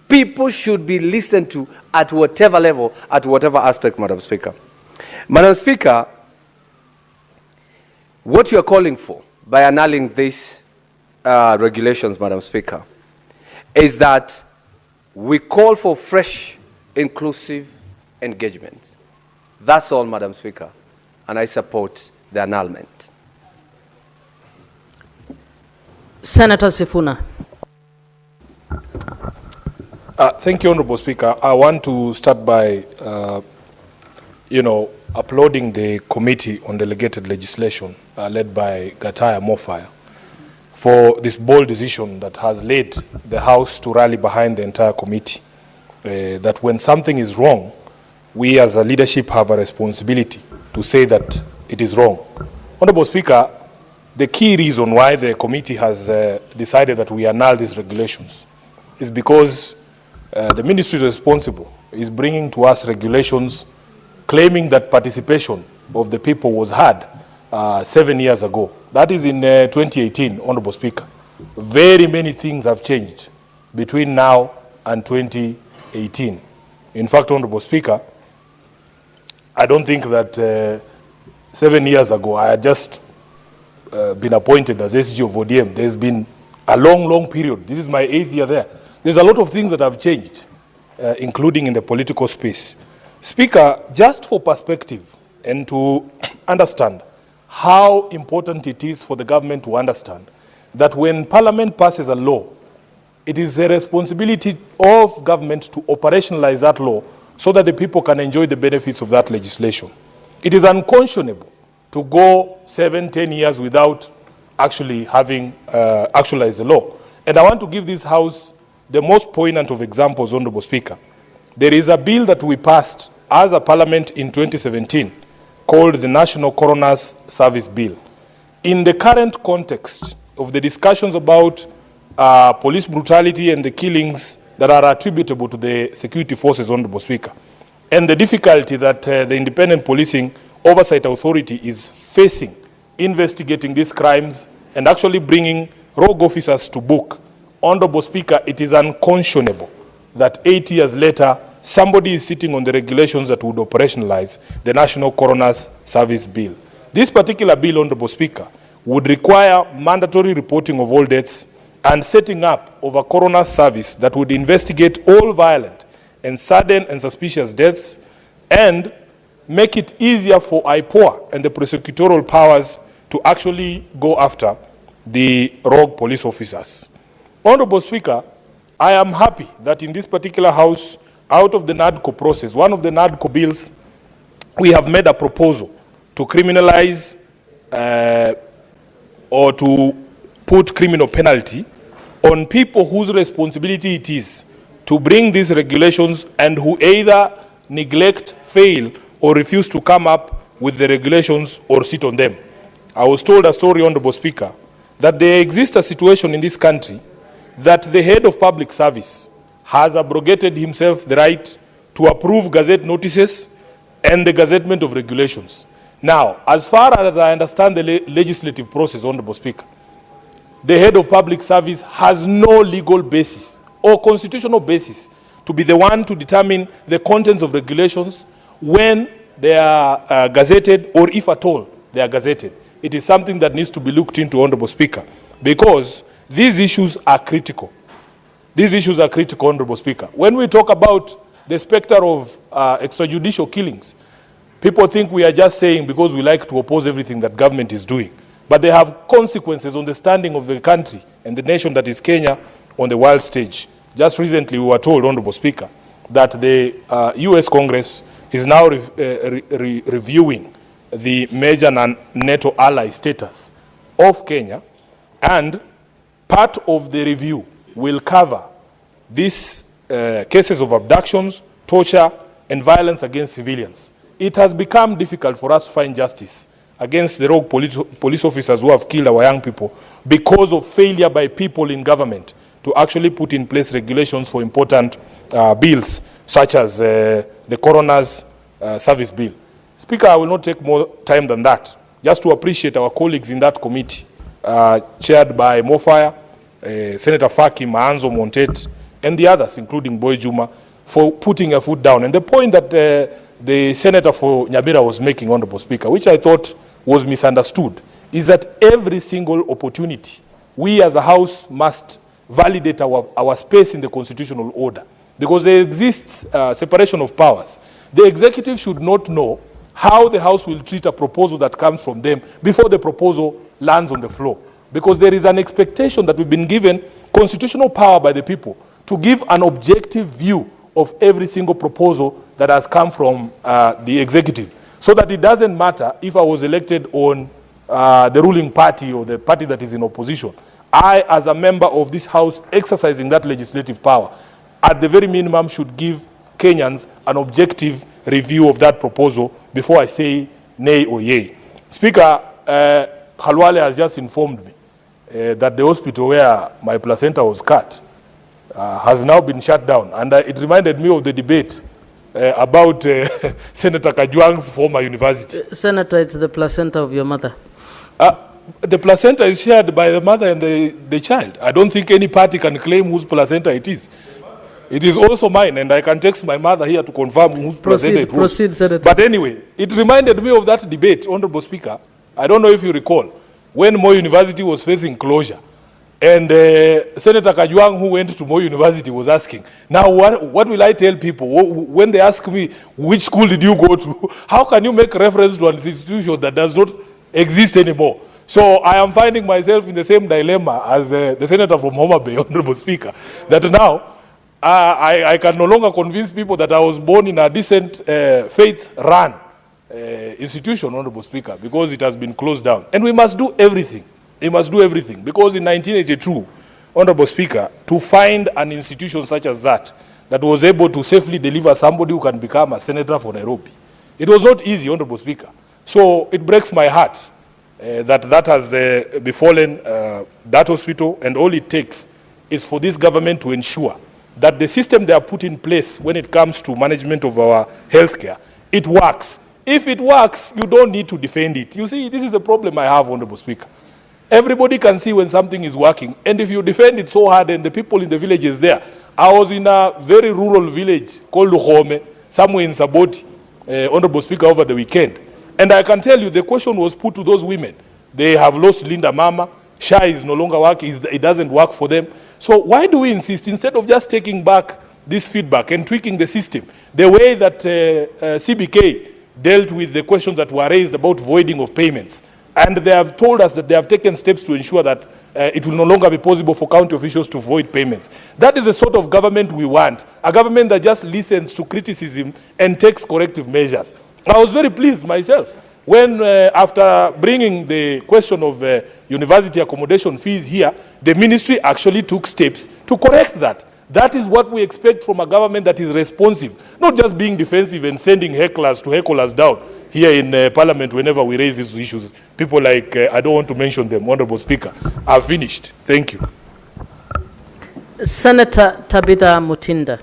People should be listened to at whatever level, at whatever aspect, Madam Speaker. Madam Speaker, what you are calling for by annulling these regulations, Madam Speaker, is that we call for fresh, inclusive engagement. That's all, Madam Speaker, and I support the annulment. Senator Sifuna. Thank you, Honorable Speaker. I want to start by, applauding the Committee on Delegated Legislation led by Gataya Mofire for this bold decision that has led the House to rally behind the entire committee. That when something is wrong, we as a leadership have a responsibility to say that it is wrong. Honorable Speaker, the key reason why the committee has decided that we annul these regulations is because the ministry responsible is bringing to us regulations claiming that participation of the people was had 7 years ago. That is in 2018, Honorable Speaker. Very many things have changed between now and 2018. In fact, Honorable Speaker, I don't think that 7 years ago I had just been appointed as SG of ODM. There's been a long period. This is my 8th year there. There's a lot of things that have changed, including in the political space. Speaker, just for perspective and to understand how important it is for the government to understand that when Parliament passes a law, it is the responsibility of government to operationalize that law so that the people can enjoy the benefits of that legislation. It is unconscionable to go 7-10 years without actually having actualized the law. And I want to give this House the most poignant of examples, Honorable Speaker. There is a bill that we passed as a Parliament in 2017 called the National Coroner's Service Bill. In the current context of the discussions about police brutality and the killings that are attributable to the security forces, Honorable Speaker, and the difficulty that the Independent Policing Oversight Authority is facing investigating these crimes and actually bringing rogue officers to book, Honorable Speaker, it is unconscionable that 8 years later, somebody is sitting on the regulations that would operationalize the National Coroner's Service Bill. This particular bill, Honorable Speaker, would require mandatory reporting of all deaths and setting up of a coroner's service that would investigate all violent and sudden and suspicious deaths and make it easier for IPOA and the prosecutorial powers to actually go after the rogue police officers. Honorable Speaker, I am happy that in this particular House, out of the NADCO process, one of the NADCO bills, we have made a proposal to criminalize or to put criminal penalty on people whose responsibility it is to bring these regulations and who either neglect, fail, or refuse to come up with the regulations or sit on them. I was told a story, Honorable Speaker, that there exists a situation in this country that the head of public service has abrogated himself the right to approve gazette notices and the gazettement of regulations. Now, as far as I understand the legislative process, Honorable Speaker, the head of public service has no legal basis or constitutional basis to be the one to determine the contents of regulations when they are gazetted, or if at all they are gazetted. It is something that needs to be looked into, Honorable Speaker, because these issues are critical. These issues are critical, Honorable Speaker. When we talk about the specter of extrajudicial killings, people think we are just saying because we like to oppose everything that government is doing. But they have consequences on the standing of the country and the nation that is Kenya on the world stage. Just recently we were told, Honorable Speaker, that the US Congress is now reviewing the major NATO ally status of Kenya, and part of the review will cover these cases of abductions, torture, and violence against civilians. It has become difficult for us to find justice against the rogue police officers who have killed our young people because of failure by people in government to actually put in place regulations for important bills, such as the Coroner's Service Bill. Speaker, I will not take more time than that, just to appreciate our colleagues in that committee, chaired by Mofire, Senator Faki, Maanzo Montet, and the others, including Boy Juma, for putting a foot down. And the point that the Senator for Nyabera was making, Honorable Speaker, which I thought was misunderstood, is that every single opportunity, we as a House must validate our space in the constitutional order, because there exists separation of powers. The executive should not know how the House will treat a proposal that comes from them before the proposal lands on the floor, because there is an expectation that we've been given constitutional power by the people to give an objective view of every single proposal that has come from the executive, so that it doesn't matter if I was elected on the ruling party or the party that is in opposition. I, as a member of this House exercising that legislative power, at the very minimum should give Kenyans an objective review of that proposal before I say nay or yay. Speaker, Khalwale has just informed me that the hospital where my placenta was cut has now been shut down. And it reminded me of the debate about Senator Kajwang's former university. Senator, it's the placenta of your mother. The placenta is shared by the mother and the child. I don't think any party can claim whose placenta it is. It is also mine, and I can text my mother here to confirm whose placenta it was. Proceed, Senator. But anyway, it reminded me of that debate, Honorable Speaker. I don't know if you recall, when Moi University was facing closure, and Senator Kajwang, who went to Moi University, was asking, now what will I tell people when they ask me, which school did you go to? How can you make reference to an institution that does not exist anymore? So I am finding myself in the same dilemma as the senator from Homa Bay, Honorable Speaker, that now I can no longer convince people that I was born in a decent faith-run institution, Honorable Speaker, because it has been closed down. And we must do everything. We must do everything. Because in 1982, Honorable Speaker, to find an institution such as that was able to safely deliver somebody who can become a senator for Nairobi, it was not easy, Honorable Speaker. So it breaks my heart that has befallen that hospital, and all it takes is for this government to ensure that the system they have put in place when it comes to management of our healthcare, it works. If it works, you don't need to defend it. You see, this is the problem I have, Honorable Speaker. Everybody can see when something is working, and if you defend it so hard, and the people in the villages there, I was in a very rural village called Luhome, somewhere in Saboti, Honorable Speaker, over the weekend. And I can tell you, the question was put to those women. They have lost Linda Mama, SHA is no longer working, it doesn't work for them. So why do we insist, instead of just taking back this feedback and tweaking the system, the way that CBK dealt with the questions that were raised about voiding of payments, and they have told us that they have taken steps to ensure that it will no longer be possible for county officials to void payments. That is the sort of government we want, a government that just listens to criticism and takes corrective measures. I was very pleased myself when, after bringing the question of university accommodation fees here, the ministry actually took steps to correct that. That is what we expect from a government that is responsive, not just being defensive and sending hecklers to heckle us down here in Parliament whenever we raise these issues. People like, I don't want to mention them, Honorable Speaker. I've finished. Thank you. Senator Tabitha Mutinda.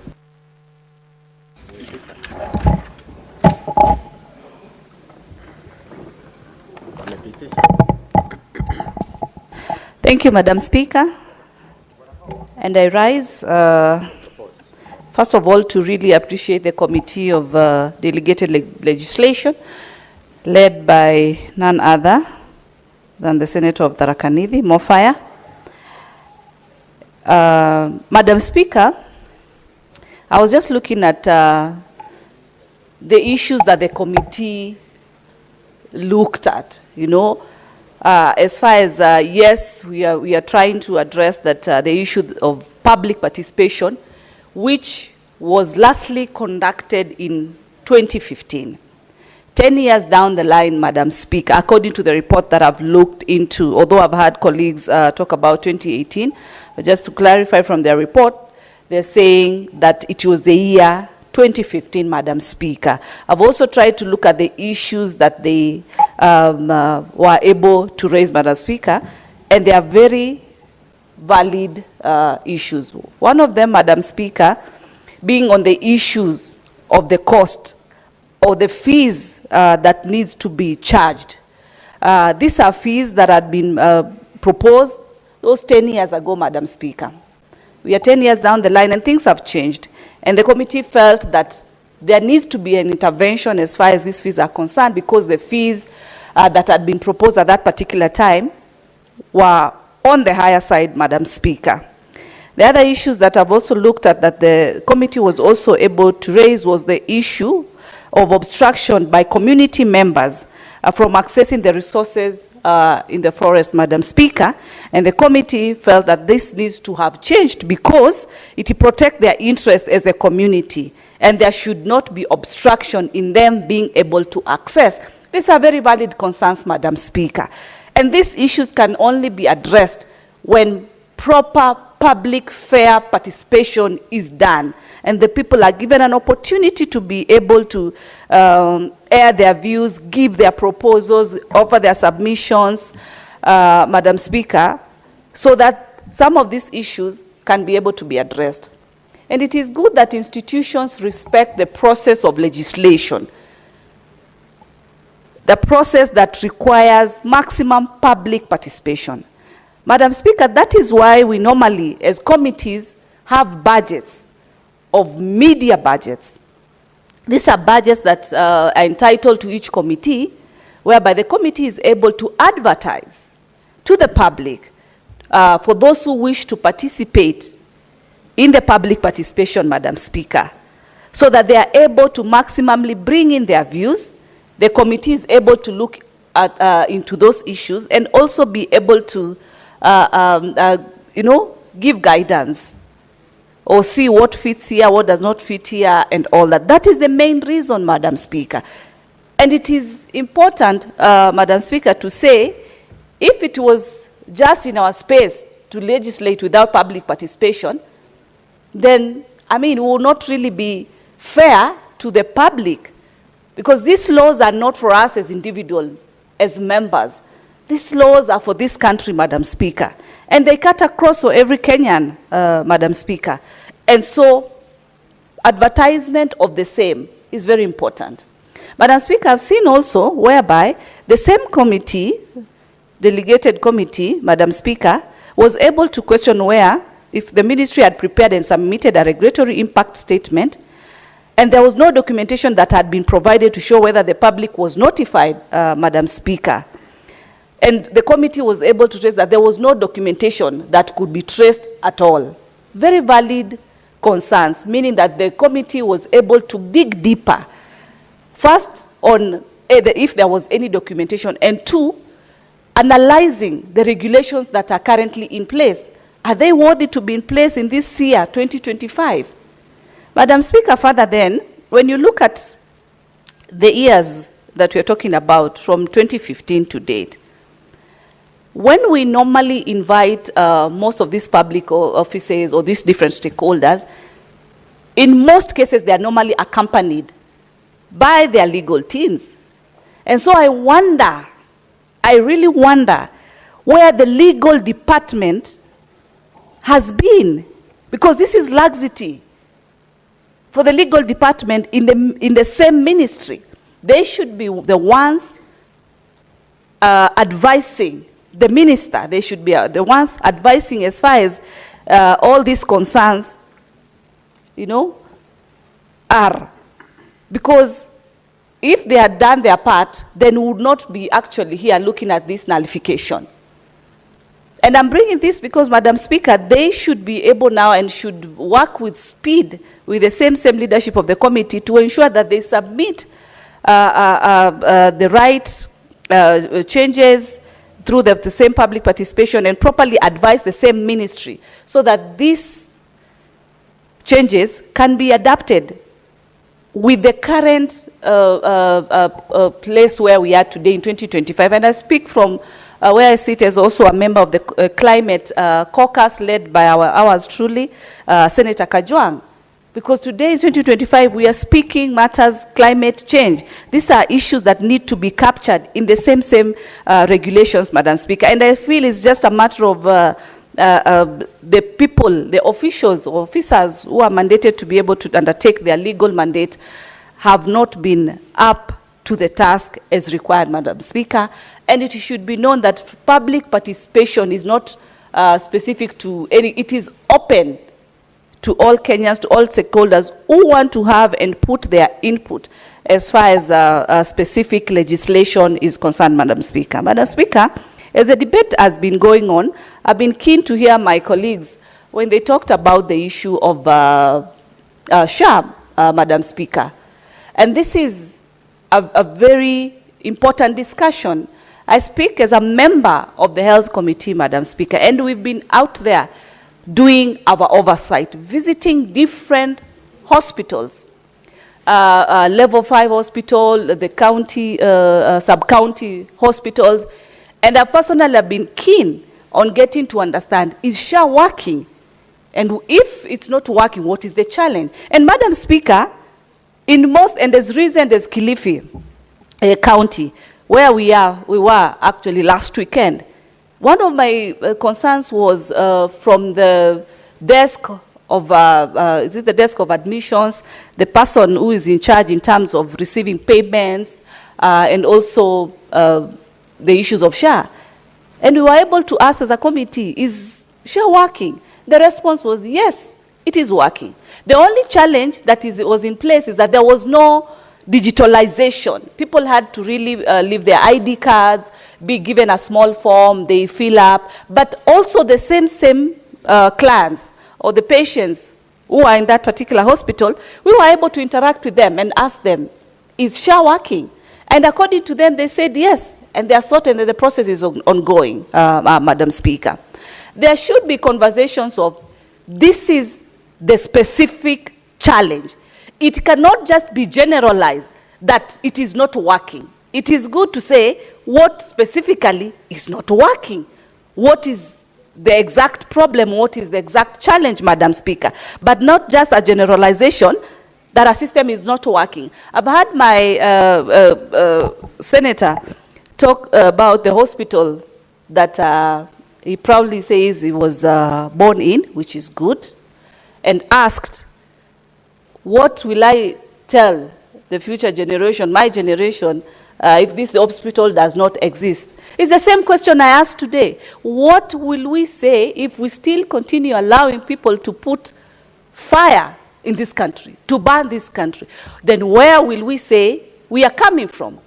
Thank you, Madam Speaker. And I rise, first of all, to really appreciate the Committee of Delegated Legislation, led by none other than the Senator of Tharaka Nithi, Mofaya. Madam Speaker, I was just looking at the issues that the committee looked at, you know, as far as, yes, we are trying to address that the issue of public participation, which was lastly conducted in 2015. 10 years down the line, Madam Speaker, according to the report that I've looked into, although I've had colleagues talk about 2018, but just to clarify from their report, they're saying that it was the year 2015, Madam Speaker. I've also tried to look at the issues that they were able to raise, Madam Speaker, and they are very valid issues. One of them, Madam Speaker, being on the issues of the cost or the fees that needs to be charged. These are fees that had been proposed those 10 years ago, Madam Speaker. We are 10 years down the line and things have changed. And the committee felt that there needs to be an intervention as far as these fees are concerned, because the fees that had been proposed at that particular time were on the higher side, Madam Speaker. The other issues that I've also looked at that the committee was also able to raise was the issue of obstruction by community members from accessing the resources in the forest, Madam Speaker, and the committee felt that this needs to have changed because it protects their interest as a community, and there should not be obstruction in them being able to access. These are very valid concerns, Madam Speaker, and these issues can only be addressed when proper public fair participation is done and the people are given an opportunity to be able to air their views, give their proposals, offer their submissions, Madam Speaker, so that some of these issues can be able to be addressed. And it is good that institutions respect the process of legislation, the process that requires maximum public participation. Madam Speaker, that is why we normally, as committees, have budgets of media budgets. These are budgets that are entitled to each committee, whereby the committee is able to advertise to the public for those who wish to participate in the public participation, Madam Speaker, so that they are able to maximally bring in their views. The committee is able to look at, into those issues and also be able to give guidance or see what fits here, what does not fit here, and all that. That is the main reason, Madam Speaker. And it is important, Madam Speaker, to say, if it was just in our space to legislate without public participation, then, it will not really be fair to the public, because these laws are not for us as individuals, as members. These laws are for this country, Madam Speaker. And they cut across for every Kenyan, Madam Speaker. And so, advertisement of the same is very important. Madam Speaker, I've seen also whereby the same committee, delegated committee, Madam Speaker, was able to question where, if the ministry had prepared and submitted a regulatory impact statement, and there was no documentation that had been provided to show whether the public was notified, Madam Speaker. And the committee was able to trace that there was no documentation that could be traced at all. Very valid concerns, meaning that the committee was able to dig deeper. First, on if there was any documentation, and two, analyzing the regulations that are currently in place. Are they worthy to be in place in this year, 2025? Madam Speaker, further then, when you look at the years that we're talking about from 2015 to date, when we normally invite most of these public offices or these different stakeholders, in most cases they are normally accompanied by their legal teams. And so I really wonder where the legal department has been, because this is laxity for the legal department in the same ministry. They should be the ones advising the minister. They should be the ones advising as far as all these concerns, are. Because if they had done their part, then we would not be actually here looking at this nullification. And I'm bringing this because, Madam Speaker, they should be able now and should work with speed with the same leadership of the committee to ensure that they submit the right changes through the same public participation and properly advise the same ministry so that these changes can be adapted with the current place where we are today in 2025. And I speak from where I sit as also a member of the climate caucus led by ours truly, Senator Kajwang. Because today in 2025, we are speaking matters climate change. These are issues that need to be captured in the same regulations, Madam Speaker. And I feel it's just a matter of the people, the officials or officers who are mandated to be able to undertake their legal mandate have not been up to the task as required, Madam Speaker. And it should be known that public participation is not specific to any, it is open to all Kenyans, to all stakeholders who want to have and put their input as far as specific legislation is concerned, Madam Speaker. Madam Speaker, as the debate has been going on, I've been keen to hear my colleagues when they talked about the issue of SHA, Madam Speaker. And this is a very important discussion I speak as a member of the Health Committee, Madam Speaker, and we've been out there doing our oversight, visiting different hospitals, level 5 hospital, the county, sub-county hospitals, and I personally have been keen on getting to understand, is SHA working? And if it's not working, what is the challenge? And Madam Speaker, in most, and as recent as Kilifi County, where we were actually last weekend, one of my concerns was from the desk of, is it the desk of admissions, the person who is in charge in terms of receiving payments, and also the issues of SHA. And we were able to ask as a committee, is SHA working? The response was, yes, it is working. The only challenge that was in place is that there was no digitalization. People had to really leave their ID cards, be given a small form, they fill up, but also the same clients or the patients who are in that particular hospital, we were able to interact with them and ask them, is SHA working? And according to them, they said yes, and they are certain that the process is ongoing, Madam Speaker. There should be conversations of, this is the specific challenge. It cannot just be generalized that it is not working. It is good to say what specifically is not working. What is the exact problem? What is the exact challenge, Madam Speaker? But not just a generalization that a system is not working. I've had my senator talk about the hospital that he proudly says he was born in, which is good, and asked, what will I tell the future generation, my generation, if this hospital does not exist? It's the same question I asked today. What will we say if we still continue allowing people to put fire in this country, to burn this country? Then where will we say we are coming from?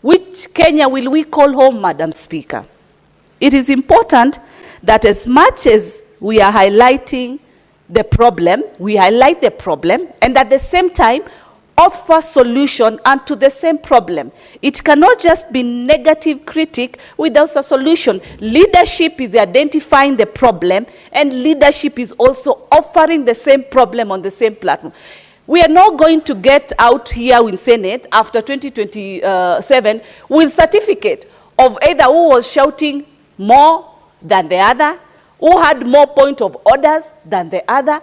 Which Kenya will we call home, Madam Speaker? It is important that as much as we are highlighting the problem, we highlight the problem, and at the same time, offer solution unto the same problem. It cannot just be negative critique without a solution. Leadership is identifying the problem, and leadership is also offering the same problem on the same platform. We are not going to get out here in Senate after 2027 with certificate of either who was shouting more than the other, who had more point of orders than the other.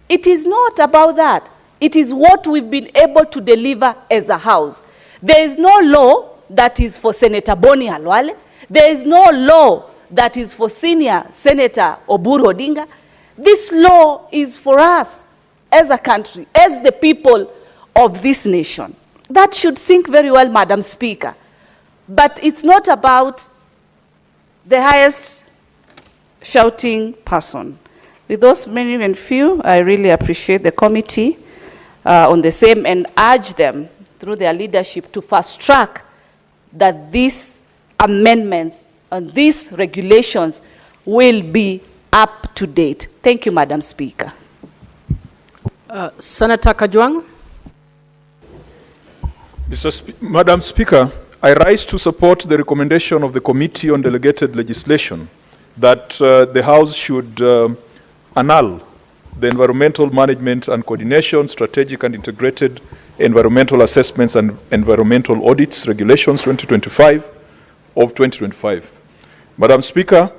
It is not about that. It is what we've been able to deliver as a house. There is no law that is for Senator Boni Halwale. There is no law that is for Senior Senator Oburu Odinga. This law is for us as a country, as the people of this nation. That should sink very well, Madam Speaker. But it's not about the highest shouting person. With those many and few, I really appreciate the committee on the same and urge them through their leadership to fast track that these amendments and these regulations will be up to date. Thank you, Madam Speaker. Senator Kajwang. Madam Speaker, I rise to support the recommendation of the Committee on Delegated Legislation that the House should annul the Environmental Management and Coordination, Strategic and Integrated Environmental Assessments and Environmental Audits Regulations 2025 of 2025. Madam Speaker,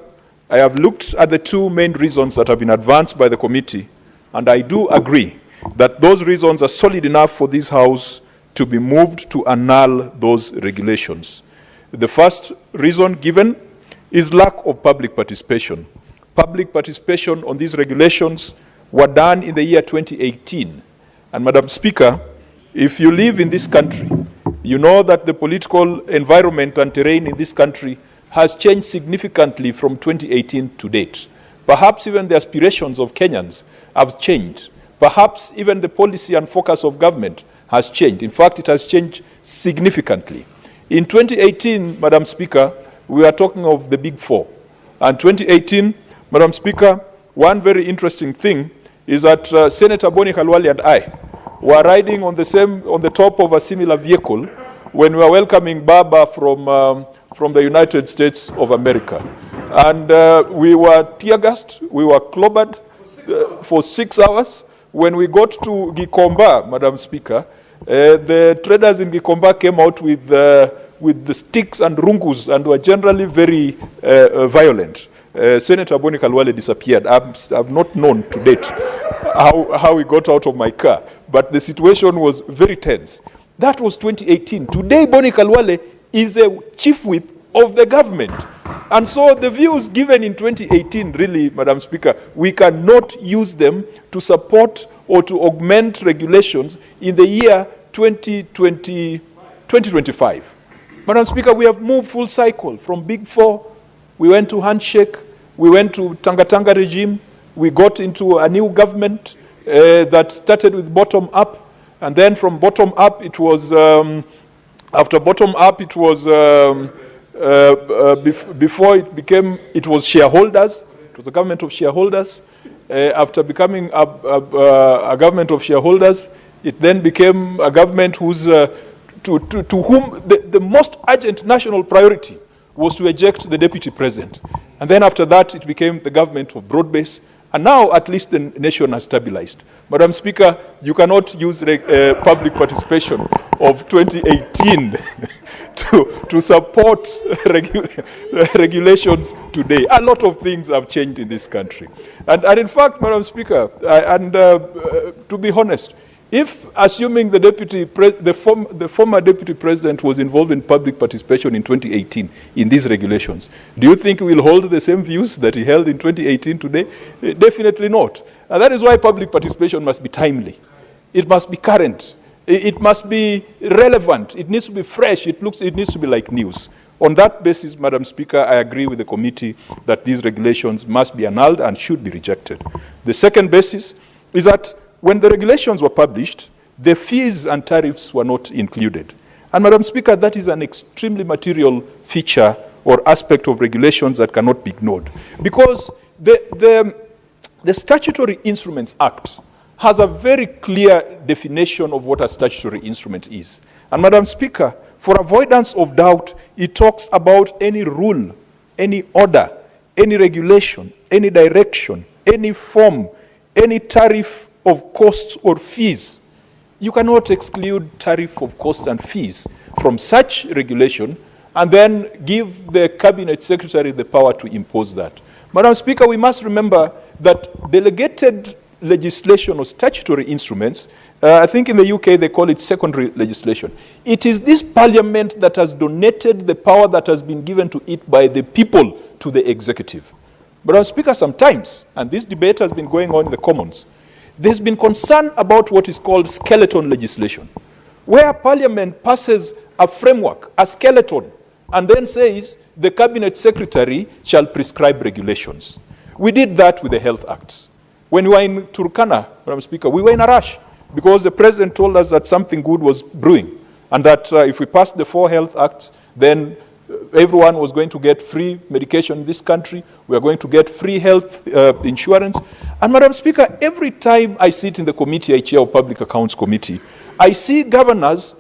I have looked at the two main reasons that have been advanced by the committee, and I do agree that those reasons are solid enough for this House to be moved to annul those regulations. The first reason given is lack of public participation. Public participation on these regulations were done in the year 2018. And Madam Speaker, if you live in this country, you know that the political environment and terrain in this country has changed significantly from 2018 to date. Perhaps even the aspirations of Kenyans have changed. Perhaps even the policy and focus of government has changed. In fact, it has changed significantly. In 2018, Madam Speaker, we are talking of the Big Four. And 2018, Madam Speaker, one very interesting thing is that Senator Boni Halwale and I were riding on the top of a similar vehicle when we were welcoming Baba from from the United States of America. And we were tear gassed, we were clobbered for 6 hours. When we got to Gikomba, Madam Speaker, the traders in Gikomba came out with the sticks and rungus and were generally very violent. Senator Boni Khalwale disappeared. I've not known to date how he got out of my car, but the situation was very tense. That was 2018. Today, Boni Khalwale is a chief whip of the government. And so the views given in 2018, really, Madam Speaker, we cannot use them to support or to augment regulations in the year 2025. Madam Speaker, we have moved full cycle from Big Four. We went to handshake, we went to Tanga regime, we got into a new government that started with bottom up, and then from bottom up it was, after bottom up it was, before it was shareholders, it was a government of shareholders. After becoming a government of shareholders, it then became a government whose, to whom the most urgent national priority was to eject the deputy president. And then after that, it became the government of broad base. And now, at least, the nation has stabilized. Madam Speaker, you cannot use public participation of 2018 to support regulations today. A lot of things have changed in this country. And in fact, Madam Speaker, to be honest, if, assuming the former deputy president was involved in public participation in 2018 in these regulations, do you think he will hold the same views that he held in 2018 today? Definitely not. And that is why public participation must be timely. It must be current. It must be relevant. It needs to be fresh. It needs to be like news. On that basis, Madam Speaker, I agree with the committee that these regulations must be annulled and should be rejected. The second basis is that when the regulations were published, the fees and tariffs were not included. And Madam Speaker, that is an extremely material feature or aspect of regulations that cannot be ignored. Because the Statutory Instruments Act has a very clear definition of what a statutory instrument is. And Madam Speaker, for avoidance of doubt, it talks about any rule, any order, any regulation, any direction, any form, any tariff of costs or fees. You cannot exclude tariff of costs and fees from such regulation and then give the Cabinet Secretary the power to impose that. Madam Speaker, we must remember that delegated legislation or statutory instruments, I think in the UK they call it secondary legislation. It is this parliament that has donated the power that has been given to it by the people to the executive. Madam Speaker, sometimes, and this debate has been going on in the Commons, there's been concern about what is called skeleton legislation, where Parliament passes a framework, a skeleton, and then says the Cabinet Secretary shall prescribe regulations. We did that with the Health Acts. When we were in Turkana, Madam Speaker, we were in a rush because the President told us that something good was brewing and that if we passed the 4 Health Acts, then everyone was going to get free medication in this country. We are going to get free health insurance. And Madam Speaker, every time I sit in the committee, I chair of Public Accounts Committee, I see governors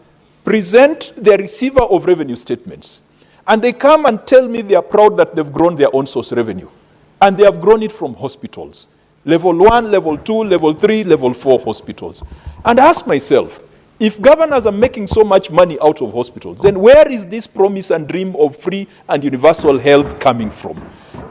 present their receiver of revenue statements. And they come and tell me they are proud that they've grown their own source revenue. And they have grown it from hospitals. Level 1, level 2, level 3, level 4 hospitals. And I ask myself, if governors are making so much money out of hospitals, then where is this promise and dream of free and universal health coming from?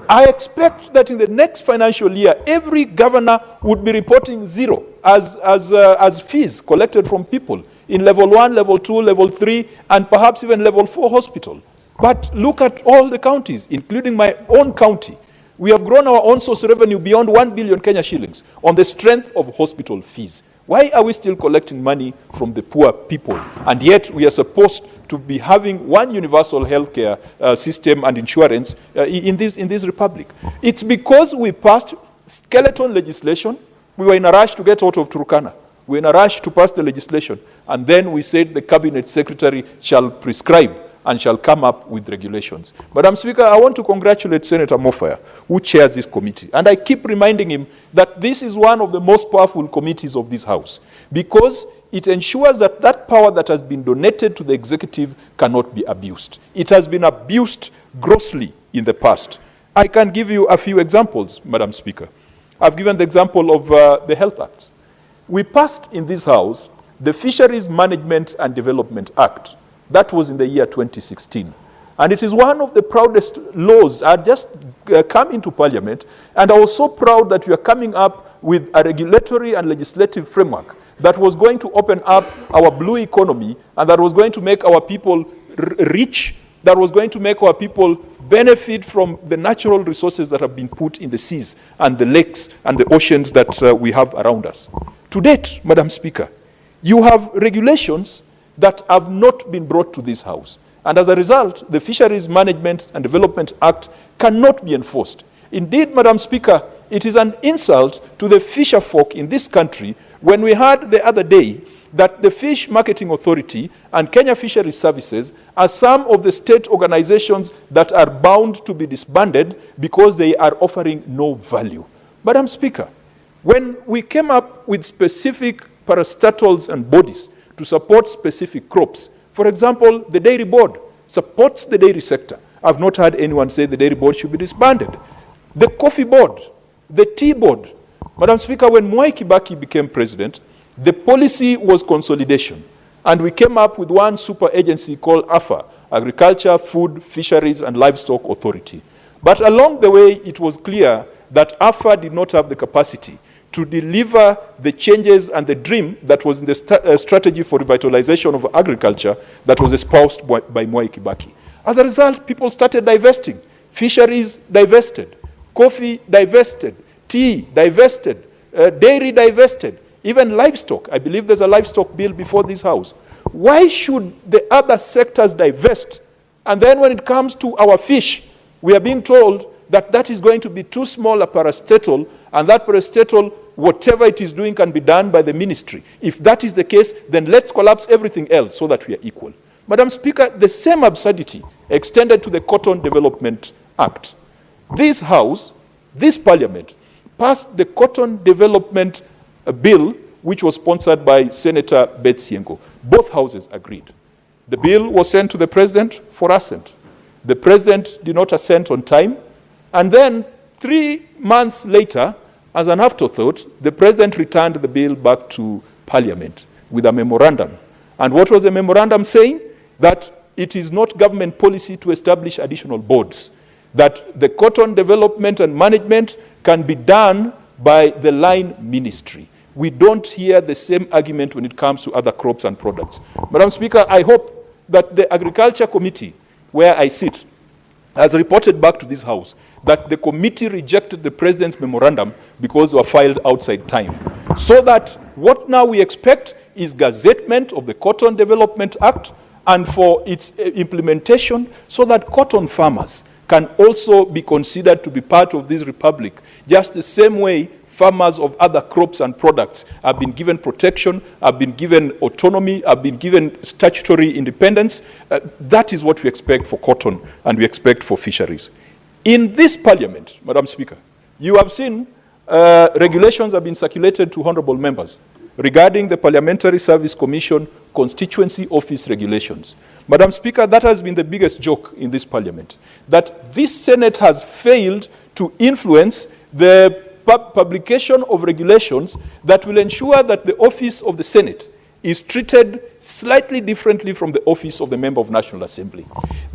I expect that in the next financial year, every governor would be reporting zero as fees collected from people in level 1, level 2, level 3, and perhaps even level 4 hospital. But look at all the counties, including my own county. We have grown our own source revenue beyond 1 billion Kenya shillings on the strength of hospital fees. Why are we still collecting money from the poor people? And yet we are supposed to be having one universal healthcare system and insurance in this republic. It's because we passed skeleton legislation. We were in a rush to get out of Turkana. We were in a rush to pass the legislation. And then we said the Cabinet Secretary shall prescribe and shall come up with regulations. Madam Speaker, I want to congratulate Senator Mofaya, who chairs this committee. And I keep reminding him that this is one of the most powerful committees of this House, because it ensures that that power that has been donated to the executive cannot be abused. It has been abused grossly in the past. I can give you a few examples, Madam Speaker. I've given the example of the Health Acts. We passed in this House the Fisheries Management and Development Act. That was in the year 2016. And it is one of the proudest laws. I just come into Parliament, and I was so proud that we are coming up with a regulatory and legislative framework that was going to open up our blue economy and that was going to make our people rich, that was going to make our people benefit from the natural resources that have been put in the seas and the lakes and the oceans that we have around us. To date, Madam Speaker, you have regulations that have not been brought to this House. And as a result, the Fisheries Management and Development Act cannot be enforced. Indeed, Madam Speaker, it is an insult to the fisher folk in this country when we heard the other day that the Fish Marketing Authority and Kenya Fisheries Services are some of the state organizations that are bound to be disbanded because they are offering no value. Madam Speaker, when we came up with specific parastatals and bodies to support specific crops, for example, the Dairy Board supports the dairy sector. I've not heard anyone say the Dairy Board should be disbanded. The Coffee Board, the Tea Board. Madam Speaker, when Mwai Kibaki became president, the policy was consolidation. And we came up with one super agency called AFA, Agriculture, Food, Fisheries and Livestock Authority. But along the way, it was clear that AFA did not have the capacity to deliver the changes and the dream that was in the strategy for revitalization of agriculture that was espoused by Mwai Kibaki. As a result, people started divesting. Fisheries divested, coffee divested, tea divested, dairy divested, even livestock. I believe there's a livestock bill before this House. Why should the other sectors divest? And then when it comes to our fish, we are being told that that is going to be too small a parastatal, and that parastatal, whatever it is doing, can be done by the ministry. If that is the case, then let's collapse everything else so that we are equal. Madam Speaker, the same absurdity extended to the Cotton Development Act. This House, this Parliament, passed the Cotton Development Bill, which was sponsored by Senator Betsy Yengo. Both houses agreed. The bill was sent to the President for assent. The President did not assent on time. And then 3 months later, as an afterthought, the President returned the bill back to Parliament with a memorandum. And what was the memorandum saying? That it is not government policy to establish additional boards, that the cotton development and management can be done by the line ministry. We don't hear the same argument when it comes to other crops and products. Madam Speaker, I hope that the Agriculture Committee, where I sit, has reported back to this House that the committee rejected the President's memorandum because they were filed outside time. So that what now we expect is gazettement of the Cotton Development Act and for its implementation so that cotton farmers can also be considered to be part of this republic, just the same way farmers of other crops and products have been given protection, have been given autonomy, have been given statutory independence. That is what we expect for cotton and we expect for fisheries. In this Parliament, Madam Speaker, you have seen regulations have been circulated to honorable members regarding the Parliamentary Service Commission constituency office regulations. Madam Speaker, that has been the biggest joke in this Parliament, that this Senate has failed to influence the publication of regulations that will ensure that the office of the Senate is treated slightly differently from the office of the Member of National Assembly.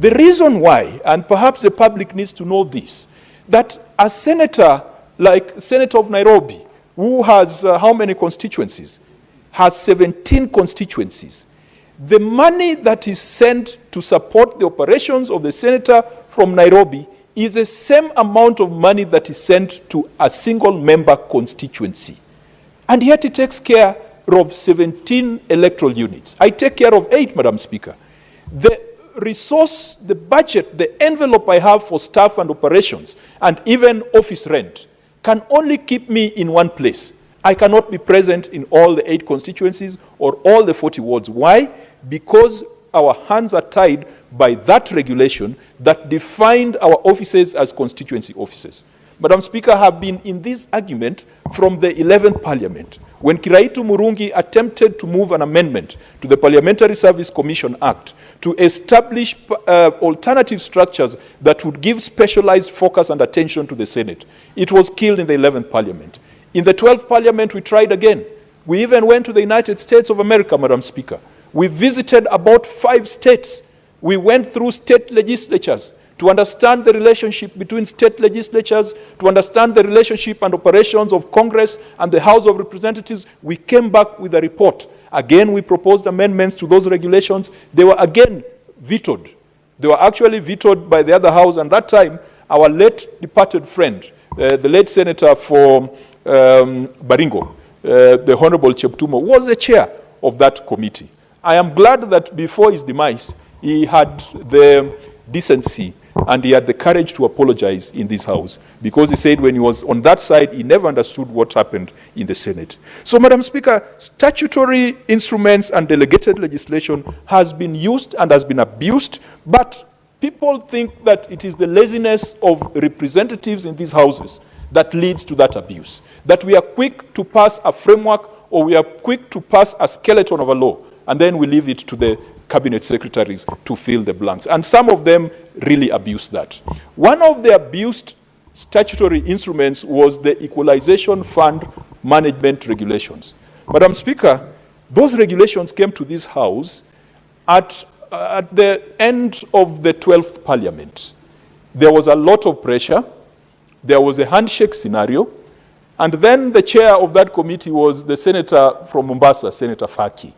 The reason why, and perhaps the public needs to know this, that a senator like Senator of Nairobi, who has how many constituencies? Has 17 constituencies. The money that is sent to support the operations of the senator from Nairobi is the same amount of money that is sent to a single member constituency. And yet it takes care of 17 electoral units. I take care of 8, Madam Speaker. The resource, the budget, the envelope I have for staff and operations, and even office rent, can only keep me in one place. I cannot be present in all the 8 constituencies or all the 40 wards. Why? Because our hands are tied by that regulation that defined our offices as constituency offices. Madam Speaker, have been in this argument from the 11th Parliament, when Kiraitu Murungi attempted to move an amendment to the Parliamentary Service Commission Act to establish alternative structures that would give specialized focus and attention to the Senate. It was killed in the 11th Parliament. In the 12th Parliament, we tried again. We even went to the United States of America, Madam Speaker. We visited about 5 states. We went through state legislatures to understand the relationship between state legislatures, to understand the relationship and operations of Congress and the House of Representatives. We came back with a report. Again, we proposed amendments to those regulations. They were again vetoed. They were actually vetoed by the other House, and that time, our late departed friend, the late Senator for Baringo, the Honorable Cheptumo, was the chair of that committee. I am glad that before his demise, he had the decency and he had the courage to apologize in this House, because he said when he was on that side, he never understood what happened in the Senate. So, Madam Speaker, statutory instruments and delegated legislation has been used and has been abused, but people think that it is the laziness of representatives in these houses that leads to that abuse, that we are quick to pass a framework or we are quick to pass a skeleton of a law, and then we leave it to the cabinet secretaries to fill the blanks. And some of them really abuse that. One of the abused statutory instruments was the Equalization Fund Management Regulations. Madam Speaker, those regulations came to this House at the end of the 12th Parliament. There was a lot of pressure. There was a handshake scenario. And then the chair of that committee was the senator from Mombasa, Senator Faki.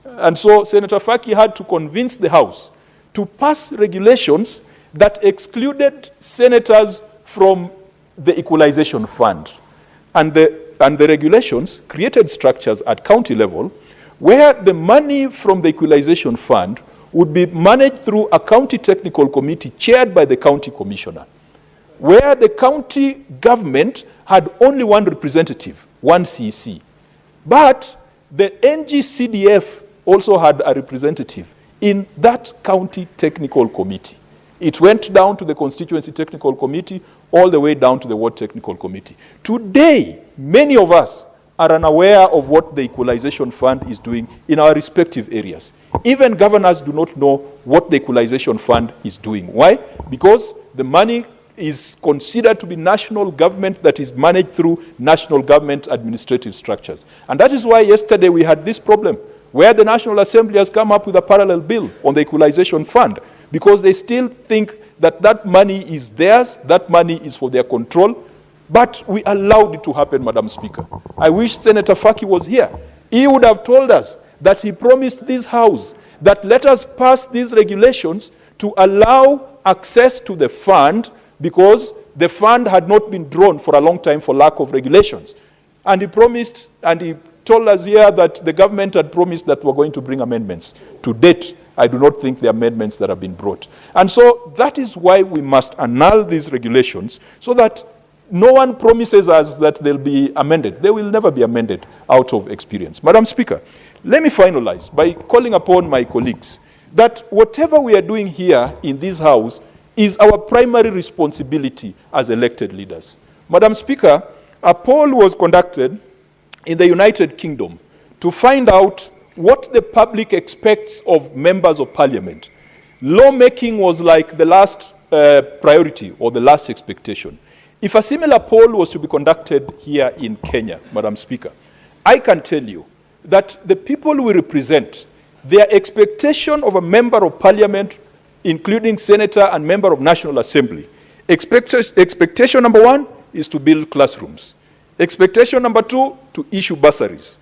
And so Senator Faki had to convince the House to pass regulations that excluded senators from the Equalization Fund. And the regulations created structures at county level where the money from the Equalization Fund would be managed through a county technical committee chaired by the county commissioner, where the county government had only one representative, one CC. But the NGCDF also had a representative in that county technical committee. It went down to the constituency technical committee, all the way down to the ward technical committee. Today, many of us are unaware of what the Equalization Fund is doing in our respective areas. Even governors do not know what the Equalization Fund is doing. Why? Because the money is considered to be national government that is managed through national government administrative structures. And that is why yesterday we had this problem, where the National Assembly has come up with a parallel bill on the Equalization Fund, because they still think that that money is theirs, that money is for their control, but we allowed it to happen, Madam Speaker. I wish Senator Faki was here. He would have told us that he promised this House that let us pass these regulations to allow access to the fund, because the fund had not been drawn for a long time for lack of regulations. And he promised, and he told us here that the government had promised that we're going to bring amendments. To date, I do not think the amendments that have been brought. And so that is why we must annul these regulations, so that no one promises us that they'll be amended. They will never be amended out of experience. Madam Speaker, let me finalize by calling upon my colleagues that whatever we are doing here in this House is our primary responsibility as elected leaders. Madam Speaker, a poll was conducted in the United Kingdom to find out what the public expects of members of parliament. Lawmaking was like the last priority or the last expectation. If a similar poll was to be conducted here in Kenya, Madam Speaker, I can tell you that the people we represent, their expectation of a member of parliament, including senator and member of National Assembly, expectation number 1 is to build classrooms. Expectation number 2, to issue bursaries.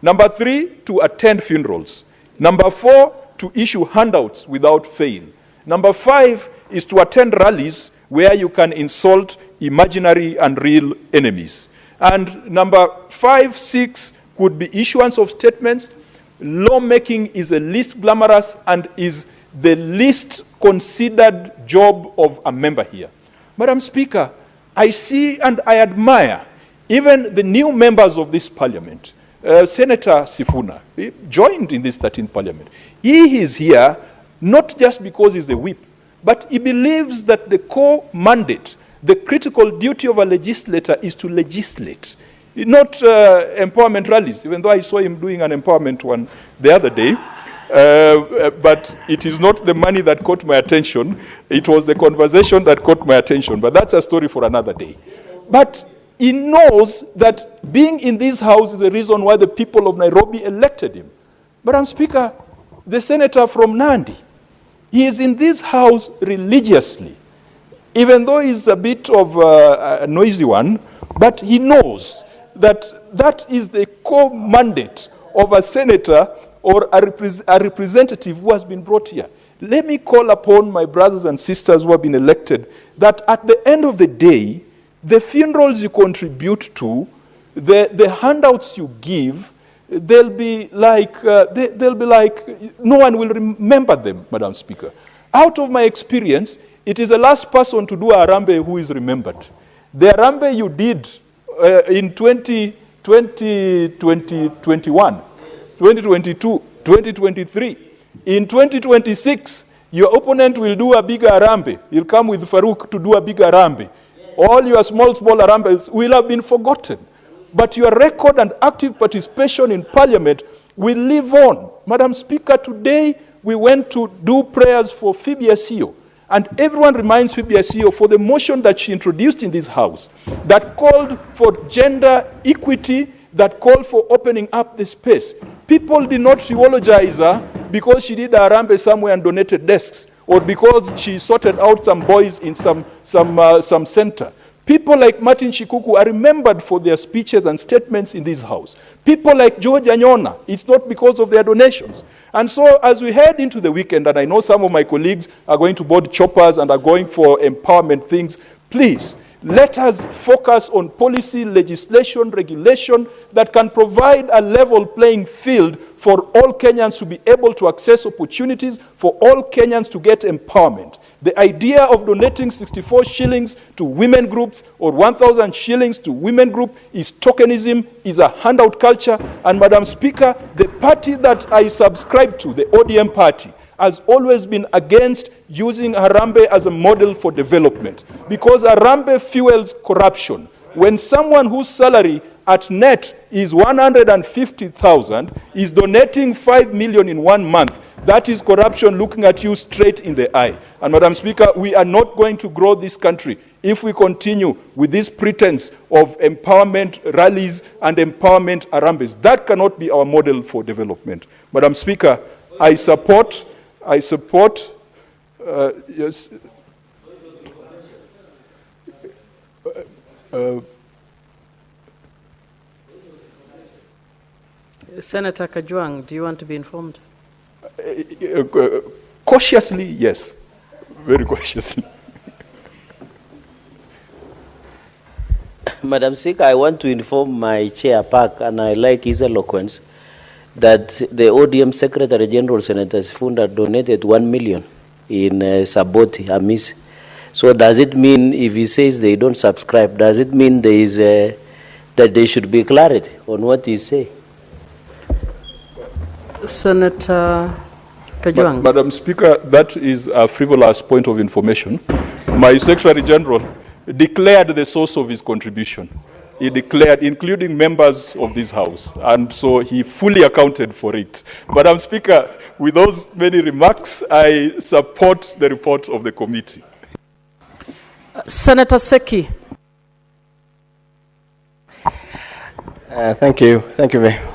Number 3, to attend funerals. Number 4, to issue handouts without fail. Number 5 is to attend rallies where you can insult imaginary and real enemies. And number 5, 6 could be issuance of statements. Lawmaking is the least glamorous and is the least considered job of a member here. Madam Speaker, I see and I admire even the new members of this parliament. Senator Sifuna joined in this 13th parliament. He is here not just because he's a whip, but he believes that the core mandate The critical duty of a legislator is to legislate, not empowerment rallies, even though I saw him doing an empowerment one the other day. But it is not the money that caught my attention. It was the conversation that caught my attention. But that's a story for another day. But he knows that being in this house is the reason why the people of Nairobi elected him. Madam Speaker, the senator from Nandi, he is in this house religiously, even though he's a bit of a noisy one, but he knows that that is the core mandate of a senator or a representative who has been brought here. Let me call upon my brothers and sisters who have been elected that at the end of the day, the funerals you contribute to, the handouts you give, they'll be like no one will remember them, Madam Speaker. Out of my experience, it is the last person to do a Harambee who is remembered. The Harambee you did in 2021, 2022, 2023. In 2026, your opponent will do a bigger Harambee. He'll come with Farouk to do a bigger Harambee. All your small Harambees will have been forgotten. But your record and active participation in Parliament will live on. Madam Speaker, today we went to do prayers for Phoebe Asio. And everyone reminds Phoebe Asio for the motion that she introduced in this House that called for gender equity, that called for opening up the space. People did not eulogize her because she did a Harambee somewhere and donated desks, or because she sorted out some boys in some center. People like Martin Shikuku are remembered for their speeches and statements in this House. People like George Anyona, it's not because of their donations. And so as we head into the weekend, and I know some of my colleagues are going to board choppers and are going for empowerment things, please, let us focus on policy, legislation, regulation that can provide a level playing field for all Kenyans to be able to access opportunities, for all Kenyans to get empowerment. The idea of donating 64 shillings to women groups or 1,000 shillings to women group is tokenism, is a handout culture. And Madam Speaker, the party that I subscribe to, the ODM party, has always been against using Harambee as a model for development, because Harambee fuels corruption. When someone whose salary at net is 150,000 is donating 5 million in 1 month, that is corruption looking at you straight in the eye. And Madam Speaker, we are not going to grow this country if we continue with this pretense of empowerment rallies and empowerment Harambees. That cannot be our model for development. Madam Speaker, I support yes. Senator Kajwang, do you want to be informed? Cautiously, yes. Very cautiously. Madam Speaker, I want to inform my chair, Park, and I like his eloquence, that the ODM Secretary General, Senator Sifunda, donated 1 million in Saboti, Amis. So does it mean, if he says they don't subscribe, does it mean there is that there should be clarity on what he say? Senator Kajwang. Madam Speaker, that is a frivolous point of information. My Secretary General declared the source of his contribution. He declared, including members of this House, and so he fully accounted for it. Madam Speaker, with those many remarks, I support the report of the committee. Senator Seki. Thank you,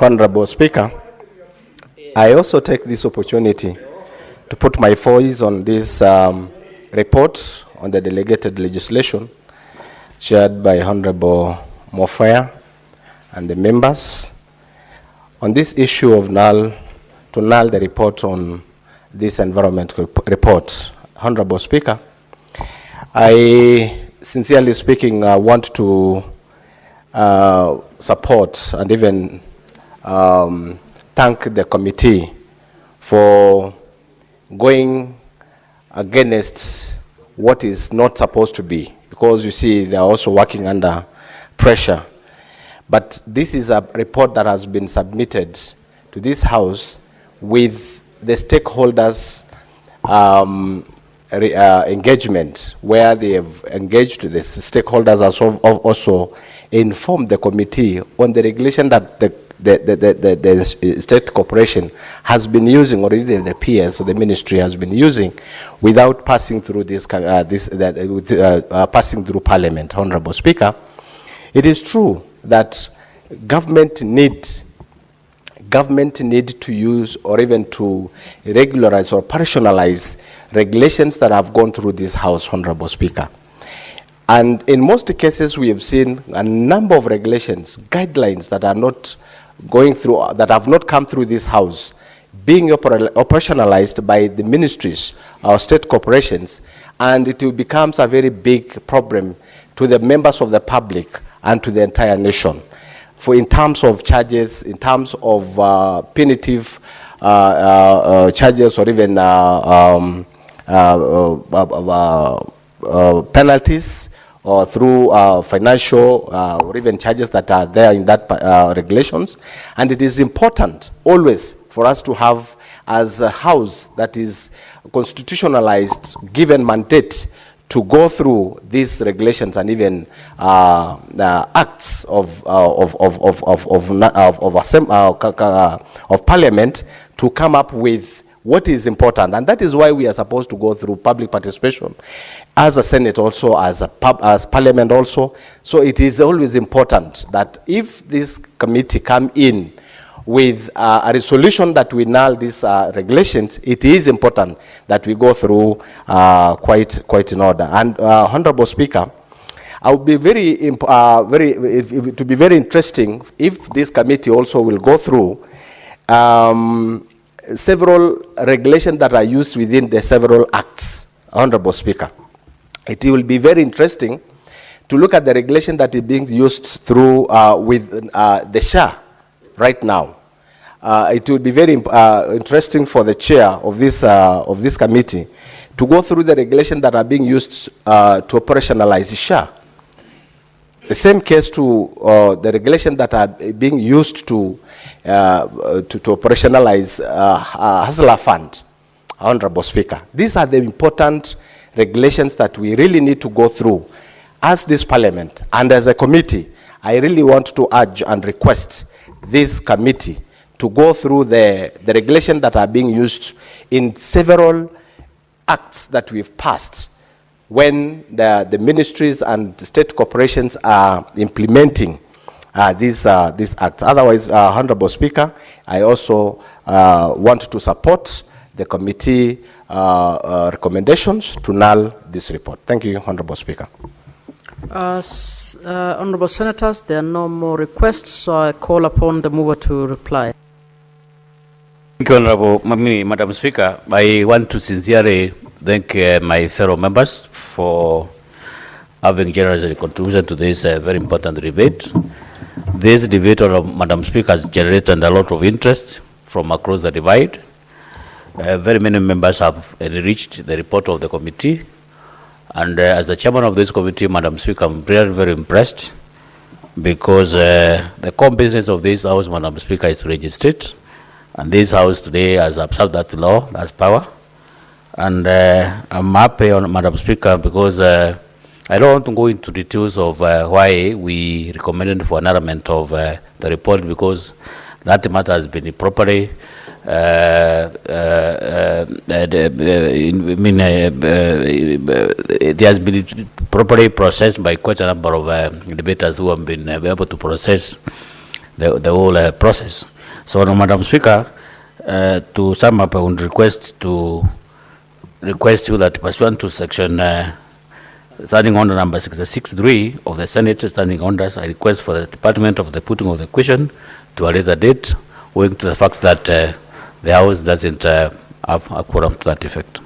Honorable Speaker. I also take this opportunity to put my voice on this report on the delegated legislation chaired by Honorable Mofaya and the members on this issue of null the report on this environment report. Honorable Speaker, I sincerely speaking want to support and even thank the committee for going against what is not supposed to be, because you see they are also working under pressure. But this is a report that has been submitted to this House with the stakeholders engagement where they have engaged the stakeholders, as also informed the committee on the regulation that the state corporation has been using, or even the PS or the ministry has been using, without passing through passing through Parliament. Honorable Speaker, it is true that government need to use or even to regularize or operationalize regulations that have gone through this House, Honorable Speaker. And in most cases, we have seen a number of regulations, guidelines that are not going through, that have not come through this House, being operationalized by the ministries or state corporations, and it becomes a very big problem to the members of the public and to the entire nation. For in terms of charges, in terms of punitive charges, or even penalties, or through financial or even charges that are there in that regulations. And it is important always for us to have, as a House that is constitutionalized, given mandate to go through these regulations and even acts of Parliament to come up with what is important. And that is why we are supposed to go through public participation as a Senate, also as Parliament also. So it is always important that if this committee come in with a resolution that we null these regulations, it is important that we go through quite in order. And Honorable Speaker, I would be it would be very interesting if this committee also will go through several regulations that are used within the several acts, Honorable Speaker. It will be very interesting to look at the regulation that is being used through with the SHA right now. It will be very interesting for the chair of this committee to go through the regulations that are being used to operationalize SHA. The same case to the regulations that are being used to operationalize Hustler Fund, Honorable Speaker. These are the important regulations that we really need to go through as this Parliament. And as a committee, I really want to urge and request this committee to go through the regulations that are being used in several acts that we've passed when the ministries and state corporations are implementing these acts. Otherwise, Honorable Speaker, I also want to support the committee recommendations to null this report. Thank you, Honorable Speaker. Honorable Senators, there are no more requests, so I call upon the mover to reply. Thank you, Honorable Madam Speaker. I want to sincerely thank my fellow members for having generously contributed to this very important debate. This debate, Madam Speaker, has generated a lot of interest from across the divide. Very many members have enriched the report of the committee. And as the chairman of this committee, Madam Speaker, I'm very, very impressed because the core business of this House, Madam Speaker, is to legislate. And this House today has observed that law, that's power. And I'm happy, Madam Speaker, because I don't want to go into details of why we recommended for annulment of the report, because that matter has been properly it has been properly processed by quite a number of debaters who have been able to process the whole process. So, Madam Speaker, to sum up, I would request you that pursuant to section standing order number 66.3 of the Senate standing orders, I request for the department of the putting of the question to a later date, owing to the fact that the House doesn't have a quorum to that effect.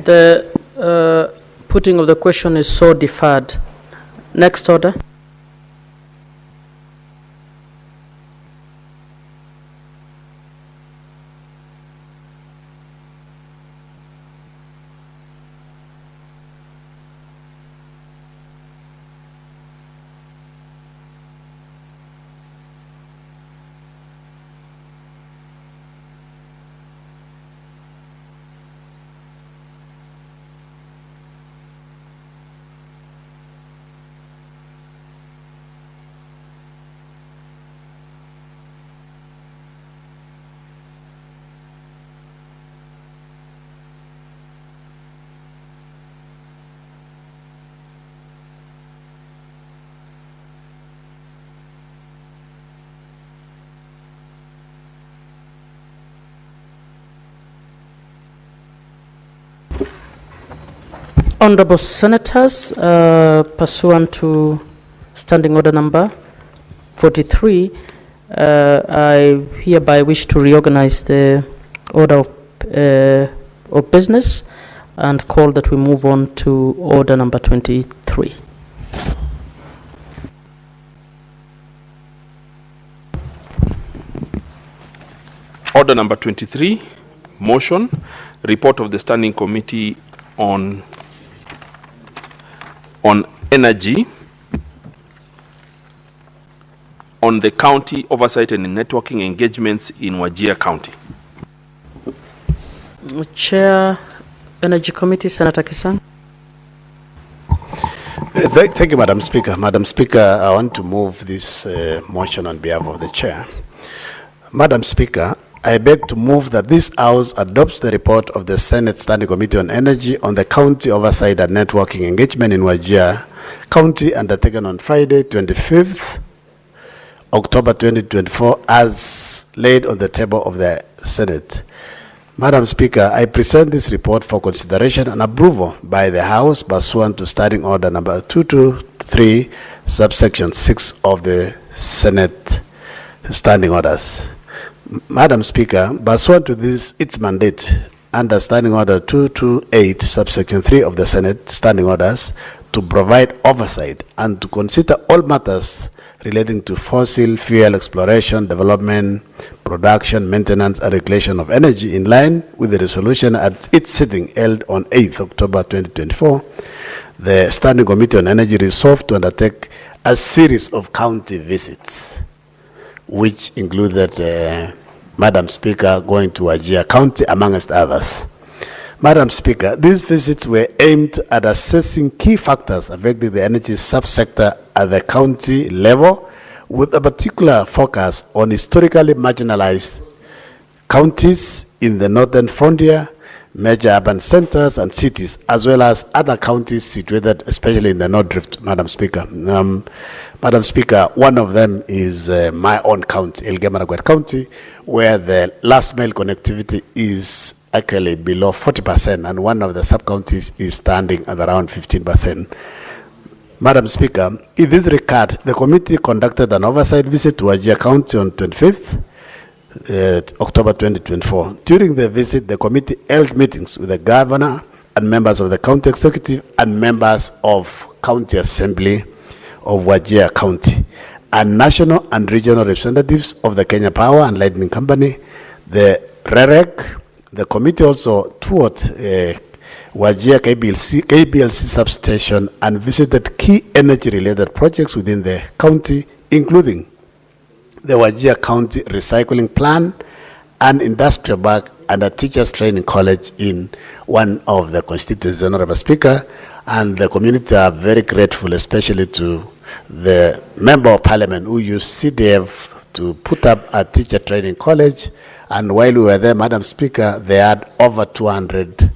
The putting of the question is so deferred. Next order. Honorable Senators, pursuant to Standing Order number 43, I hereby wish to reorganize the order of business and call that we move on to order number 23. Order number 23, motion, report of the Standing Committee on Energy, on the county oversight and networking engagements in Wajir County. Chair, Energy Committee, Senator Kisang. Thank you, Madam Speaker. Madam Speaker, I want to move this motion on behalf of the Chair. Madam Speaker, I beg to move that this House adopts the report of the Senate Standing Committee on Energy on the county oversight and networking engagement in Wajir County undertaken on Friday, 25th October 2024, as laid on the table of the Senate. Madam Speaker, I present this report for consideration and approval by the House pursuant to Standing Order number 223, subsection 6 of the Senate Standing Orders. Madam Speaker, pursuant to this, its mandate under Standing Order 228, subsection 3 of the Senate Standing Orders, to provide oversight and to consider all matters relating to fossil fuel exploration, development, production, maintenance, and regulation of energy in line with the resolution at its sitting held on 8th October 2024, the Standing Committee on Energy resolved to undertake a series of county visits, which included, Madam Speaker, going to Wajir County, amongst others. Madam Speaker, these visits were aimed at assessing key factors affecting the energy subsector at the county level, with a particular focus on historically marginalized counties in the northern frontier, major urban centers and cities, as well as other counties situated especially in the North Drift, Madam Speaker. Madam Speaker, one of them is my own county, Elgeyo-Marakwet County, where the last mile connectivity is actually below 40%, and one of the sub-counties is standing at around 15%. Madam Speaker, in this regard, the committee conducted an oversight visit to Wajir County on 25th October 2024. During the visit, the committee held meetings with the governor and members of the county executive and members of county assembly of Wajir County, and national and regional representatives of the Kenya Power and Lighting Company, the REREC. The committee also toured Wajir KBLC substation and visited key energy-related projects within the county, including the Wajir County Recycling Plan, an industrial park, and a teachers training college in one of the constituencies, Honorable Speaker. And the community are very grateful, especially to the Member of Parliament who used CDF to put up a teacher training college. And while we were there, Madam Speaker, they had over 200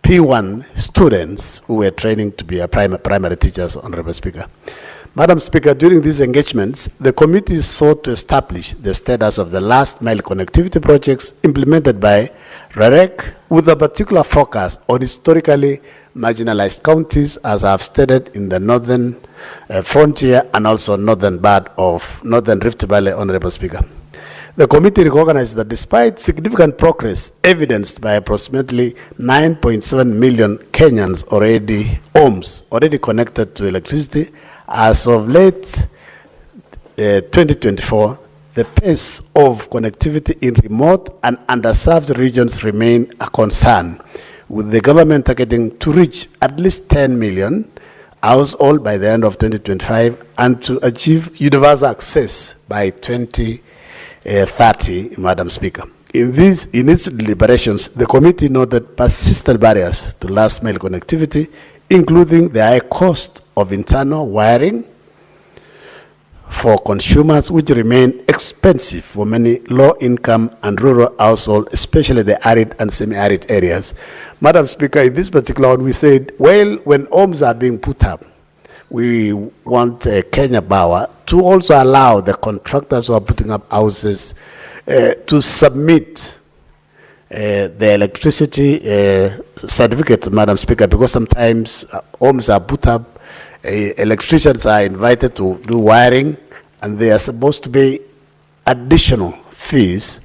P1 students who were training to be a primary teachers, Honorable Speaker. Madam Speaker, during these engagements, the committee sought to establish the status of the last mile connectivity projects implemented by REREC, with a particular focus on historically marginalized counties, as I have stated, in the northern frontier and also northern part of Northern Rift Valley, Honorable Speaker. The committee recognized that despite significant progress evidenced by approximately 9.7 million Kenyans homes already connected to electricity, as of late 2024, the pace of connectivity in remote and underserved regions remain a concern, with the government targeting to reach at least 10 million households by the end of 2025 and to achieve universal access by 2030, Madam Speaker. In its deliberations, the committee noted persistent barriers to last mile connectivity, including the high cost of internal wiring for consumers, which remain expensive for many low-income and rural households, especially the arid and semi-arid areas. Madam Speaker, in this particular one, we said, well, when homes are being put up, we want Kenya Power to also allow the contractors who are putting up houses to submit the electricity certificate, Madam Speaker, because sometimes homes are put up, electricians are invited to do wiring, and they are supposed to pay additional fees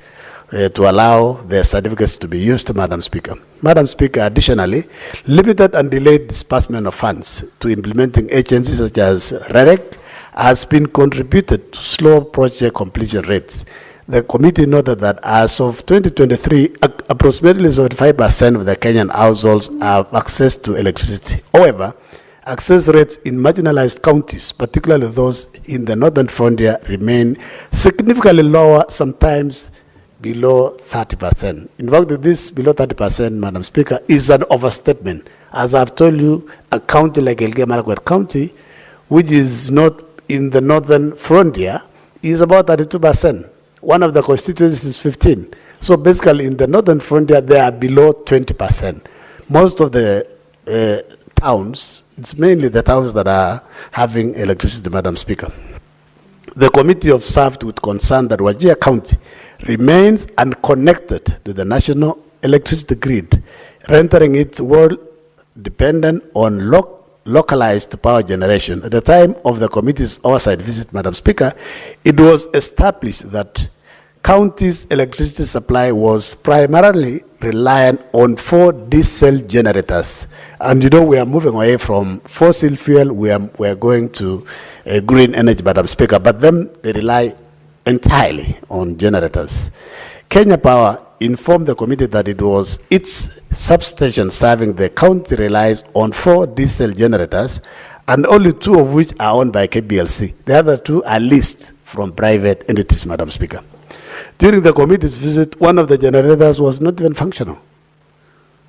to allow their certificates to be used, Madam Speaker. Madam Speaker, additionally, limited and delayed disbursement of funds to implementing agencies such as REREC has been contributed to slow project completion rates. The committee noted that as of 2023, approximately 75% of the Kenyan households have access to electricity. However, access rates in marginalized counties, particularly those in the northern frontier, remain significantly lower, sometimes below 30%. In fact, this below 30%, Madam Speaker, is an overstatement. As I've told you, a county like Elgeyo-Marakwet County, which is not in the northern frontier, is about 32%. One of the constituencies is 15. So basically, in the northern frontier, they are below 20%. Most of the towns, it's mainly the towns that are having electricity, Madam Speaker. The committee observed with concern that Wajir County remains unconnected to the national electricity grid, rendering it world dependent on localized power generation. At the time of the committee's oversight visit, Madam Speaker, it was established that county's electricity supply was primarily reliant on 4 diesel generators. And you know, we are moving away from fossil fuel, we are going to green energy, Madam Speaker, but them, they rely entirely on generators. Kenya Power informed the committee that it was its substation serving the county relies on 4 diesel generators, and only 2 of which are owned by KBLC. The other 2 are leased from private entities, Madam Speaker. During the committee's visit, one of the generators was not even functional.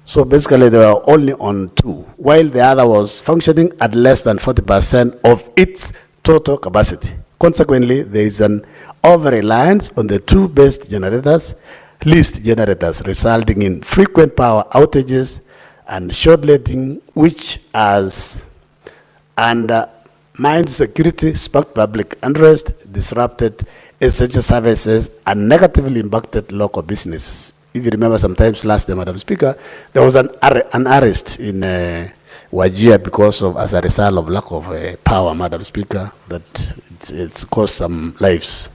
So basically, they were only on 2, while the other was functioning at less than 40% of its total capacity. Consequently, there is an over-reliance on the 2 best generators, leased generators, resulting in frequent power outages and short-letting, which has undermined security, sparked public interest, disrupted essential services, and negatively impacted local businesses. If you remember, sometimes last year, Madam Speaker, there was an arrest in Wajir because of, as a result of lack of power, Madam Speaker, that it's caused some lives.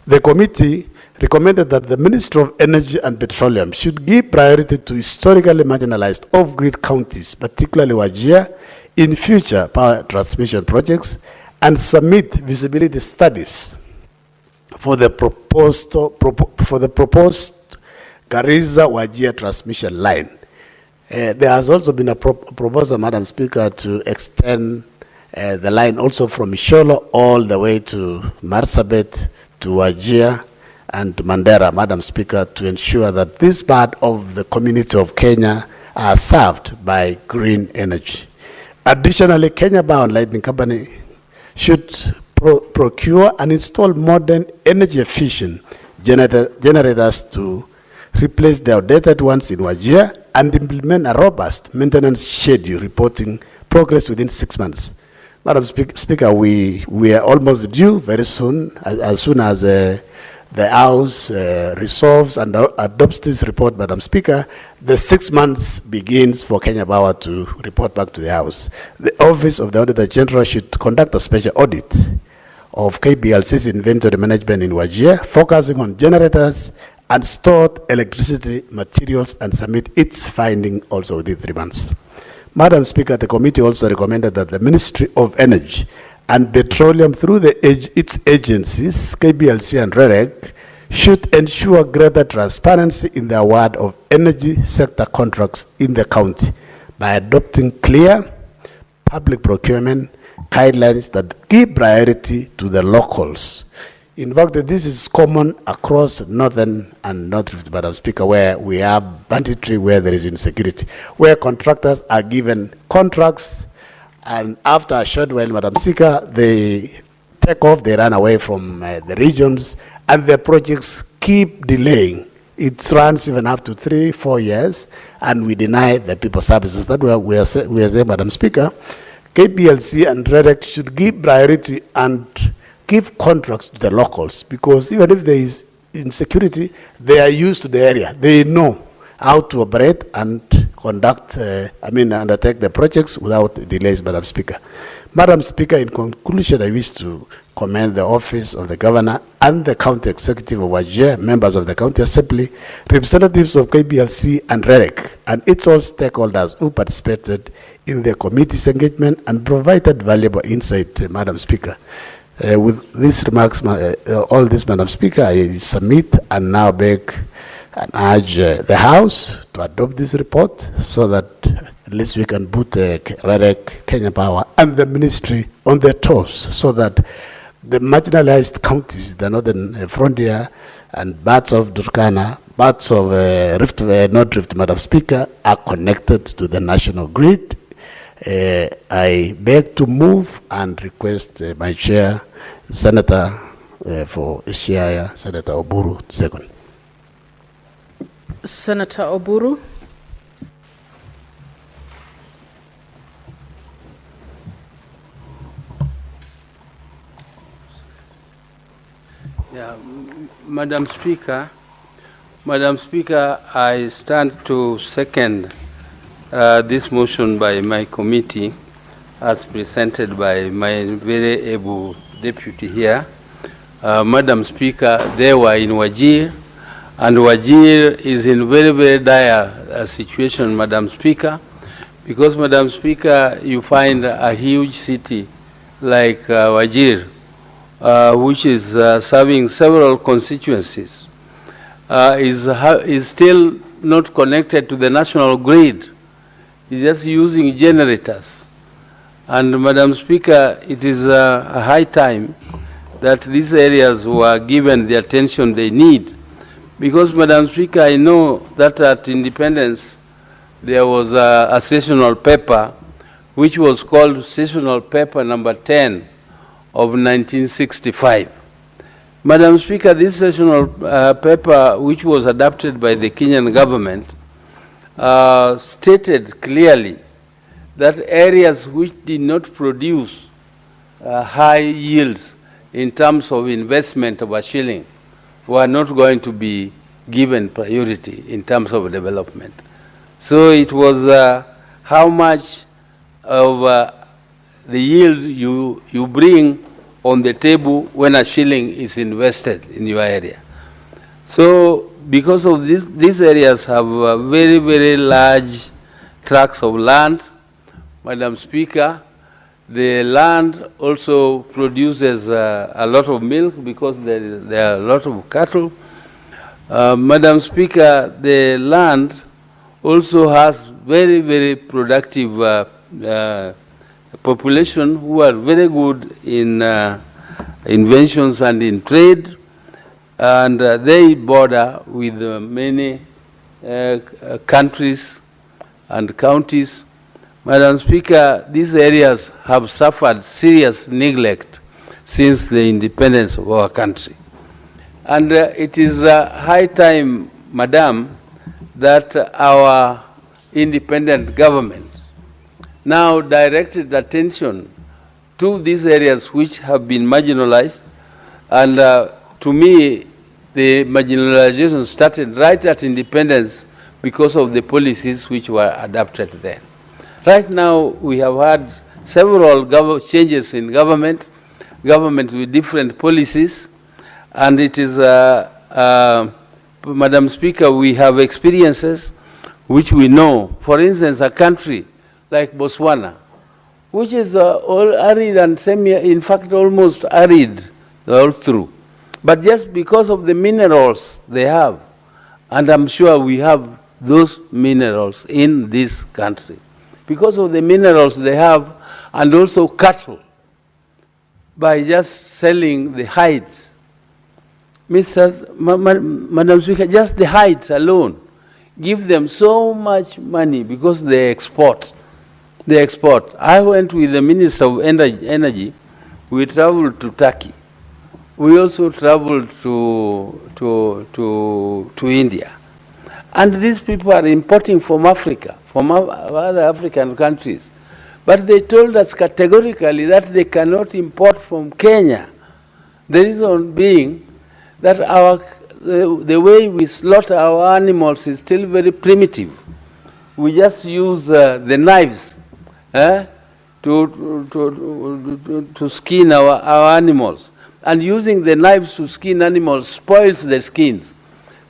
The committee recommended that the Ministry of Energy and Petroleum should give priority to historically marginalized off-grid counties, particularly Wajir, in future power transmission projects, and submit visibility studies for the proposed Garissa-Wajir transmission line. There has also been a proposal, Madam Speaker, to extend the line also from Isholo all the way to Marsabit, to Wajir, and to Mandera, Madam Speaker, to ensure that this part of the community of Kenya are served by green energy. Additionally, Kenya Power and Lighting Company should procure and install modern energy-efficient generators to replace the outdated ones in Wajir and implement a robust maintenance schedule reporting progress within 6 months. Madam Speaker, we are almost due very soon, as soon as the House resolves and adopts this report, Madam Speaker, the 6 months begins for Kenya Power to report back to the House. The Office of the Auditor General should conduct a special audit of KBLC's inventory management in Wajir, focusing on generators and stored electricity materials, and submit its finding also within 3 months. Madam Speaker, the committee also recommended that the Ministry of Energy and Petroleum, through its agencies, KBLC and REREC, should ensure greater transparency in the award of energy sector contracts in the county by adopting clear public procurement guidelines that give priority to the locals. In fact, this is common across northern and North Rift, Madam Speaker, where we have banditry, where there is insecurity, where contractors are given contracts, and after a short while, Madam Speaker, they take off, they run away from the regions, and the projects keep delaying. It runs even up to 3-4 years, and we deny the people services. That we are saying, Madam Speaker, KBLC and REREC should give priority and give contracts to the locals, because even if there is insecurity, they are used to the area. They know how to operate and conduct, undertake the projects without delays, Madam Speaker. Madam Speaker, in conclusion, I wish to commend the Office of the Governor and the County Executive of Wajir, members of the County Assembly, representatives of KBLC and REREC, and its all stakeholders who participated in the committee's engagement and provided valuable insight, Madam Speaker. With these remarks, all this, Madam Speaker, I submit and now beg and urge the House to adopt this report so that at least we can put REREC, Kenya Power, and the ministry on their toes so that the marginalized counties, the northern frontier, and parts of Turkana, parts of North Rift, Madam Speaker, are connected to the national grid. I beg to move and request my chair, Senator for SHA, Senator Oburu, second. Senator Oburu. Yeah, Madam Speaker, I stand to second this motion by my committee as presented by my very able deputy here. Madam Speaker, they were in Wajir, and Wajir is in very, very dire situation, Madam Speaker, because, Madam Speaker, you find a huge city like Wajir, which is serving several constituencies, is still not connected to the national grid. It's just using generators. And, Madam Speaker, it is a high time that these areas were given the attention they need. Because, Madam Speaker, I know that at independence there was a sessional paper which was called Sessional Paper number 10 of 1965. Madam Speaker, this sessional paper, which was adopted by the Kenyan government, stated clearly that areas which did not produce high yields in terms of investment of a shilling were not going to be given priority in terms of development. So it was how much of the yield you bring on the table when a shilling is invested in your area. So because of this, these areas have very, very large tracts of land, Madam Speaker. The land also produces a lot of milk because there are a lot of cattle. Madam Speaker, the land also has very, very productive population who are very good in inventions and in trade, and they border with many countries and counties. Madam Speaker, these areas have suffered serious neglect since the independence of our country. And it is high time, Madam, that our independent government now directed attention to these areas which have been marginalized. And to me, the marginalization started right at independence because of the policies which were adopted then. Right now, we have had several changes in government with different policies, and it is, Madam Speaker, we have experiences which we know. For instance, a country like Botswana, which is all arid and in fact, almost arid all through. But just because of the minerals they have, and I'm sure we have those minerals in this country, because of the minerals they have, and also cattle, by just selling the hides. Madam Speaker, just the hides alone give them so much money because they export. They export. I went with the Minister of Energy. We traveled to Turkey. We also traveled to India. And these people are importing from Africa, from other African countries. But they told us categorically that they cannot import from Kenya. The reason being that our the way we slaughter our animals is still very primitive. We just use the knives to skin our animals. And using the knives to skin animals spoils the skins.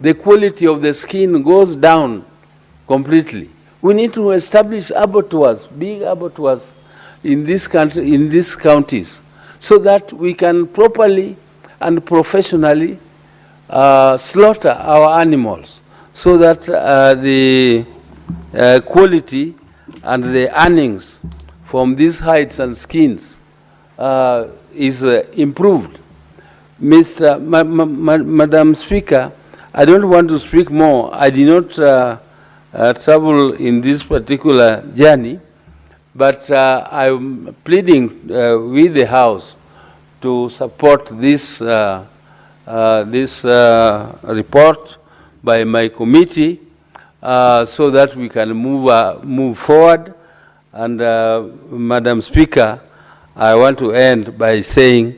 The quality of the skin goes down completely. We need to establish abattoirs, big abattoirs in this country, in these counties, so that we can properly and professionally slaughter our animals, so that the quality and the earnings from these hides and skins is improved. Madam Speaker, I don't want to speak more. I did not travel in this particular journey, but I'm pleading with the House to support this report by my committee so that we can move forward. And Madam Speaker, I want to end by saying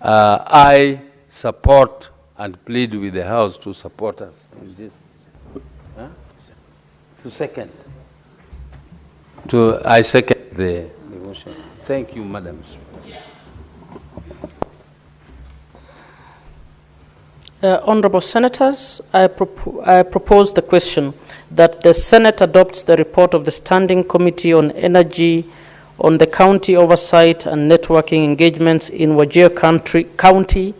I support and plead with the House to support us in this. To second. I second the motion. Thank you, Madam Speaker. Honorable Senators, I propose the question that the Senate adopts the report of the Standing Committee on Energy on the county oversight and networking engagements in Wajir County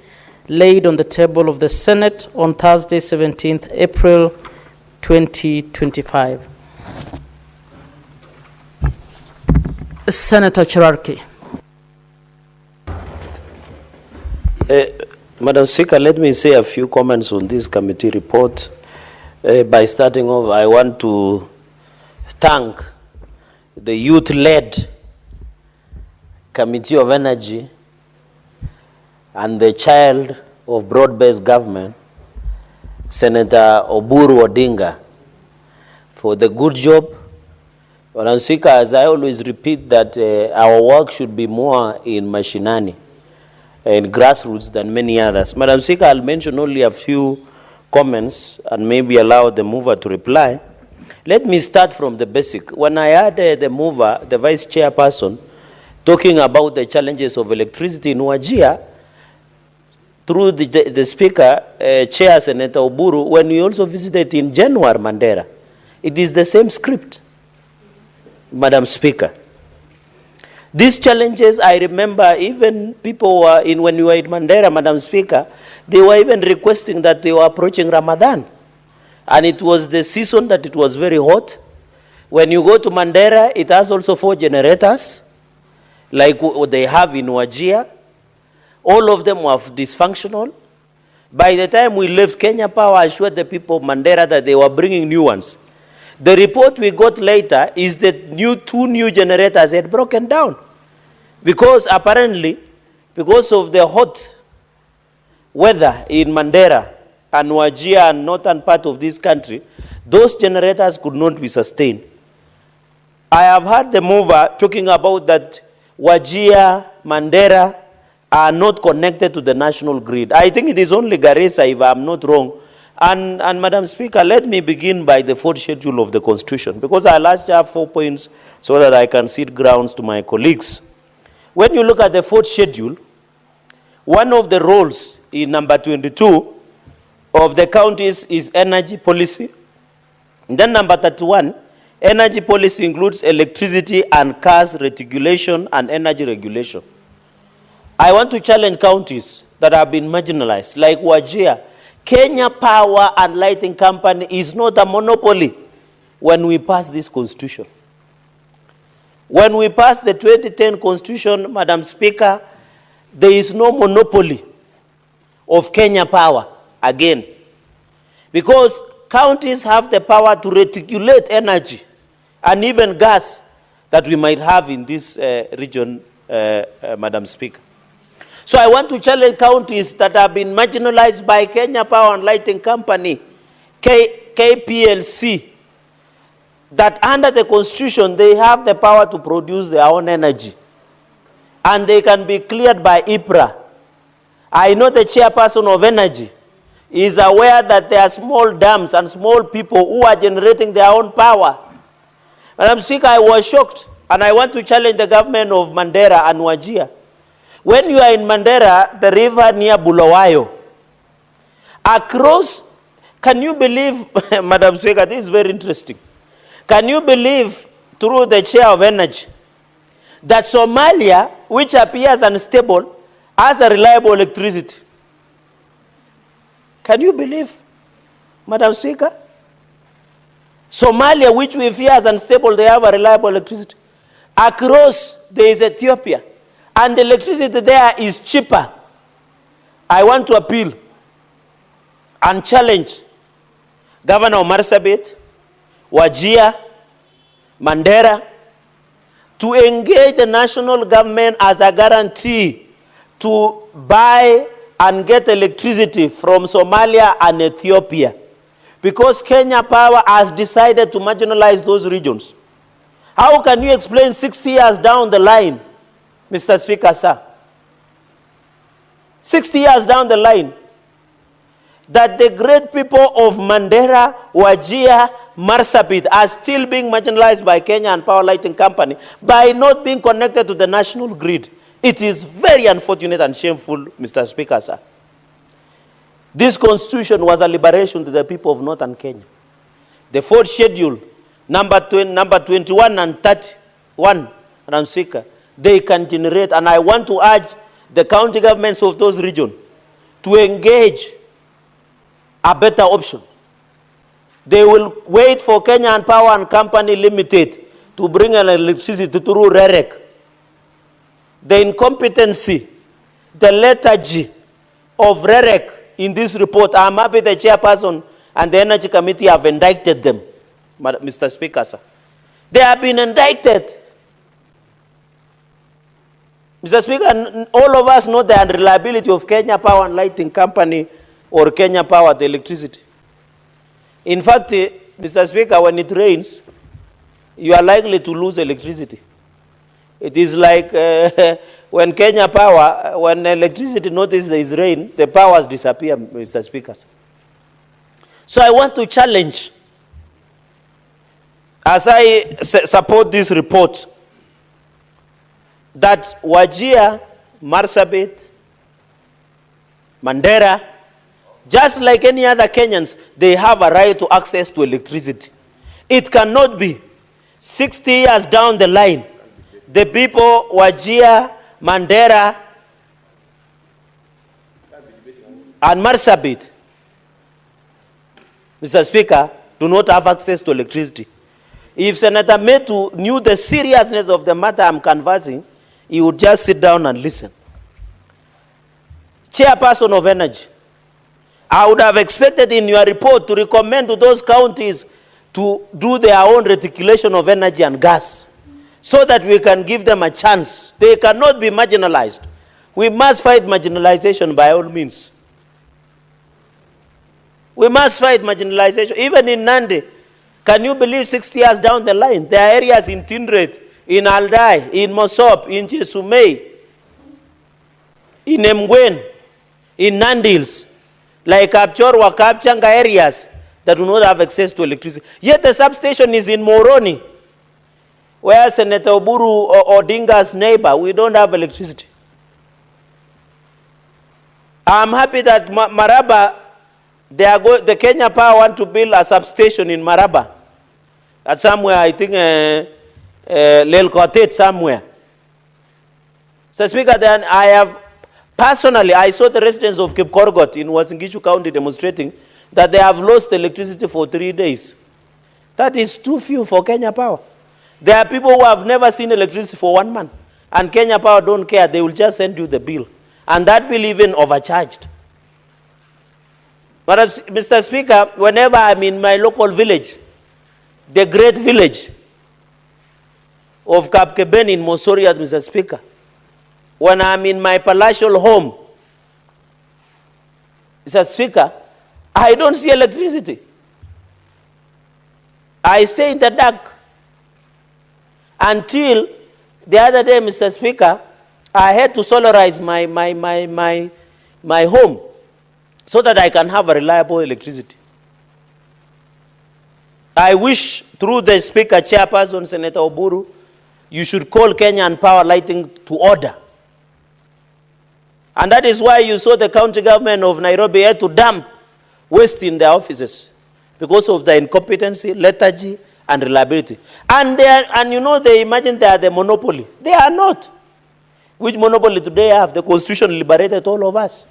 laid on the table of the Senate on Thursday, 17th April 2025. Senator Cherarki. Madam Speaker, let me say a few comments on this committee report. By starting off, I want to thank the youth-led Committee of Energy and the child of broad-based government, Senator Oburu Odinga, for the good job. Madam Speaker, as I always repeat, that our work should be more in mashinani and grassroots than many others. Madam Speaker, I'll mention only a few comments and maybe allow the mover to reply. Let me start from the basic. When I heard the mover, the vice chairperson, talking about the challenges of electricity in Wajir, through the speaker, Chair Senator Oburu, when we also visited in January, Mandera, it is the same script, Madam Speaker. These challenges, I remember even people were when we were in Mandera, Madam Speaker, they were even requesting that they were approaching Ramadan. And it was the season that it was very hot. When you go to Mandera, it has also 4 generators, like what they have in Wajir. All of them were dysfunctional. By the time we left, Kenya Power assured the people of Mandera that they were bringing new ones. The report we got later is that 2 new generators had broken down. Because apparently, because of the hot weather in Mandera and Wajir and northern part of this country, those generators could not be sustained. I have heard the mover talking about that Wajir, Mandera are not connected to the national grid. I think it is only Garissa, if I'm not wrong. And Madam Speaker, let me begin by the 4th schedule of the Constitution, because I'll ask you 4 points so that I can cede grounds to my colleagues. When you look at the 4th schedule, one of the roles in number 22 of the counties is energy policy. And then number 31, energy policy includes electricity and gas regulation and energy regulation. I want to challenge counties that have been marginalized, like Wajir. Kenya Power and Lighting Company is not a monopoly when we pass this constitution. When we pass the 2010 constitution, Madam Speaker, there is no monopoly of Kenya Power again. Because counties have the power to regulate energy and even gas that we might have in this region, Madam Speaker. So I want to challenge counties that have been marginalized by Kenya Power and Lighting Company, KPLC, that under the Constitution, they have the power to produce their own energy. And they can be cleared by IPRA. I know the chairperson of energy is aware that there are small dams and small people who are generating their own power. Madam Speaker, I was shocked, and I want to challenge the government of Mandera and Wajir. When you are in Mandera, the river near Bulawayo, across, can you believe, Madam Speaker, this is very interesting. Can you believe, through the chair of energy, that Somalia, which appears unstable, has a reliable electricity? Can you believe, Madam Speaker? Somalia, which we fear as unstable, they have a reliable electricity. Across, there is Ethiopia, and the electricity there is cheaper. I want to appeal and challenge Governor Marsabit, Wajir, Mandera, to engage the national government as a guarantee to buy and get electricity from Somalia and Ethiopia. Because Kenya Power has decided to marginalize those regions. How can you explain 60 years down the line, Mr. Speaker, sir? 60 years down the line, that the great people of Mandera, Wajir, Marsabit are still being marginalized by Kenya and Power Lighting Company by not being connected to the national grid. It is very unfortunate and shameful, Mr. Speaker, sir. This constitution was a liberation to the people of Northern Kenya. The fourth schedule, number 21 and 31, Madam Speaker, they can generate, and I want to urge the county governments of those regions to engage a better option. They will wait for Kenya and Power and Company Limited to bring an electricity through REREC. The incompetency, the lethargy of REREC in this report, I'm happy the chairperson and the Energy Committee have indicted them, Mr. Speaker, sir. They have been indicted. Mr. Speaker, all of us know the unreliability of Kenya Power and Lighting Company or Kenya Power, the electricity. In fact, Mr. Speaker, when it rains, you are likely to lose electricity. It is like when Kenya Power, when electricity notices there is rain, the powers disappear, Mr. Speaker. So I want to challenge, as I support this report, that Wajir, Marsabit, Mandera, just like any other Kenyans, they have a right to access to electricity. It cannot be 60 years down the line, the people, Wajir, Mandera, and Marsabit, Mr. Speaker, do not have access to electricity. If Senator Metu knew the seriousness of the matter I'm canvassing, he would just sit down and listen. Chairperson of Energy, I would have expected in your report to recommend to those counties to do their own reticulation of energy and gas, so that we can give them a chance. They cannot be marginalized. We must fight marginalization by all means. We must fight marginalization. Even in Nandi, can you believe 60 years down the line, there are areas in Tindret, in Aldai, in Mosop, in Jesumei, in Mgwen, in Nandils, like Kapchorwa, Kapchanga areas that do not have access to electricity. Yet the substation is in Moroni, where Senator Oburu Odinga's neighbor, we don't have electricity. I'm happy that Maraba, the Kenya Power want to build a substation in Maraba. At somewhere, I think, Lelkotet somewhere. So Speaker, then I have, personally, I saw the residents of Cape Korgot in Wasingishu County demonstrating that they have lost electricity for 3 days. That is too few for Kenya Power. There are people who have never seen electricity for 1 month, and Kenya Power don't care. They will just send you the bill. And that bill even overcharged. But as, Mr. Speaker, whenever I'm in my local village, the great village of Kapkeben in Mosoriat, Mr. Speaker, when I'm in my palatial home, Mr. Speaker, I don't see electricity. I stay in the dark. Until the other day, Mr. Speaker, I had to solarize my home. so that I can have a reliable electricity. I wish, through the Speaker, Chairperson, Senator Oburu, you should call Kenyan Power Lighting to order. And that is why you saw the county government of Nairobi had to dump waste in their offices because of the incompetency, lethargy, and reliability. And you know, they imagine they are the monopoly. They are not. Which monopoly do they have? The Constitution liberated all of us.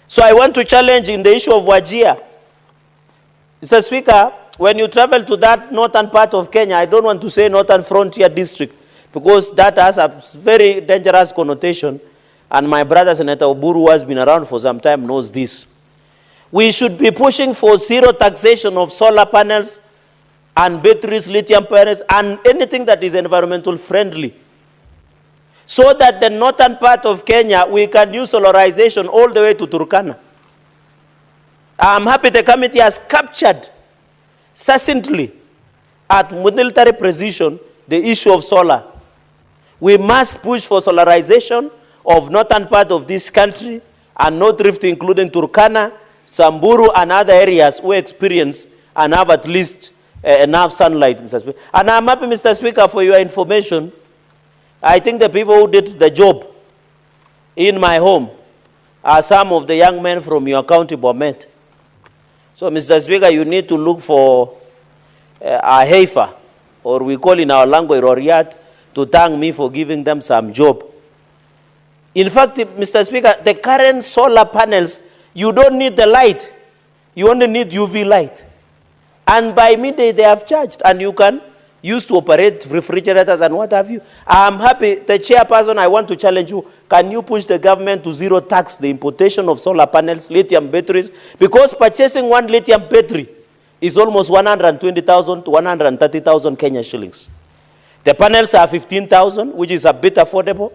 So I want to challenge in the issue of Wajir. Mr. Speaker, when you travel to that northern part of Kenya, I don't want to say northern frontier district, because that has a very dangerous connotation, and my brother Senator Oburu, who has been around for some time, knows this. We should be pushing for zero taxation of solar panels and batteries, lithium panels, and anything that is environmental friendly, so that the northern part of Kenya, we can use solarization all the way to Turkana. I'm happy the committee has captured succinctly at military precision the issue of solar. We must push for solarization of northern part of this country and North Rift, including Turkana, Samburu, and other areas who experience and have at least enough sunlight, Mr. Speaker. And I'm happy, Mr. Speaker, for your information. I think the people who did the job in my home are some of the young men from your county, Bomet. So, Mr. Speaker, you need to look for a heifer, or we call in our language, Roriat, to thank me for giving them some job. In fact, Mr. Speaker, the current solar panels, you don't need the light. You only need UV light. And by midday, they have charged, and you can use to operate refrigerators and what have you. I'm happy, the chairperson, I want to challenge you. Can you push the government to zero tax the importation of solar panels, lithium batteries? Because purchasing one lithium battery is almost 120,000 to 130,000 Kenya shillings. The panels are 15,000, which is a bit affordable.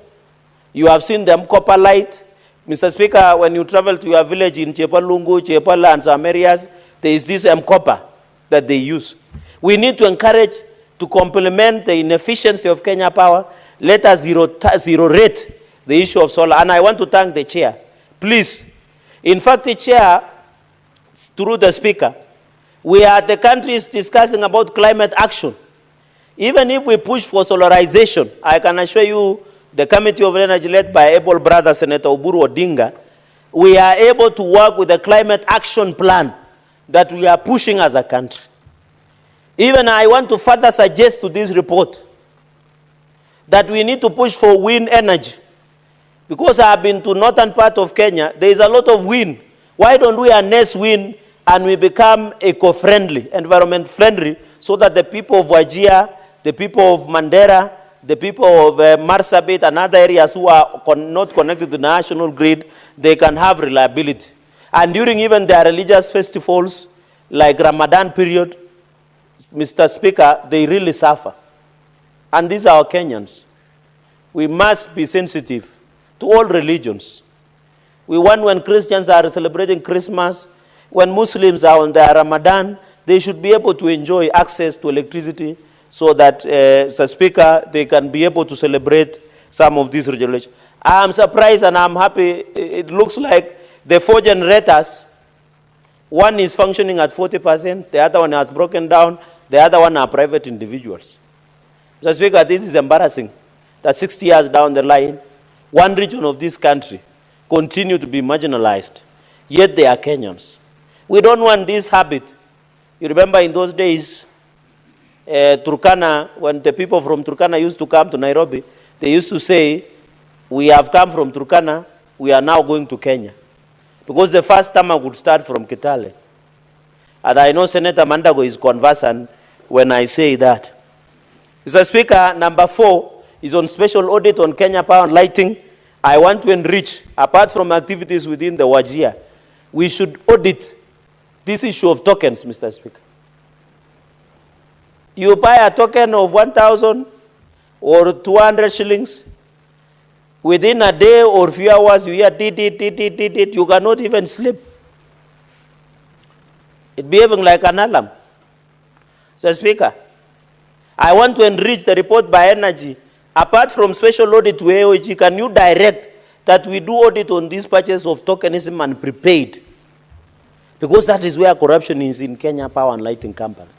You have seen them copper light. Mr. Speaker, when you travel to your village in Chepalungu, Chepala, and some areas, there is this copper that they use. We need to encourage to complement the inefficiency of Kenya Power. Let us zero rate the issue of solar. And I want to thank the chair. Please, in fact, the chair, through the speaker, the country is discussing about climate action. Even if we push for solarization, I can assure you, the Committee of Energy led by able brother Senator Oburu Odinga, we are able to work with the climate action plan that we are pushing as a country. Even I want to further suggest to this report that we need to push for wind energy. Because I have been to northern part of Kenya, there is a lot of wind. Why don't we harness wind and we become eco-friendly, environment-friendly, so that the people of Wajir, the people of Mandera, the people of Marsabit and other areas who are not connected to the national grid, they can have reliability. And during even their religious festivals, like Ramadan period, Mr. Speaker, they really suffer. And these are our Kenyans. We must be sensitive to all religions. We want, when Christians are celebrating Christmas, when Muslims are on their Ramadan, they should be able to enjoy access to electricity so that, Mr. Speaker, they can be able to celebrate some of these regulations. I'm surprised and I'm happy. It looks like the 4 generators, one is functioning at 40%, the other one has broken down, the other one are private individuals. Mr. Speaker, this is embarrassing that 60 years down the line, one region of this country continue to be marginalized, yet they are Kenyans. We don't want this habit. You remember in those days, Turkana, when the people from Turkana used to come to Nairobi, they used to say, we have come from Turkana, we are now going to Kenya. Because the first stomach would start from Kitale. And I know Senator Mandago is conversant when I say that. Mr. Speaker, number 4 is on special audit on Kenya Power and Lighting. I want to enrich, apart from activities within the Wajir, we should audit this issue of tokens, Mr. Speaker. You buy a token of 1,000 or 200 shillings, within a day or few hours, you hear dit, you cannot even sleep. It's behaving like an alarm. So, Speaker, I want to enrich the report by energy. Apart from special audit to AOG, can you direct that we do audit on this purchase of tokenism and prepaid, because that is where corruption is in Kenya Power and Lighting Company.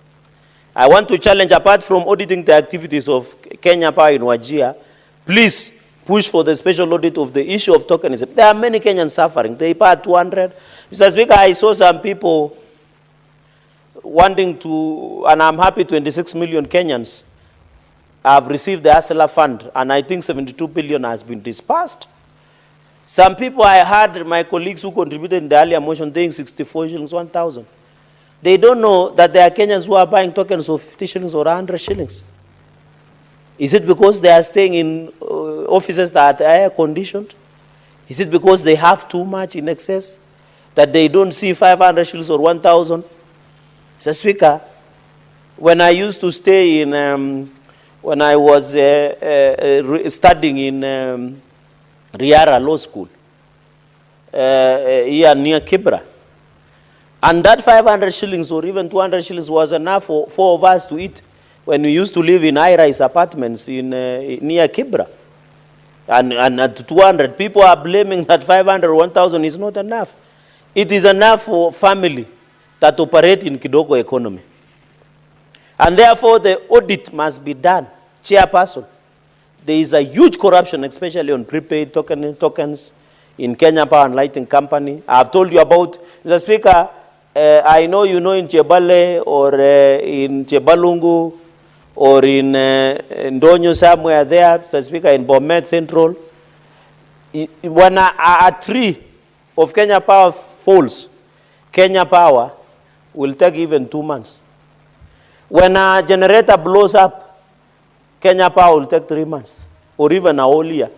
I want to challenge, apart from auditing the activities of Kenya Power in Wajir, please push for the special audit of the issue of tokenism. There are many Kenyans suffering. They pay 200. Mr. Speaker, I saw some people wanting to, and I'm happy 26 million Kenyans have received the ASELA fund, and I think 72 billion has been dispersed. Some people, I heard my colleagues who contributed in the earlier motion saying 64 shillings, 1,000. They don't know that there are Kenyans who are buying tokens of 50 shillings or 100 shillings. Is it because they are staying in offices that are air conditioned? Is it because they have too much in excess that they don't see 500 shillings or 1,000? Mr. Speaker, when I used to stay in, when I was studying in Riara Law School, here near Kibra, and that 500 shillings or even 200 shillings was enough for 4 of us to eat when we used to live in high-rise apartments in near Kibra. And at 200, people are blaming that 500 or 1,000 is not enough. It is enough for family that operate in Kidogo economy. And therefore, the audit must be done. Chairperson, there is a huge corruption, especially on prepaid tokens in Kenya Power and Lighting Company. I have told you about, Mr. Speaker, I know you know in Chebale or in Chebalungu or in Ndonyo somewhere there, Mr. Speaker, in Bomet Central, when a tree of Kenya Power falls, Kenya Power will take even 2 months. When a generator blows up, Kenya Power will take 3 months or even a whole year.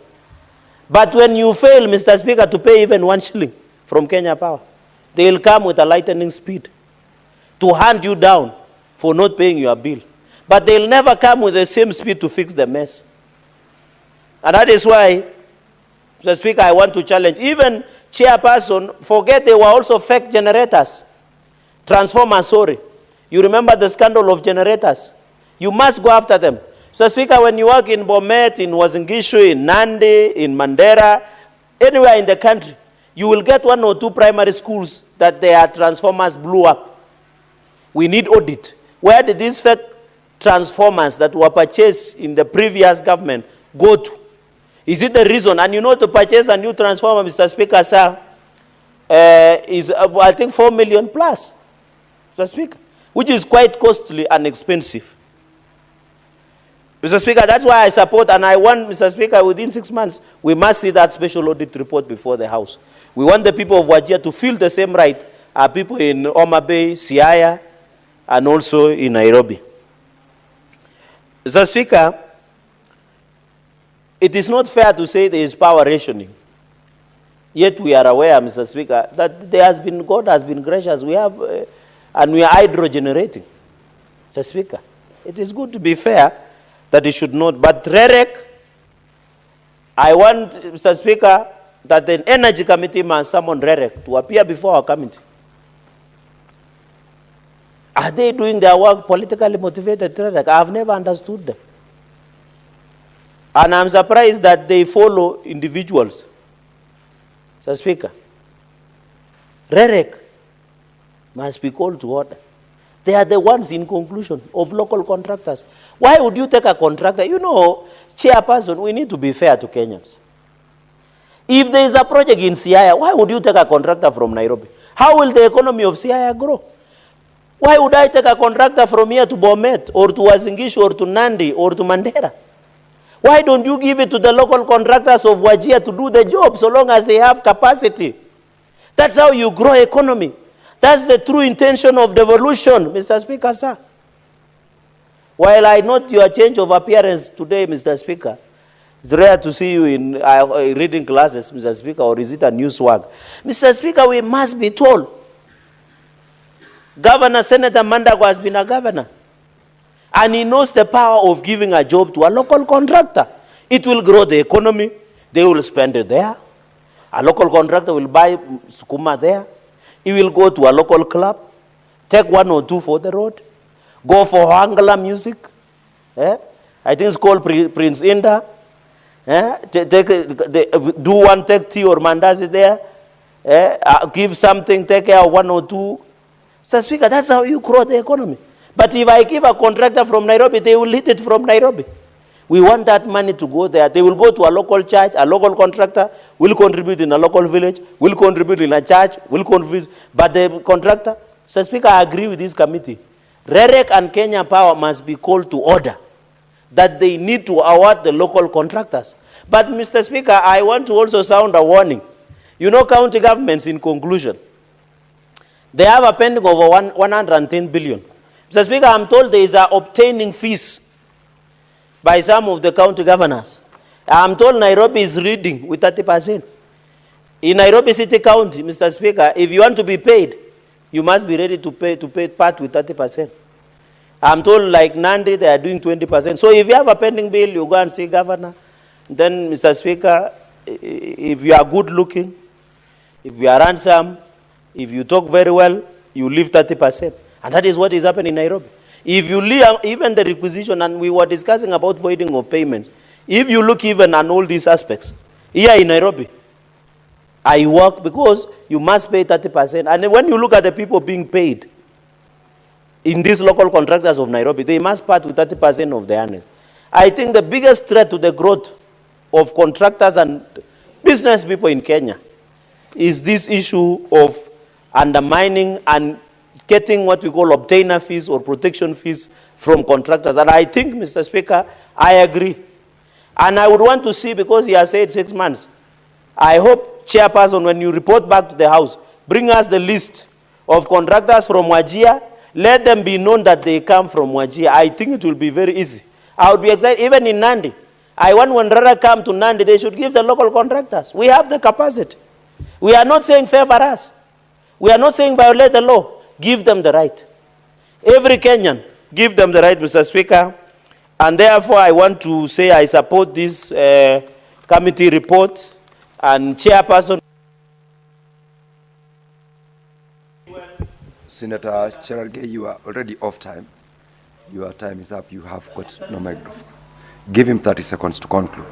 But when you fail, Mr. Speaker, to pay even 1 shilling from Kenya Power, they will come with a lightning speed to hunt you down for not paying your bill. But they will never come with the same speed to fix the mess. And that is why, Mr. Speaker, I want to challenge, even chairperson, forget they were also fake generators. Transformers, sorry. You remember the scandal of generators? You must go after them. Mr. Speaker, when you work in Bomet, in Wazingishu, in Nandi, in Mandera, anywhere in the country, you will get 1 or 2 primary schools that their transformers blew up. We need audit. Where did these fake transformers that were purchased in the previous government go to? Is it the reason? And you know, to purchase a new transformer, Mr. Speaker, sir, is I think 4 million plus, Mr. Speaker, which is quite costly and expensive. Mr. Speaker, that's why I support, and I want, Mr. Speaker, within 6 months, we must see that special audit report before the House. We want the people of Wajir to feel the same right as people in Homa Bay, Siaya, and also in Nairobi. Mr. Speaker, it is not fair to say there is power rationing. Yet we are aware, Mr. Speaker, that there has been, God has been gracious. We have, and we are hydrogenerating. Mr. Speaker, it is good to be fair that it should not. But REREC, I want, Mr. Speaker, that the Energy Committee must summon REREC to appear before our committee. Are they doing their work politically motivated, REREC? I have never understood them. And I'm surprised that they follow individuals. Mr. Speaker, REREC must be called to order. They are the ones, in conclusion, of local contractors. Why would you take a contractor? You know, chairperson, we need to be fair to Kenyans. If there is a project in Siaya, why would you take a contractor from Nairobi? How will the economy of Siaya grow? Why would I take a contractor from here to Bomet, or to Wazingishu, or to Nandi, or to Mandera? Why don't you give it to the local contractors of Wajir to do the job, so long as they have capacity? That's how you grow economy. That's the true intention of devolution, Mr. Speaker, sir. While I note your change of appearance today, Mr. Speaker, it's rare to see you in reading classes, Mr. Speaker, or is it a new swag? Mr. Speaker, we must be told. Governor Senator Mandago has been a governor. And he knows the power of giving a job to a local contractor. It will grow the economy. They will spend it there. A local contractor will buy sukuma there. He will go to a local club, take 1 or 2 for the road, go for Angla music. I think it's called Prince Inda. Do one, take tea or mandazi there, give something, take care of one or two. Mr. Speaker, that's how you grow the economy. But if I give a contractor from Nairobi, they will hit it from Nairobi. We want that money to go there. They will go to a local church, a local contractor will contribute in a local village, will contribute in a church, will contribute. But the contractor, Mr. Speaker, I agree with this committee. REREC and Kenya Power must be called to order that they need to award the local contractors. But, Mr. Speaker, I want to also sound a warning. You know, county governments, in conclusion, they have a pending over 110 billion. Mr. Speaker, I'm told there is obtaining fees by some of the county governors. I'm told Nairobi is reading with 30%. In Nairobi City County, Mr. Speaker, if you want to be paid, you must be ready to pay part with 30%. I'm told like Nandi, they are doing 20%. So if you have a pending bill, you go and see governor. Then, Mr. Speaker, if you are good looking, if you are handsome, if you talk very well, you leave 30%. And that is what is happening in Nairobi. If you leave even the requisition, and we were discussing about voiding of payments, if you look even at all these aspects, here in Nairobi, I work because you must pay 30%. And when you look at the people being paid in these local contractors of Nairobi, they must part with 30% of their earnings. I think the biggest threat to the growth of contractors and business people in Kenya is this issue of undermining and getting what we call obtainer fees or protection fees from contractors. And I think, Mr. Speaker, I agree. And I would want to see, because he has said 6 months, I hope, Chairperson, when you report back to the House, bring us the list of contractors from Wajir. Let them be known that they come from Wajir. I think it will be very easy. I would be excited, even in Nandi. I want when Rara come to Nandi, they should give the local contractors. We have the capacity. We are not saying favor us. We are not saying violate the law. Give them the right. Every Kenyan, give them the right, Mr. Speaker. And therefore, I want to say I support this committee report. And Chairperson. Senator Cherargei, you are already off time. Your time is up. You have got no microphone. Give him 30 seconds to conclude.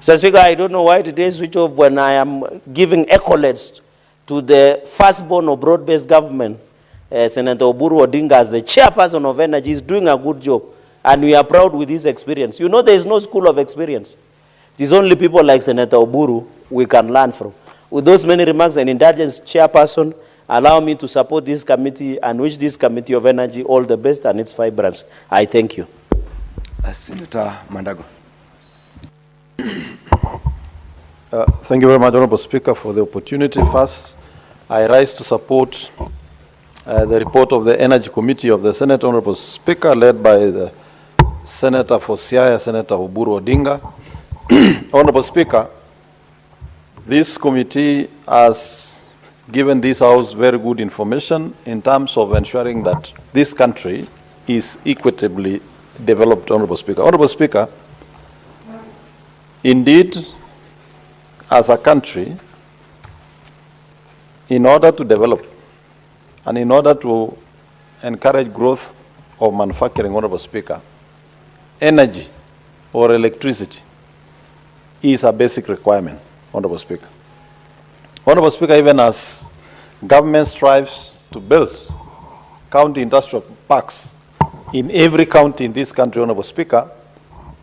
Mr. Speaker, I don't know why today switch off when I am giving accolades to the firstborn of broad-based government, Senator Oburu Odinga, as the chairperson of energy, is doing a good job. And we are proud with his experience. You know, there is no school of experience. It is only people like Senator Oburu we can learn from. With those many remarks, and indulgence, Chairperson, allow me to support this committee and wish this committee of energy all the best and its vibrance. I thank you. Senator Mandago. Thank you very much, Honorable Speaker, for the opportunity. First, I rise to support the report of the Energy Committee of the Senate, Honorable Speaker, led by the Senator for Siaya, Senator Oburu Odinga. Honorable Speaker, this committee has given this House very good information in terms of ensuring that this country is equitably developed, Honorable Speaker. Honorable Speaker, indeed, as a country, in order to develop and in order to encourage growth of manufacturing, Honorable Speaker, energy or electricity is a basic requirement, Honorable Speaker. Honorable Speaker, even as government strives to build county industrial parks in every county in this country, Honorable Speaker,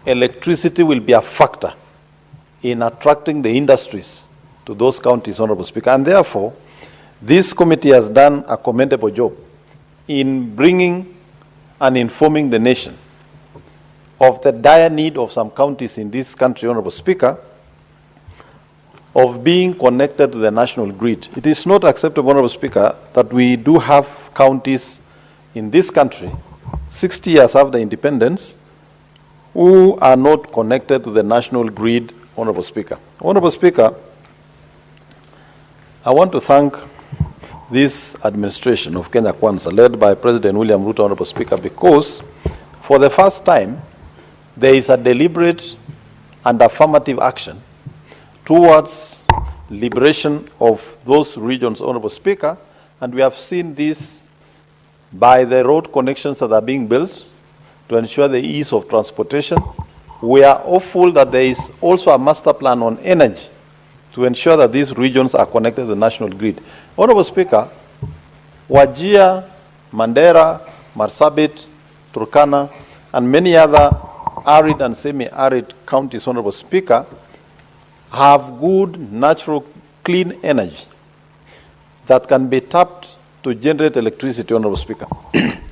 electricity will be a factor in attracting the industries to those counties, Honorable Speaker. And therefore, this committee has done a commendable job in bringing and informing the nation of the dire need of some counties in this country, Honorable Speaker, of being connected to the national grid. It is not acceptable, Honorable Speaker, that we do have counties in this country, 60 years after independence, who are not connected to the national grid, Honorable Speaker. Honorable Speaker, I want to thank this administration of Kenya Kwanza, led by President William Ruto, Honorable Speaker, because for the first time, there is a deliberate and affirmative action towards liberation of those regions, Honorable Speaker, and we have seen this by the road connections that are being built to ensure the ease of transportation we are hopeful that there is also a master plan on energy to ensure that these regions are connected to the national grid. Honorable Speaker, Wajir, Mandera, Marsabit, Turkana, and many other arid and semi-arid counties, Honorable Speaker, have good, natural, clean energy that can be tapped to generate electricity, Honorable Speaker.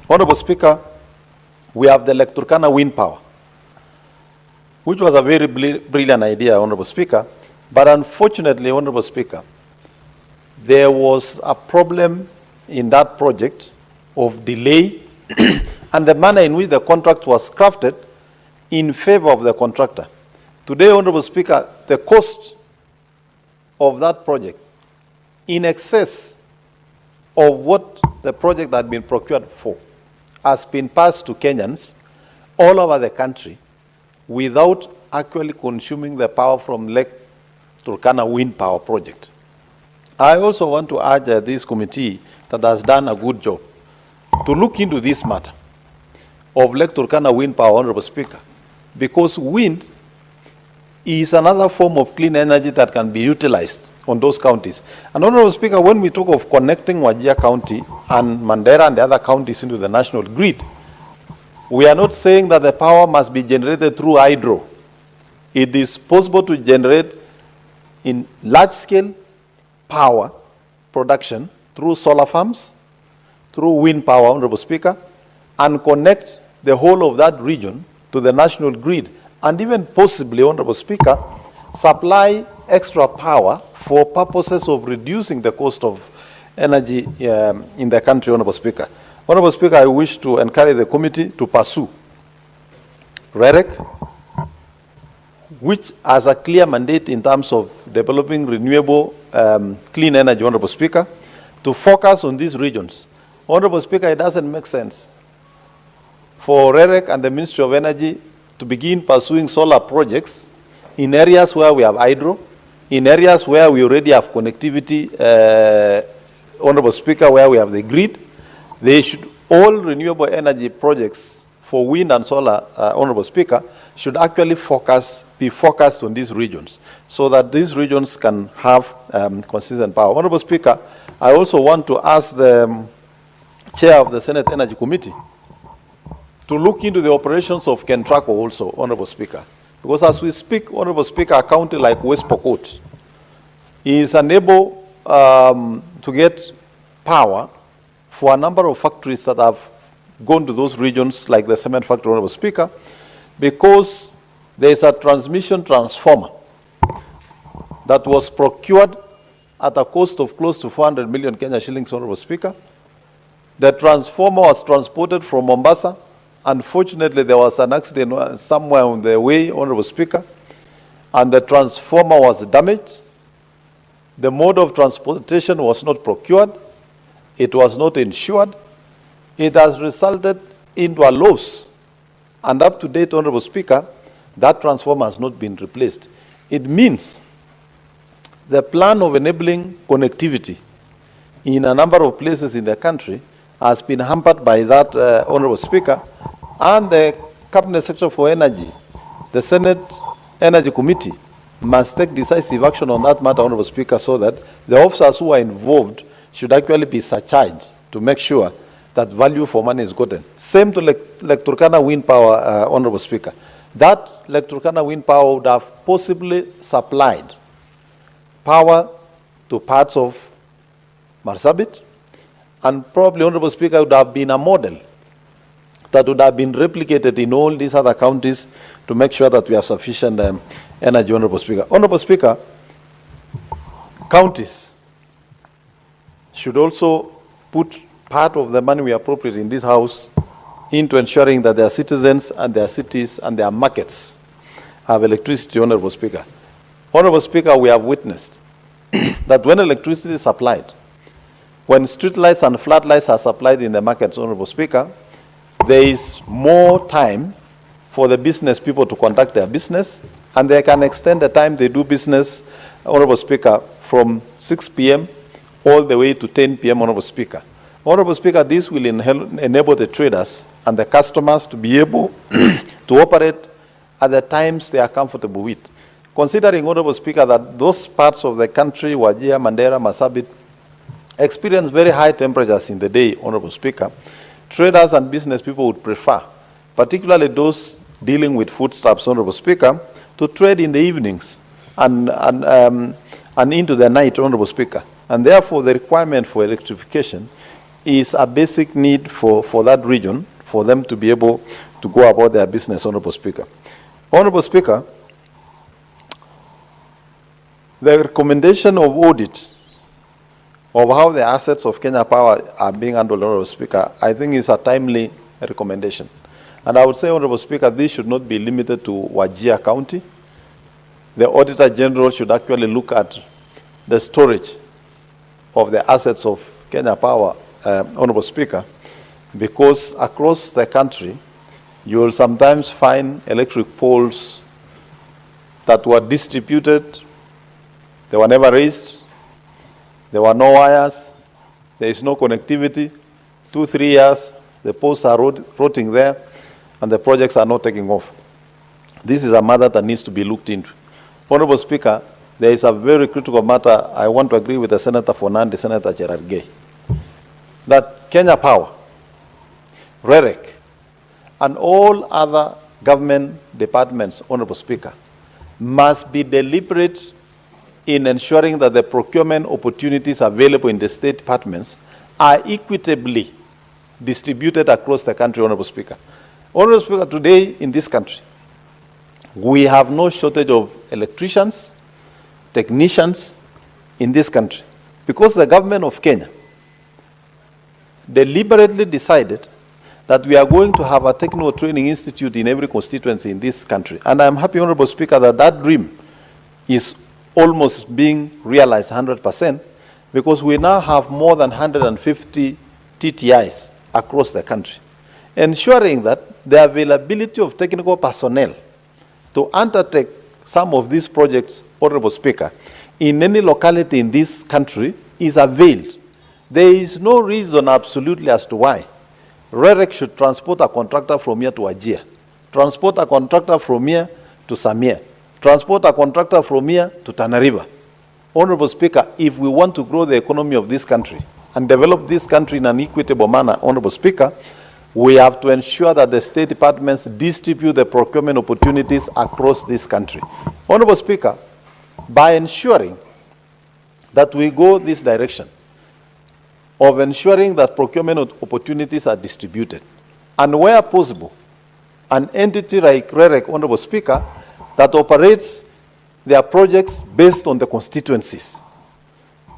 Honorable Speaker, we have the Lake Turkana wind power, which was a very brilliant idea, Honorable Speaker, but unfortunately, Honorable Speaker, there was a problem in that project of delay and the manner in which the contract was crafted in favor of the contractor. Today, Honorable Speaker, the cost of that project in excess of what the project had been procured for has been passed to Kenyans all over the country without actually consuming the power from Lake Turkana wind power project. I also want to urge this committee that has done a good job to look into this matter of Lake Turkana wind power, Honorable Speaker, because wind is another form of clean energy that can be utilized on those counties. And Honorable Speaker, when we talk of connecting Wajir County and Mandera and the other counties into the national grid, we are not saying that the power must be generated through hydro. It is possible to generate in large-scale power production through solar farms, through wind power, Honorable Speaker, and connect the whole of that region to the national grid, and even possibly, Honorable Speaker, supply extra power for purposes of reducing the cost of energy in the country, Honorable Speaker. Honorable Speaker, I wish to encourage the committee to pursue REREC, which has a clear mandate in terms of developing renewable clean energy, Honorable Speaker, to focus on these regions. Honorable Speaker, it doesn't make sense for REREC and the Ministry of Energy to begin pursuing solar projects in areas where we have hydro, in areas where we already have connectivity, Honorable Speaker, where we have the grid. They should, all renewable energy projects for wind and solar, Honorable Speaker, should actually be focused on these regions so that these regions can have consistent power. Honorable Speaker, I also want to ask the Chair of the Senate Energy Committee to look into the operations of Kentraco also, Honorable Speaker. Because as we speak, Honorable Speaker, a county like West Pokot is unable to get power for a number of factories that have gone to those regions, like the cement factory, Honorable Speaker, because there is a transmission transformer that was procured at a cost of close to 400 million Kenya shillings, Honorable Speaker. The transformer was transported from Mombasa. Unfortunately, there was an accident somewhere on the way, Honorable Speaker, and the transformer was damaged. The mode of transportation was not procured. It was not insured. It has resulted into a loss. And up to date, Honorable Speaker, that transformer has not been replaced. It means the plan of enabling connectivity in a number of places in the country has been hampered by that, Honorable Speaker, and the Cabinet Secretary for Energy, the Senate Energy Committee, must take decisive action on that matter, Honorable Speaker, so that the officers who are involved should actually be surcharged to make sure that value for money is gotten. Same to Lake Turkana wind power, Honorable Speaker. That Lake Turkana wind power would have possibly supplied power to parts of Marsabit, and probably, Honorable Speaker, would have been a model that would have been replicated in all these other counties to make sure that we have sufficient energy, Honorable Speaker. Honorable Speaker, counties should also put part of the money we appropriate in this House into ensuring that their citizens and their cities and their markets have electricity, Honorable Speaker. Honorable Speaker, we have witnessed that when electricity is supplied, when street lights and floodlights are supplied in the markets, Honorable Speaker, there is more time for the business people to conduct their business, and they can extend the time they do business, Honorable Speaker, from 6 p.m. all the way to 10 p.m., Honorable Speaker. Honorable Speaker, this will enable the traders and the customers to be able to operate at the times they are comfortable with. Considering, Honorable Speaker, that those parts of the country, Wajir, Mandera, Marsabit, experience very high temperatures in the day, Honorable Speaker, traders and business people would prefer, particularly those dealing with foodstuffs, Honorable Speaker, to trade in the evenings and into the night, Honorable Speaker. And therefore, the requirement for electrification is a basic need for that region, for them to be able to go about their business, Honorable Speaker. Honorable Speaker, the recommendation of audit of how the assets of Kenya Power are being handled, Honorable Speaker, I think is a timely recommendation. And I would say, Honorable Speaker, this should not be limited to Wajir County. The Auditor General should actually look at the storage of the assets of Kenya Power, Honorable Speaker, because across the country, you will sometimes find electric poles that were distributed, they were never raised, there were no wires, there is no connectivity. 2-3 years, the poles are rotting there, and the projects are not taking off. This is a matter that needs to be looked into. Honorable Speaker, there is a very critical matter. I want to agree with the Senator for Nandi, Senator Gerard Gay, that Kenya Power, REREC, and all other government departments, Honorable Speaker, must be deliberate in ensuring that the procurement opportunities available in the state departments are equitably distributed across the country, Honorable Speaker. Honorable Speaker, today in this country, we have no shortage of electricians, technicians in this country, because the government of Kenya deliberately decided that we are going to have a technical training institute in every constituency in this country. And I'm happy, Honorable Speaker, that that dream is almost being realized 100%, because we now have more than 150 TTIs across the country, ensuring that the availability of technical personnel to undertake some of these projects, Honorable Speaker, in any locality in this country is availed. There is no reason absolutely as to why REREC should transport a contractor from here to Wajir, transport a contractor from here to Samia, transport a contractor from here to Tana River. Honorable Speaker, if we want to grow the economy of this country and develop this country in an equitable manner, Honorable Speaker, we have to ensure that the state departments distribute the procurement opportunities across this country. Honorable Speaker, by ensuring that we go this direction of ensuring that procurement opportunities are distributed, and where possible, an entity like REREC, Honorable Speaker, that operates their projects based on the constituencies,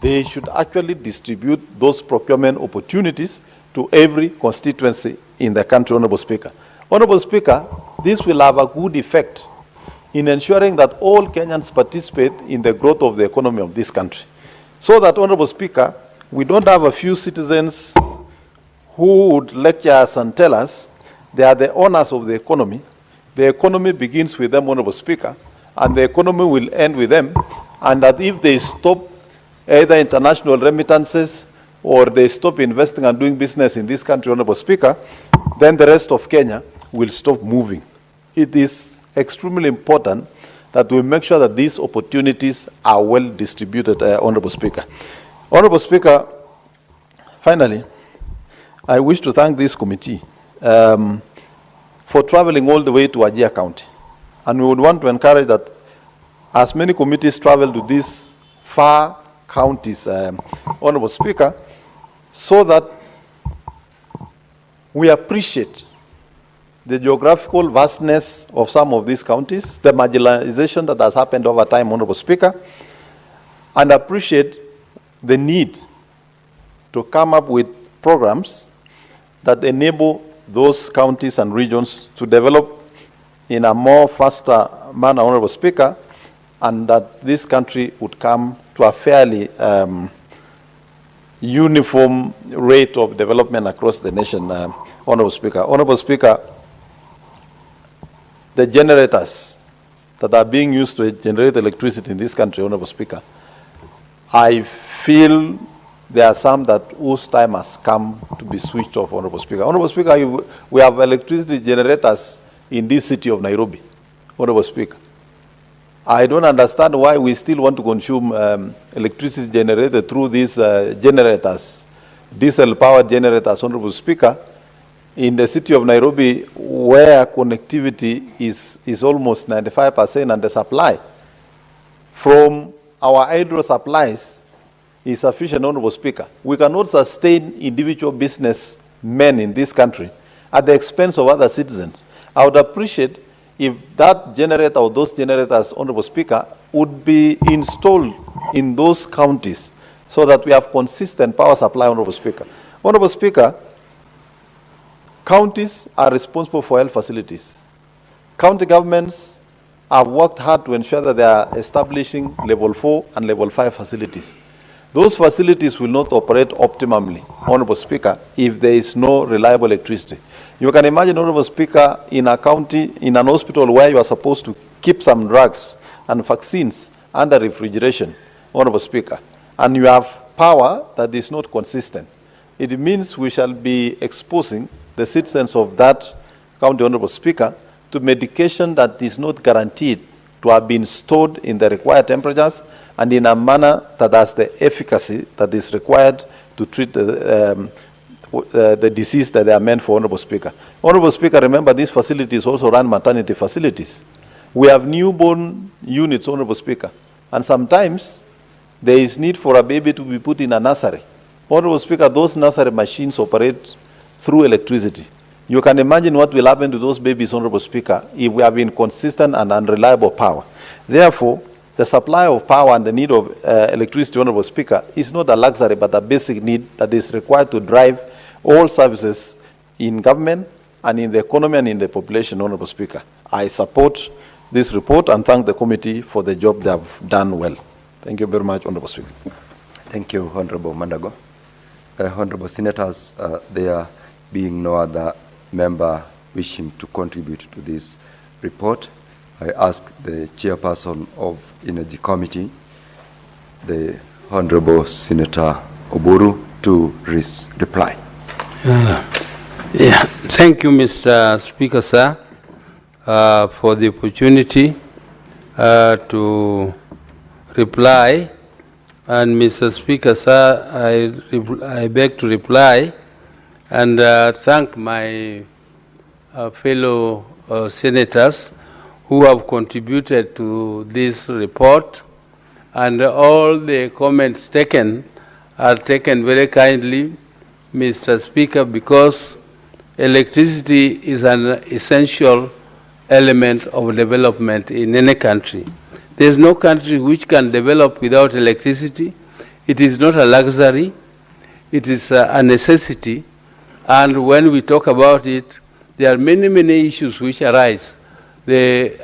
they should actually distribute those procurement opportunities to every constituency in the country, Honorable Speaker. Honorable Speaker, this will have a good effect in ensuring that all Kenyans participate in the growth of the economy of this country. So that, Honorable Speaker, we don't have a few citizens who would lecture us and tell us they are the owners of the economy. The economy begins with them, Honorable Speaker, and the economy will end with them, and that if they stop either international remittances or they stop investing and doing business in this country, Honorable Speaker, then the rest of Kenya will stop moving. It is extremely important that we make sure that these opportunities are well distributed, Honorable Speaker. Honorable Speaker, finally, I wish to thank this committee for traveling all the way to Wajir County. And we would want to encourage that as many committees travel to these far counties, Honorable Speaker, so that we appreciate the geographical vastness of some of these counties, the marginalization that has happened over time, Honorable Speaker, and appreciate the need to come up with programs that enable those counties and regions to develop in a more faster manner, Honorable Speaker, and that this country would come to a fairly uniform rate of development across the nation, Honorable Speaker. Honorable Speaker, the generators that are being used to generate electricity in this country, Honorable Speaker, I feel there are some that whose time has come to be switched off, Honorable Speaker. Honorable Speaker, we have electricity generators in this city of Nairobi. Honorable Speaker. I don't understand why we still want to consume electricity generated through these generators, diesel-powered generators, Honorable Speaker, in the city of Nairobi, where connectivity is almost 95% and the supply from our hydro supplies is sufficient, Honorable Speaker. We cannot sustain individual businessmen in this country at the expense of other citizens. I would appreciate if that generator or those generators, Honorable Speaker, would be installed in those counties so that we have consistent power supply, Honorable Speaker. Honorable Speaker, counties are responsible for health facilities. County governments have worked hard to ensure that they are establishing level 4 and level 5 facilities. Those facilities will not operate optimally, Honorable Speaker, if there is no reliable electricity. You can imagine, Honorable Speaker, in a county, in an hospital where you are supposed to keep some drugs and vaccines under refrigeration, Honorable Speaker, and you have power that is not consistent. It means we shall be exposing the citizens of that county, Honorable Speaker, to medication that is not guaranteed to have been stored in the required temperatures and in a manner that has the efficacy that is required to treat the disease that they are meant for, Honorable Speaker. Honorable Speaker, remember these facilities also run maternity facilities. We have newborn units, Honorable Speaker, and sometimes there is need for a baby to be put in a nursery. Honorable Speaker, those nursery machines operate through electricity. You can imagine what will happen to those babies, Honorable Speaker, if we have inconsistent and unreliable power. Therefore, the supply of power and the need of electricity, Honorable Speaker, is not a luxury but a basic need that is required to drive all services in government and in the economy and in the population, Honorable Speaker. I support this report and thank the committee for the job they have done well. Thank you very much, Honorable Speaker. Thank you, Honorable Mandago. Honorable Senators, there being no other member wishing to contribute to this report, I ask the chairperson of Energy Committee, the Honorable Senator Oburu, to reply. Thank you, Mr. Speaker, sir, for the opportunity to reply. And Mr. Speaker, sir, I beg to reply and thank my fellow senators who have contributed to this report, and all the comments taken are taken very kindly, Mr. Speaker, because electricity is an essential element of development in any country. There is no country which can develop without electricity. It is not a luxury, it is a necessity. And when we talk about it, there are many, many issues which arise. The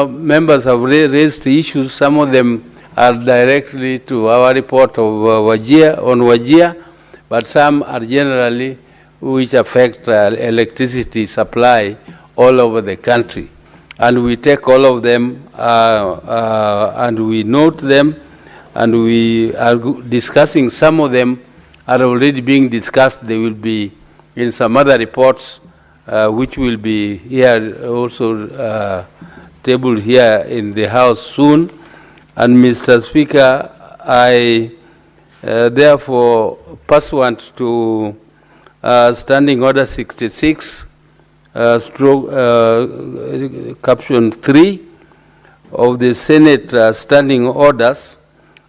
members have raised issues. Some of them are directly to our report of Wajir, but some are generally which affect electricity supply all over the country. And we take all of them and we note them, and we are discussing. Some of them are already being discussed. They will be in some other reports which will be here also tabled here in the House soon. And Mr. Speaker, I therefore, pursuant to Standing Order 66, caption 3 of the Senate Standing Orders,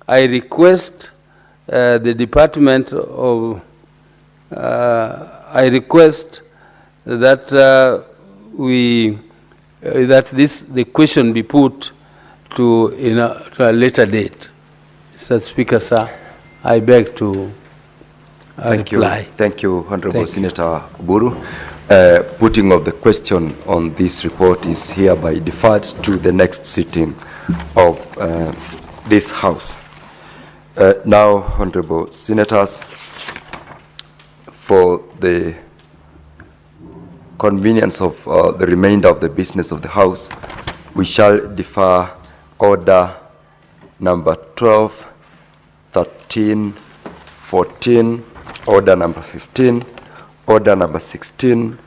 I request the Department of, I request that the question be put to a later date. Mr. Speaker, sir, I beg to reply. Thank you, Honorable Senator Oburu. Putting of the question on this report is hereby deferred to the next sitting of this House. Now, Honorable Senators, for the convenience of the remainder of the business of the House, we shall defer order number 12, 13, 14, order number 15, order number 16,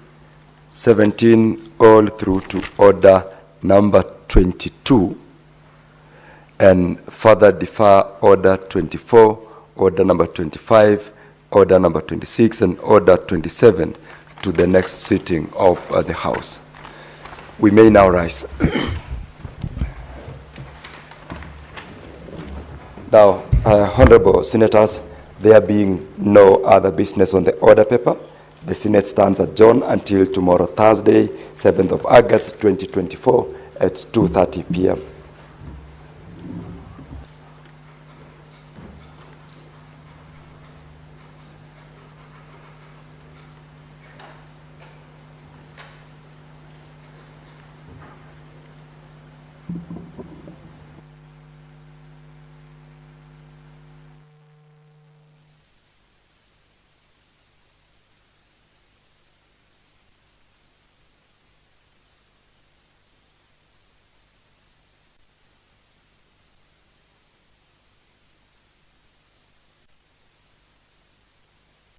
17, all through to order number 22 and further defer order 24, order number 25, order number 26, and order 27 to the next sitting of the House. We may now rise. Now, honorable senators, there being no other business on the order paper, the Senate stands adjourned until tomorrow, Thursday, 7th of August, 2024 at 2:30 p.m.